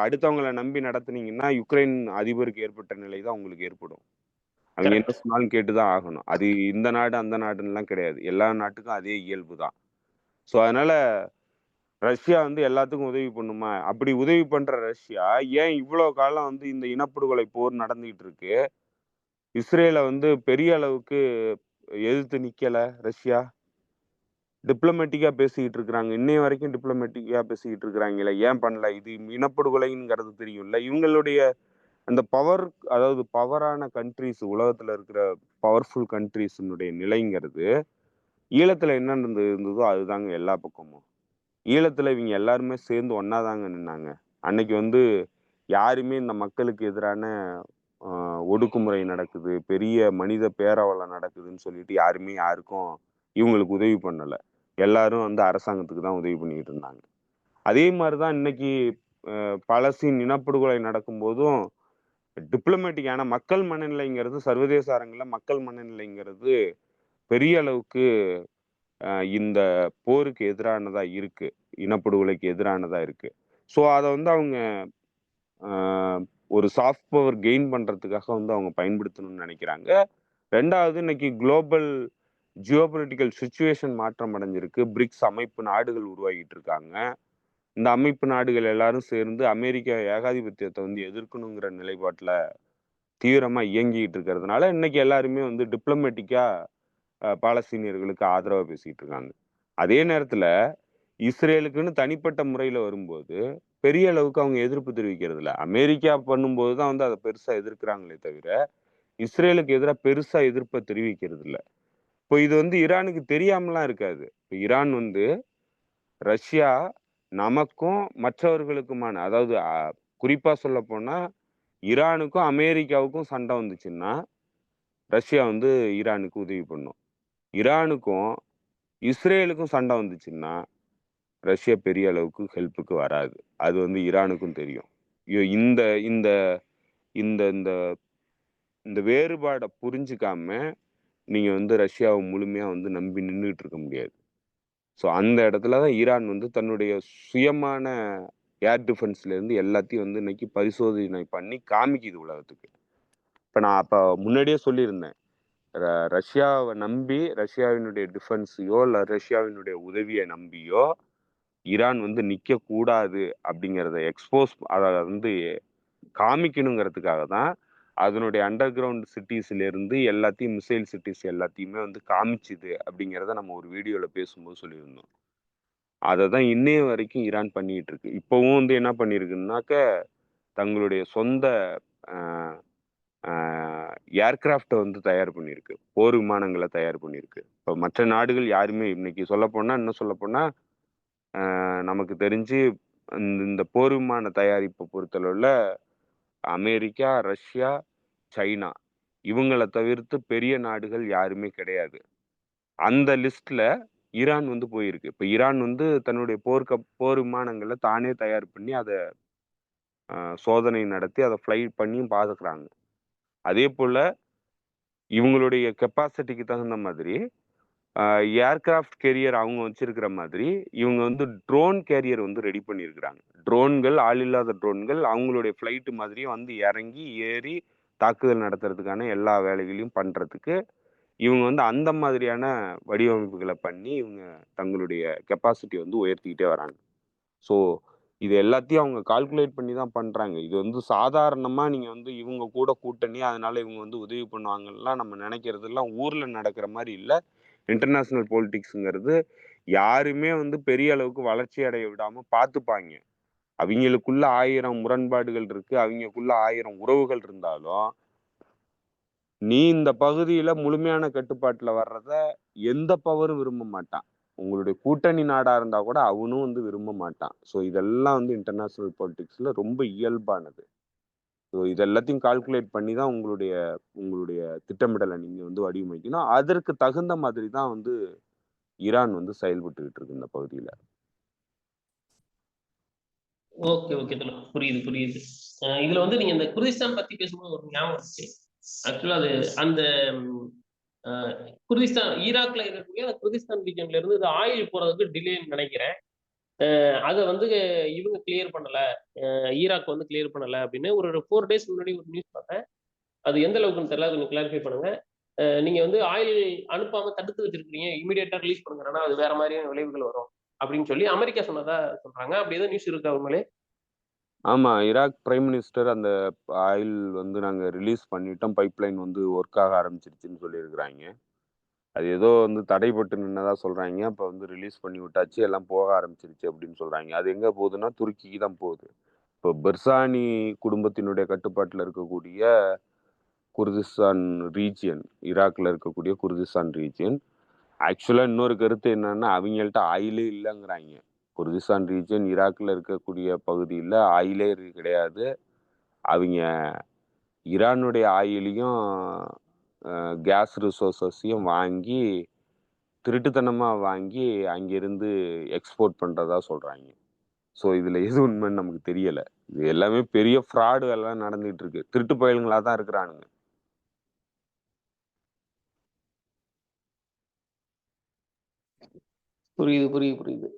அடுத்தவங்கள நம்பி நடத்துனீங்கன்னா, யுக்ரைன் அதிபருக்கு ஏற்பட்ட நிலை தான் உங்களுக்கு ஏற்படும். அவங்க என்ன கரெக்ட். சொன்னாலும் கேட்டு தான் ஆகணும். அது இந்த நாடு, அந்த நாடுன்னுலாம் கிடையாது. எல்லா நாட்டுக்கும் அதே இயல்பு தான். ஸோ அதனால ரஷ்யா வந்து எல்லாத்துக்கும் உதவி பண்ணுமா? அப்படி உதவி பண்ற ரஷ்யா, ஏன் இவ்வளோ காலம் வந்து இந்த இனப்படுகொலை போர் நடந்துகிட்டு இருக்கு? இஸ்ரேல வந்து பெரிய அளவுக்கு எதிர்த்து நிக்கல ரஷ்யா. டிப்ளமேட்டிக்கா பேசிக்கிட்டு இருக்கிறாங்க. இன்னைய வரைக்கும் டிப்ளமேட்டிக்கா பேசிக்கிட்டு இருக்கிறாங்களே, ஏன் பண்ணல? இது இனப்படுகொலைங்கிறது தெரியும்ல. இவங்களுடைய அந்த பவர் அதாவது பவரான கண்ட்ரீஸ் உலகத்துல இருக்கிற பவர்ஃபுல் கண்ட்ரீஸினுடைய நிலைங்கிறது, ஈழத்துல என்ன இருந்ததோ அதுதாங்க எல்லா பக்கமும். ஈழத்துல இவங்க எல்லாருமே சேர்ந்து ஒண்ணா தாங்க நின்னாங்க. அன்னைக்கு வந்து யாருமே இந்த மக்களுக்கு எதிரான ஒடுக்குமுறை நடக்குது, பெரிய மனித பேரவலம் நடக்குதுன்னு சொல்லிட்டு யாருமே யாருக்கும் இவங்களுக்கு உதவி பண்ணல. எல்லாரும் வந்து அரசாங்கத்துக்கு தான் உதவி பண்ணிக்கிட்டு இருந்தாங்க. அதே மாரி தான் இன்னைக்கு பாலஸ்தீன் இனப்படுகொலை நடக்கும்போதும் டிப்ளமேட்டிக்கான மக்கள் மனநிலைங்கிறது சர்வதேச அரங்குல மக்கள் மனநிலைங்கிறது பெரிய அளவுக்கு இந்த போருக்கு எதிரானதா இருக்கு. இனப்படுகொலைக்கு எதிரானதா இருக்கு. ஸோ அத வந்து அவங்க அ ஒரு சாஃப்ட் பவர் கெயின் பண்றதுக்காக வந்து அவங்க பயன்படுத்தணும்னு நெனைக்கிறாங்க. 2வது இன்னைக்கு குளோபல் ஜியோபொலிட்டிக்கல் சிச்சுவேஷன் மாற்றம் அடைஞ்சிருக்கு. பிரிக்ஸ் அமைப்பு நாடுகள் உருவாகிட்டு இருக்காங்க. இந்த அமைப்பு நாடுகள் எல்லாரும் சேர்ந்து அமெரிக்க ஏகாதிபத்தியத்தை வந்து எதிர்க்கணுங்கிற நிலைப்பாட்டுல தீவிரமா இயங்கிட்டு இருக்கிறதுனால இன்னைக்கு எல்லாருமே வந்து டிப்ளமேட்டிக்கா பாலஸ்தீனியர்களுக்கு ஆதரவா பேசிட்டு இருக்காங்க. அதே நேரத்துல இஸ்ரேலுக்குன்னு தனிப்பட்ட முறையில வரும்போது பெரிய அளவுக்கு அவங்க எதிர்ப்பு தெரிவிக்கிறது இல்ல. அமெரிக்கா பண்ணும்போது தான் வந்து அதை பெருசா எதிர்க்கிறாங்களே தவிர இஸ்ரேலுக்கு எதிராக பெருசா எதிர்ப்பை தெரிவிக்கிறது இல்ல. இப்போ இது வந்து ஈரானுக்கு தெரியாமலாம் இருக்காது. இப்போ ஈரான் வந்து ரஷ்யா நமக்கும் மற்றவர்களுக்குமான, அதாவது குறிப்பா சொல்ல போனா ஈரானுக்கும் அமெரிக்காவுக்கும் சண்டை வந்துச்சுன்னா ரஷ்யா வந்து ஈரானுக்கு உதவி பண்ணும். ஈரானுக்கும் இஸ்ரேலுக்கும் சண்டை வந்துச்சுன்னா ரஷ்யா பெரிய அளவுக்கு ஹெல்ப்புக்கு வராது. அது வந்து ஈரானுக்கும் தெரியும். இந்த இந்த இந்த இந்த இந்த வேறுபாட புரிஞ்சுக்காம நீங்க வந்து ரஷ்யாவை முழுமையா வந்து நம்பி நின்னுட்டு இருக்க முடியாது. ஸோ அந்த இடத்துல தான் ஈரான் வந்து தன்னுடைய சுயமான ஏர் டிஃபென்ஸ்ல இருந்து எல்லாத்தையும் வந்து இன்னைக்கு பரிசோதனை பண்ணி காமிக்குது உலகத்துக்கு. இப்ப நான் அப்ப முன்னாடியே சொல்லியிருந்தேன். ரஷ்யாவை நம்பி ரஷ்யாவினுடைய டிஃபென்ஸையோ இல்ல ரஷ்யாவினுடைய உதவியை நம்பியோ ஈரான் வந்து நிக்க கூடாது அப்படிங்கிறத அதை வந்து காமிக்கணுங்கிறதுக்காக தான் அதனுடைய அண்டர் கிரவுண்ட் சிட்டிஸ்ல இருந்து எல்லாத்தையும் மிசைல் சிட்டிஸ் எல்லாத்தையுமே வந்து காமிச்சுது அப்படிங்கிறத நம்ம ஒரு வீடியோல பேசும்போது சொல்லியிருந்தோம். அதை தான் இன்னைய வரைக்கும் ஈரான் பண்ணிட்டு இருக்கு. இப்பவும் வந்து என்ன பண்ணிருக்குன்னாக்க தங்களுடைய சொந்த ஏர்கிராஃப்டை வந்து தயார் பண்ணியிருக்கு. போர் விமானங்களை தயார் பண்ணியிருக்கு. இப்போ மற்ற நாடுகள் யாருமே இன்னைக்கு சொல்லப்போனா இன்னும் சொல்லப்போனா நமக்கு தெரிஞ்சு இந்த போர் விமான தயாரிப்பை பொறுத்தளவுல அமெரிக்கா, ரஷ்யா, சைனா இவங்களை தவிர்த்து பெரிய நாடுகள் யாருமே கிடையாது. அந்த லிஸ்ட்ல ஈரான் வந்து போயிருக்கு. இப்ப ஈரான் வந்து தன்னுடைய போர் விமானங்களை தானே தயார் பண்ணி அதை சோதனை நடத்தி அதை ஃபிளைட் பண்ணியும் பாதுகாக்கிறாங்க. அதே போல இவங்களுடைய கெப்பாசிட்டிக்கு தகுந்த மாதிரி ஏர்கிராஃப்ட் கேரியர் அவங்க வச்சிருக்கிற மாதிரி இவங்க வந்து ட்ரோன் கேரியர் வந்து ரெடி பண்ணியிருக்கிறாங்க. ட்ரோன்கள், ஆள் இல்லாத ட்ரோன்கள் அவங்களுடைய ஃபிளைட் மாதிரியே வந்து இறங்கி ஏறி தாக்குதல் நடத்துறதுக்கான எல்லா வேலைகளையும் பண்றதுக்கு இவங்க வந்து அந்த மாதிரியான வடிவமைப்புகளை பண்ணி இவங்க தங்களுடைய கெப்பாசிட்டி வந்து உயர்த்திக்கிட்டே வராங்க. ஸோ இது எல்லாத்தையும் அவங்க கால்குலேட் பண்ணி தான் பண்றாங்க. இது வந்து சாதாரணமா நீங்க வந்து இவங்க கூட கூட்டணி அதனால இவங்க வந்து உதவி பண்ணுவாங்கலாம் நம்ம நினைக்கிறதெல்லாம் ஊர்ல நடக்கிற மாதிரி இல்லை. இன்டர்நேஷனல் பொலிட்டிக்ஸ்ங்கிறது யாருமே வந்து பெரிய அளவுக்கு வளர்ச்சி அடைய விடாம பார்த்துப்பாங்க. அவங்களுக்குள்ள 1000 முரண்பாடுகள் இருக்கு, அவங்களுக்குள்ள 1000 உறவுகள் இருந்தாலும் நீ இந்த பகுதியில முழுமையான கட்டுப்பாட்டுல வர்றத எந்த பவரும் விரும்ப மாட்டான். உங்களுடைய கூட்டணி நாடா இருந்தா கூட அவனும் வந்து விரும்ப மாட்டான். ஸோ இதெல்லாம் வந்து இன்டர்நேஷனல் பொலிட்டிக்ஸ்ல ரொம்ப இயல்பானது. ஸோ இது எல்லாத்தையும் கால்குலேட் பண்ணி தான் உங்களுடைய உங்களுடைய திட்டமிடலை நீங்க வந்து வடிவமைக்கணும். அதற்கு தகுந்த மாதிரி தான் வந்து ஈரான் வந்து செயல்பட்டுக்கிட்டு இருக்கு இந்த பகுதியில. ஓகே, ஓகே தோழர். புரியுது, புரியுது. இதுல வந்து நீங்க இந்த குர்திஸ்தான் பத்தி பேசும்போது ஒரு ஞாபகம் வந்துச்சு. ஆக்சுவலா அது அந்த குர்திஸ்தான் ஈராக்ல இருக்கக்கூடிய அந்த குர்திஸ்தான் ரீஜன்ல இருந்து இது ஆயில் போறதுக்கு டிலேன்னு நினைக்கிறேன். அதை வந்து இவங்க கிளியர் பண்ணல, ஈராக் வந்து கிளியர் பண்ணல அப்படின்னு ஒரு 4 days முன்னாடி ஒரு நியூஸ் பார்த்தேன். அது எந்த அளவுக்குன்னு தெரியல, கொஞ்சம் கிளாரிஃபை பண்ணுங்க. நீங்க வந்து ஆயில் அனுப்பாம தடுத்து வச்சிருக்கீங்க, இமீடியட்டா ரிலீஸ் பண்ணுங்க, ஆனா அது வேற மாதிரியான விளைவுகள் வரும் அப்படின்னு சொல்லி அமெரிக்கா சொன்னதா சொல்றாங்க. அப்படி ஏதோ நியூஸ் இருக்கா உண்மையிலே? ஆமா, ஈராக் பிரைம் மினிஸ்டர் அந்த ஆயில் வந்து நாங்க ரிலீஸ் பண்ணிட்டோம், பைப்லைன் வந்து ஒர்க் ஆக ஆரம்பிச்சிருச்சுன்னு சொல்லியிருக்கிறாங்க. அது ஏதோ வந்து தடைப்பட்டு நின்னதா சொல்றாங்க. அப்ப வந்து ரிலீஸ் பண்ணி விட்டாச்சு, எல்லாம் போக ஆரம்பிச்சிருச்சு அப்படின்னு சொல்றாங்க. அது எங்க போகுதுன்னா துருக்கிக்கு தான் போகுது. இப்போ பெர்சானி குடும்பத்தினுடைய கட்டுப்பாட்டுல இருக்கக்கூடிய குர்திஸ்தான் ரீஜியன், ஈராக்ல இருக்கக்கூடிய குர்திஸ்தான் ரீஜியன். ஆக்சுவலா இன்னொரு கருத்து என்னன்னா அவங்கள்ட்ட ஆயிலே இல்லைங்கிறாங்க. குர்திஸ்தான் ரீஜியன் ஈராக்ல இருக்கக்கூடிய பகுதியில் ஆயிலே கிடையாது. அவங்க ஈரானுடைய ஆயிலையும் கேஸ் ரிசோர்ஸஸையும் வாங்கி திருட்டுத்தனமாக வாங்கி அங்கிருந்து எக்ஸ்போர்ட் பண்ணுறதா சொல்கிறாங்க. ஸோ இதில் எது உண்மைன்னு நமக்கு தெரியலை. இது எல்லாமே பெரிய ஃப்ராடு எல்லாம் நடந்துகிட்டு இருக்கு. திருட்டு பயலுங்களாக தான் இருக்கிறானுங்க. புரியுது, புரியுது, புரியுது.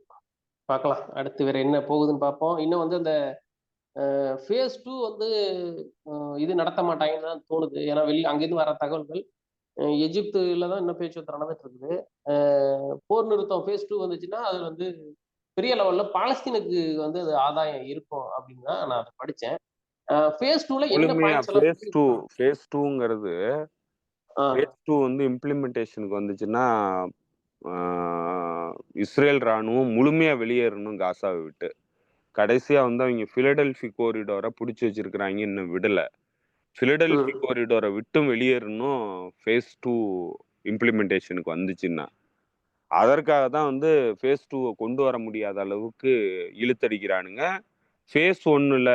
பார்க்கலாம் அடுத்து வேற என்ன போகுதுன்னு பார்ப்போம். இன்னும் வந்து அந்த phase 2 வந்து இது நடத்த மாட்டாங்கன்னு தான் தோணுது. ஏன்னா அங்கிருந்து வர தகவல்கள் எஜிப்துல தான் இன்னும் பேச்சுவார்த்தை நடந்துட்டு இருக்குது. போர் நிறுத்தம் phase 2 வந்துச்சுன்னா அது வந்து பெரிய லெவல்ல பாலஸ்தீனுக்கு வந்து அது ஆதாயம் இருக்கும் அப்படின்னு தான் நான் அத படிச்சேன். ஃபேஸ் 2ல என்ன முழுமையா பாயிண்ட்ஸ் எல்லாம் சொல்லி ஃபேஸ் 2ங்கிறது ஆ. ஃபேஸ் 2 வந்து இம்ப்ளிமெண்டேஷனுக்கு வந்துச்சுன்னா, ஆ இஸ்ரேல் ராணுவம் முழுமையா வெளியேறணும் காசாவ விட்டு. கடைசியா வந்து அவைங்க பிலடெல்ஃபி கோரிடோர புடிச்சு வச்சிருக்கிறாய்ங்க, இன்னும் விடல. பிலடெல்ஃபி ம். கோரிடோர விட்டும் வெளியேறணும் ஃபேஸ் 2 இம்ப்ளிமெண்டேஷனுக்கு வந்துச்சுன்னா. அதற்காக தான் வந்து ஃபேஸ் 2வ கொண்டு வர முடியாத அளவுக்கு இழுத்தடிக்கிறானுங்க. ஃபேஸ் 1ல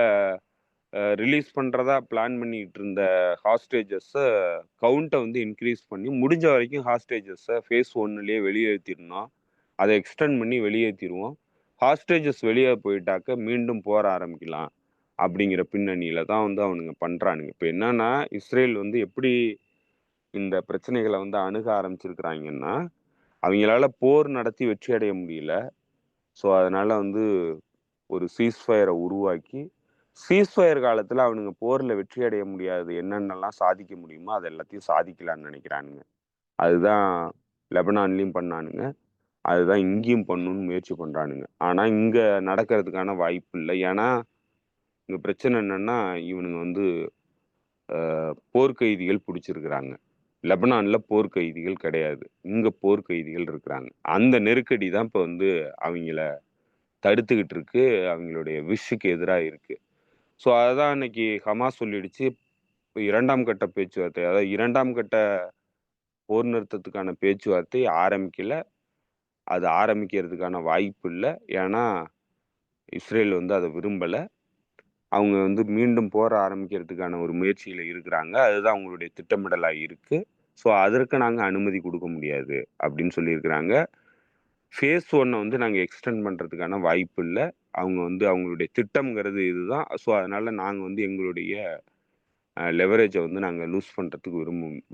ரிலீஸ் பண்றதா பிளான் பண்ணிட்டு இருந்த ஹாஸ்டேஜஸ கவுண்ட்ட வந்து இன்கிரீஸ் பண்ணி, முடிஞ்ச வரைக்கும் ஹாஸ்டேஜஸ ஃபேஸ் 1லயே வெளியேத்திரணும். அத எக்ஸ்டெண்ட் பண்ணி வெளியேத்திருவோம். ஹாஸ்டேஜஸ் வெளிய போயிட்டாக்க மீண்டும் போர ஆரம்பிக்கலாம். அப்படிங்கிற பின்னணியில தான் வந்து அவனுங்க பண்றானுங்க. இப்ப என்னன்னா, இஸ்ரேல் வந்து எப்படி இந்த பிரச்சனைகள வந்து அணுக ஆரம்பிச்சிருக்கிறாய்ங்கன்னா, அவிங்களால போர் நடத்தி வெற்றி அடைய முடியல. ஸோ, அதனால வந்து ஒரு சீஸ்ஃபயர உருவாக்கி, சீஸ்ஃபயர் காலத்துல அவனுங்க போர்ல வெற்றி அடைய முடியாது. என்னென்னலாம் சாதிக்க முடியுமோ, அது எல்லாத்தையும் சாதிக்கலான்னு நெனைக்கிறானுங்க. அதுதான் லெபனான்லயும் பண்ணானுங்க. அதுதான் இங்கேயும் பண்ணணும்னு முயற்சி பண்றானுங்க. ஆனா, இங்க நடக்கிறதுக்கான வாய்ப்பு இல்ல. ஏன்னா, இங்க பிரச்சனை என்னன்னா, இவனுங்க வந்து போர்க்கைதிகள் புடிச்சிருக்கிறாங்க. லெபனான்ல போர்க்கைதிகள் கிடையாது. இங்க போர்க்கைதிகள் இருக்கிறாங்க. அந்த நெருக்கடி தான் இப்ப வந்து அவிங்கள தடுத்துக்கிட்டு இருக்கு. அவிங்களுடைய விஷுக்கு எதிரா இருக்கு. ஸோ, அதான் அன்னைக்கு ஹமாஸ் சொல்லிடுச்சு. 2ஆம் கட்ட பேச்சுவார்த்தை, அதாவது 2ஆம் கட்ட போர் நிறுத்தத்துக்கான பேச்சுவார்த்தை ஆரம்பிக்கல. அது ஆரம்பிக்கிறதுக்கான வாய்ப்பு இல்ல. ஏன்னா, இஸ்ரேல் வந்து அத விரும்பல. அவங்க வந்து மீண்டும் போர ஆரம்பிக்கிறதுக்கான ஒரு முயற்சியில இருக்கிறாங்க. அதுதான் அவங்களுடைய திட்டமிடலா இருக்கு. ஸோ, அதற்கு நாங்க அனுமதி குடுக்க முடியாது அப்படின்னு சொல்லியிருக்கிறாங்க. ஃபேஸ் 1 வந்து நாங்க எக்ஸ்டெண்ட் பண்றதுக்கான வாய்ப்பு இல்ல. அவங்க வந்து அவங்களுடைய திட்டம்ங்கிறது இதுதான். ஸோ, அதனால நாங்க வந்து எங்களுடைய லெவரேஜ வந்து நாங்க லூஸ் பண்றதுக்கு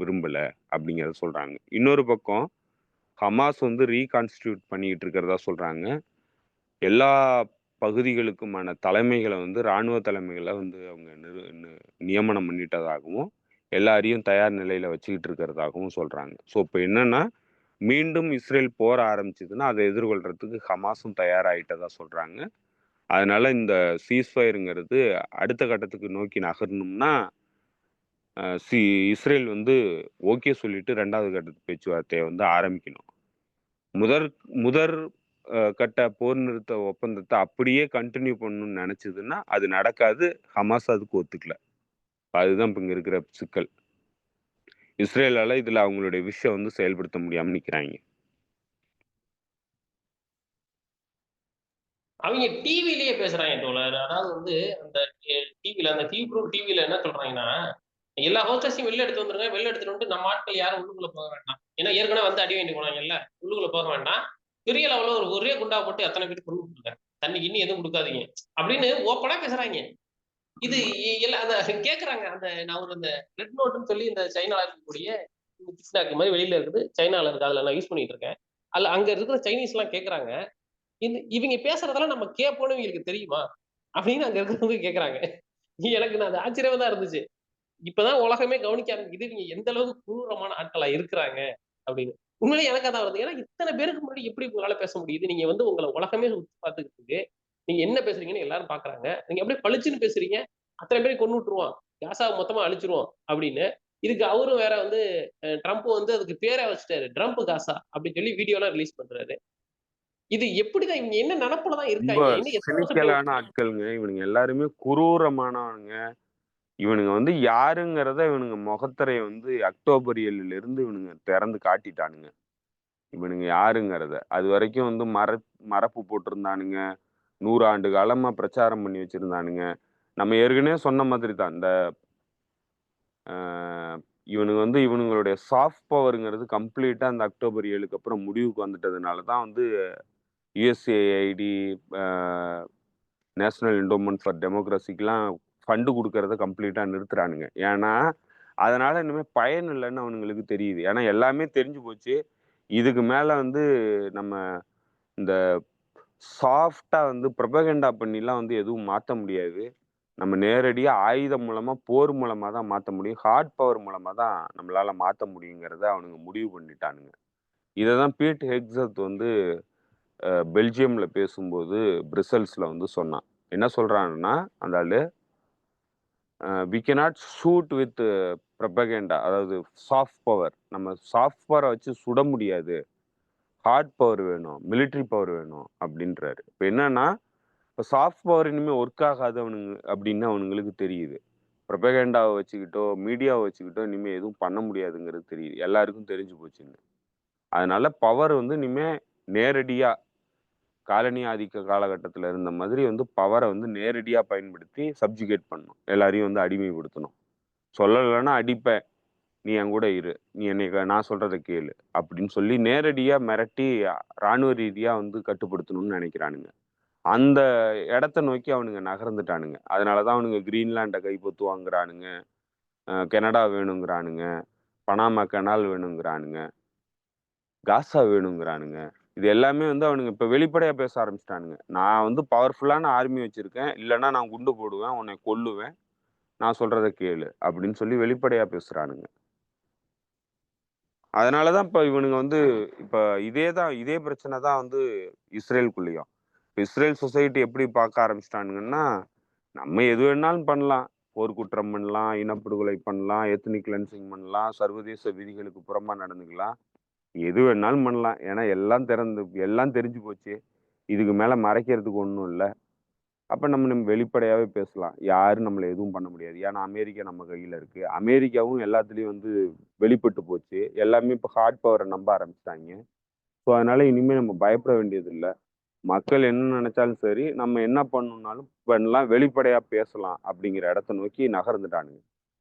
விரும்பல அப்படிங்கிறத சொல்றாங்க. இன்னொரு பக்கம் ஹமாஸ் வந்து ரீகான்ஸ்டிடியூட் பண்ணிக்கிட்டு இருக்கிறதா சொல்றாங்க. எல்லா பகுதிகளுக்குமான தலைமைகள வந்து ராணுவ தலைமைகள வந்து அவங்க நியமனம் பண்ணிட்டதாகவும், எல்லாரையும் தயார் நிலையில வச்சுக்கிட்டு இருக்கிறதாகவும் சொல்றாங்க. ஸோ, இப்ப என்னன்னா, மீண்டும் இஸ்ரேல் போர ஆரம்பிச்சதுன்னா, அத எதிர்கொள்றதுக்கு ஹமாஸும் தயாராயிட்டதா சொல்றாங்க. அதனால இந்த சீஸ்ஃபயர்ங்கிறது அடுத்த கட்டத்துக்கு நோக்கி நகரணும்னா, அ சி இஸ்ரேல் வந்து ஓகே சொல்லிட்டு 2வது கட்ட பேச்சுவார்த்தைய வந்து ஆரம்பிக்கணும். முதற் முதற் கட்ட போர் நிறுத்த ஒப்பந்தத்த அப்படியே கன்டின்யூ பண்ணணும்னு நெனச்சதுன்னா, அது நடக்காது. ஹமாஸ் அதுக்கு ஒத்துக்கல. அதுதான் இப்ப இங்க இருக்கிற சிக்கல். இஸ்ரேலால இதுல அவங்களுடைய வந்து செயல்படுத்த முடியாம நிக்கிறாய்ங்க. அவிங்க டிவிலயே பேசுறாங்க தோழர். அதாவது வந்து அந்த டிவில அந்த ஹீப்ரூ டிவில என்ன சொல்றாங்கன்னா, எல்லா ஹோஸ்டஸையும் வெளில எடுத்து வந்துருங்க. வெளில எடுத்துட்டு வந்துட்டு நம்ம ஆட்கள் யாரும் உள்ளுக்குள்ள போக வேண்டாம். ஏன்னா ஏற்கனவே வந்து அடி வாங்கிட்டு போனாங்கல்ல. உள்ளுக்குள்ள போக வேண்டாம். பெரிய லெவல்ல ஒரே குண்டா போட்டு அத்தன பேத்துக்கு கொன்னு விட்டுருங்க. தண்ணி கிண்ணி எதுவும் குடுக்காதீங்க. அப்படின்னு ஓப்பனா பேசுறாய்ங்க. இது ஆமா. எல்லாம் அந்த கேட்கறாங்க. அந்த நான் ஒரு அந்த ரெட் நோட்ன்னு சொல்லி இந்த சைனால இருக்கக்கூடிய டிக்ஸ்னாக் மாரி வெளியில இருக்குது. சைனால இருக்கு. அதுல நான் யூஸ் பண்ணிட்டு இருக்கேன். அதுல அங்க இருக்கிற சைனீஸ்லாம் கேட்கறாங்க. இவங்க பேசுறதெல்லாம் நம்ம கேட்போம்னு இவங்களுக்கு தெரியுமா? அப்படின்னு அங்க இருக்கிறவங்க கேட்கறாங்க. எனக்கு நான் அது ஆச்சரியமா தான் இருந்துச்சு. இப்பதான் உலகமே கவனிக்க ஆரம்பிக்குது. இவங்க எந்த அளவுக்கு கொடூரமான ஆட்களா இருக்கிறாங்க அப்படின்னு. உண்மையிலேயே எனக்கு அதான் வருது. ஏன்னா இத்தன பேருக்கு முன்னாடி எப்படி உங்களால பேச முடியுது? நீங்க வந்து உங்கள உலகமே உத்து பார்த்துக்கிட்டு இருக்கு. நீங்க என்ன பேசுறீங்கன்னு எல்லாரும் பார்க்குறாங்க. நீங்க அப்படியே பளிச்சுன்னு பேசுறீங்க. அத்தன பேரையும் கொன்னு விட்டுருவோம். காசாவ மொத்தமா அழிச்சுருவோம் அப்படின்னு. இதுக்கு அவரும் வேற வந்து ட்ரம்ப் வந்து அதுக்கு பேரே வச்சுட்டாரு. ட்ரம்ப் காசா அப்படின்னு சொல்லி வீடியோலாம் ரிலீஸ் பண்றாரு. இது எப்படிதான் இவங்க என்ன நெனப்புல தான் ரொம்ப இருக்காய்ங்க? இன்னும் எத்தன வருஷம் இப்படி சினிக்கலான ஆட்களுங்க. இவனுங்க எல்லாருமே குரூரமானவனுங்க. இவனுங்க வந்து யாருங்கிறத இவனுங்க முகத்திரைய வந்து அக்டோபர் 7லிருந்து இவனுங்க திறந்து காட்டிட்டானுங்க. இவனுங்க யாருங்கிறத. அதுவரைக்கும் வந்து மறப்பு போட்டிருந்தானுங்க. 100 ஆண்டு காலமா பிரச்சாரம் பண்ணி வச்சிருந்தானுங்க. நம்ம ஏற்கனவே சொன்ன மாதிரி தான். இந்த அ இவனுங்க வந்து இவனுங்களுடைய சாஃப்ட் பவர்ங்கிறது கம்ப்ளீட்டா அந்த அக்டோபர் 7க்கு அப்புறம் முடிவுக்கு வந்துட்டதுனால தான் வந்து USAID, uh national endowment for டெமோக்ரஸிக்குலாம் ஃபண்ட் குடுக்கறத கம்ப்ளீட்டா நிறுத்துறானுங்க. ஏன்னா, அதனால இனிமே பயன் இல்லன்னு அவனுங்களுக்கு தெரியுது. ஏன்னா எல்லாமே தெரிஞ்சு போச்சு. இதுக்கு மேல வந்து நம்ம இந்த சாஃப்ட்டா வந்து புரபகண்டா பண்ணிலாம் வந்து எதுவும் மாத்த முடியாது. நம்ம நேரடியா ஆயுதம் மூலமா, போர் மூலமா தான் மாத்த முடியும். ஹார்ட் பவர் மூலமா தான் நம்மளால மாத்த முடியுங்கிறத அவனுங்க முடிவு பண்ணிட்டானுங்க. இத தான் பீட் ஹெக்ஸத் வந்து பெல்ஜியம்ல பேசும்போது பிரசல்ஸ்ல வந்து சொன்னான். என்ன சொல்றான்னா அந்த ஆளு, we cannot shoot with propaganda, அதாவது சாஃப்ட் பவர். நம்ம சாஃப்ட் பவரை வச்சு சுட முடியாது, ஹார்ட் பவர் வேணும், மிலிட்டரி பவர் வேணும் அப்படின்றாரு. இப்போ என்னன்னா, இப்போ சாஃப்ட் பவர் இனிமேல் ஒர்க் ஆகாது அவனுங்க அப்படின்னு அவனுங்களுக்கு தெரியுது. ப்ரொபகேண்டாவை வச்சுக்கிட்டோ மீடியாவை வச்சுக்கிட்டோ இனிமேல் எதுவும் பண்ண முடியாதுங்கிறது தெரியுது, எல்லாருக்கும் தெரிஞ்சு போச்சுங்க. அதனால பவர் வந்து இனிமே நேரடியா காலனி ஆதிக்க காலகட்டத்தில் இருந்த மாதிரி வந்து பவரை வந்து நேரடியா பயன்படுத்தி சப்ஜுகேட் பண்ணணும், எல்லாரையும் வந்து அடிமைப்படுத்தணும். சொல்லலைன்னா அடிப்பேன், நீ என் கூட இரு, நீ என்னை நான் சொல்றதை கேளு அப்படின்னு சொல்லி நேரடியா மிரட்டி ராணுவ ரீதியா வந்து கட்டுப்படுத்தணும்னு நினைக்கிறானுங்க. அந்த இடத்த நோக்கி அவனுங்க நகர்ந்துட்டானுங்க. அதனாலதான் அவனுங்க கிரீன்லாண்டை கைப்பற்றுவாங்கிறானுங்க, கனடா வேணுங்கிறானுங்க, பனாமா கனால் வேணுங்கிறானுங்க, காசா வேணுங்கிறானுங்க. இது எல்லாமே வந்து அவனுங்க இப்ப வெளிப்படையா பேச ஆரம்பிச்சிட்டானுங்க. நான் வந்து பவர்ஃபுல்லான ஆர்மி வச்சிருக்கேன், இல்லைன்னா நான் குண்டு போடுவேன், உன்னை கொல்லுவேன், நான் சொல்றதை கேளு அப்படின்னு சொல்லி வெளிப்படையா பேசுறானுங்க. அதனாலதான் இப்ப இவனுங்க வந்து இப்ப இதே பிரச்சனை தான் வந்து இஸ்ரேலுக்குள்ளேயும். இஸ்ரேல் சொசைட்டி எப்படி பார்க்க ஆரம்பிச்சிட்டானுங்கன்னா, நம்ம எது வேணாலும் பண்ணலாம், போர்க்குற்றம் பண்ணலாம், இனப்படுகொலை பண்ணலாம், எத்னிக் கிளென்சிங் பண்ணலாம், சர்வதேச விதிகளுக்கு புறம்பா நடந்துக்கலாம், எது வேணாலும் பண்ணலாம். ஏன்னா எல்லாம் தெரிஞ்சு போச்சு, இதுக்கு மேல மறைக்கிறதுக்கு ஒன்றும் இல்லை. அப்ப நம்ம வெளிப்படையாவே பேசலாம், யாரும் நம்மளை எதுவும் பண்ண முடியாது. ஏன்னா அமெரிக்கா நம்ம கையில இருக்கு, அமெரிக்காவும் எல்லாத்துலயும் வந்து வெளிப்பட்டு போச்சு, எல்லாமே இப்ப ஹார்ட் பவரை நம்ப ஆரம்பிச்சிட்டாங்க. ஸோ அதனால இனிமே நம்ம பயப்பட வேண்டியது இல்லை. மக்கள் என்ன நினைச்சாலும் சரி, நம்ம என்ன பண்ணணும்னாலும் பண்ணலாம், வெளிப்படையா பேசலாம் அப்படிங்கிற இடத்த நோக்கி நகர்ந்துட்டானுங்க.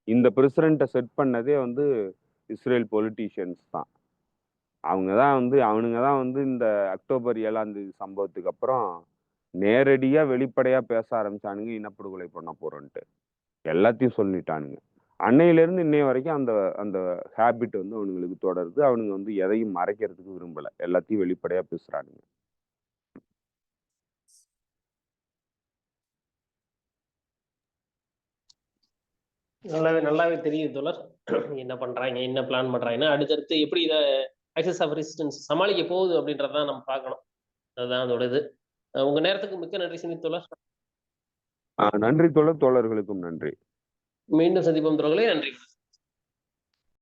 இந்த பிரசிடென்ட்டை செட் பண்ணதே வந்து இஸ்ரேல் பொலிட்டீஷியன்ஸ் தான். அவனுங்க தான் வந்து இந்த அக்டோபர் 7ஆம் தேதி சம்பவத்துக்கு அப்புறம் நேரடியா வெளிப்படையா பேச ஆரம்பிச்சானுங்க, இனப்படுகொலை பண்ண போறோன்ட்டு எல்லாத்தையும் சொல்லிட்டானுங்க. அன்னையிலிருந்து இன்னைய வரைக்கும் அந்த அந்த ஹேபிட் வந்து அவனுங்களுக்கு தொடருது. அவனுங்க வந்து எதையும் மறைக்கிறதுக்கு விரும்பல, எல்லாத்தையும் வெளிப்படையா பேசுறானுங்க. நல்லாவே தெரியுது தோழர். என்ன பண்றாங்க, என்ன பிளான் பண்றாங்கன்னா, அடுத்தடுத்து எப்படி இதை ஆக்சஸ் ஆஃப் ரெசிஸ்டன்ஸ் சமாளிக்க போகுது அப்படின்றதான் நம்ம பார்க்கணும். அதுதான் அதோட இது. உங்க நேரத்துக்கு மிக்க நன்றி சிந்தித் தோழர். நன்றி தோழர்களுக்கும் நன்றி. மீண்டும் சந்திப்போம் தோழர்களே, நன்றி.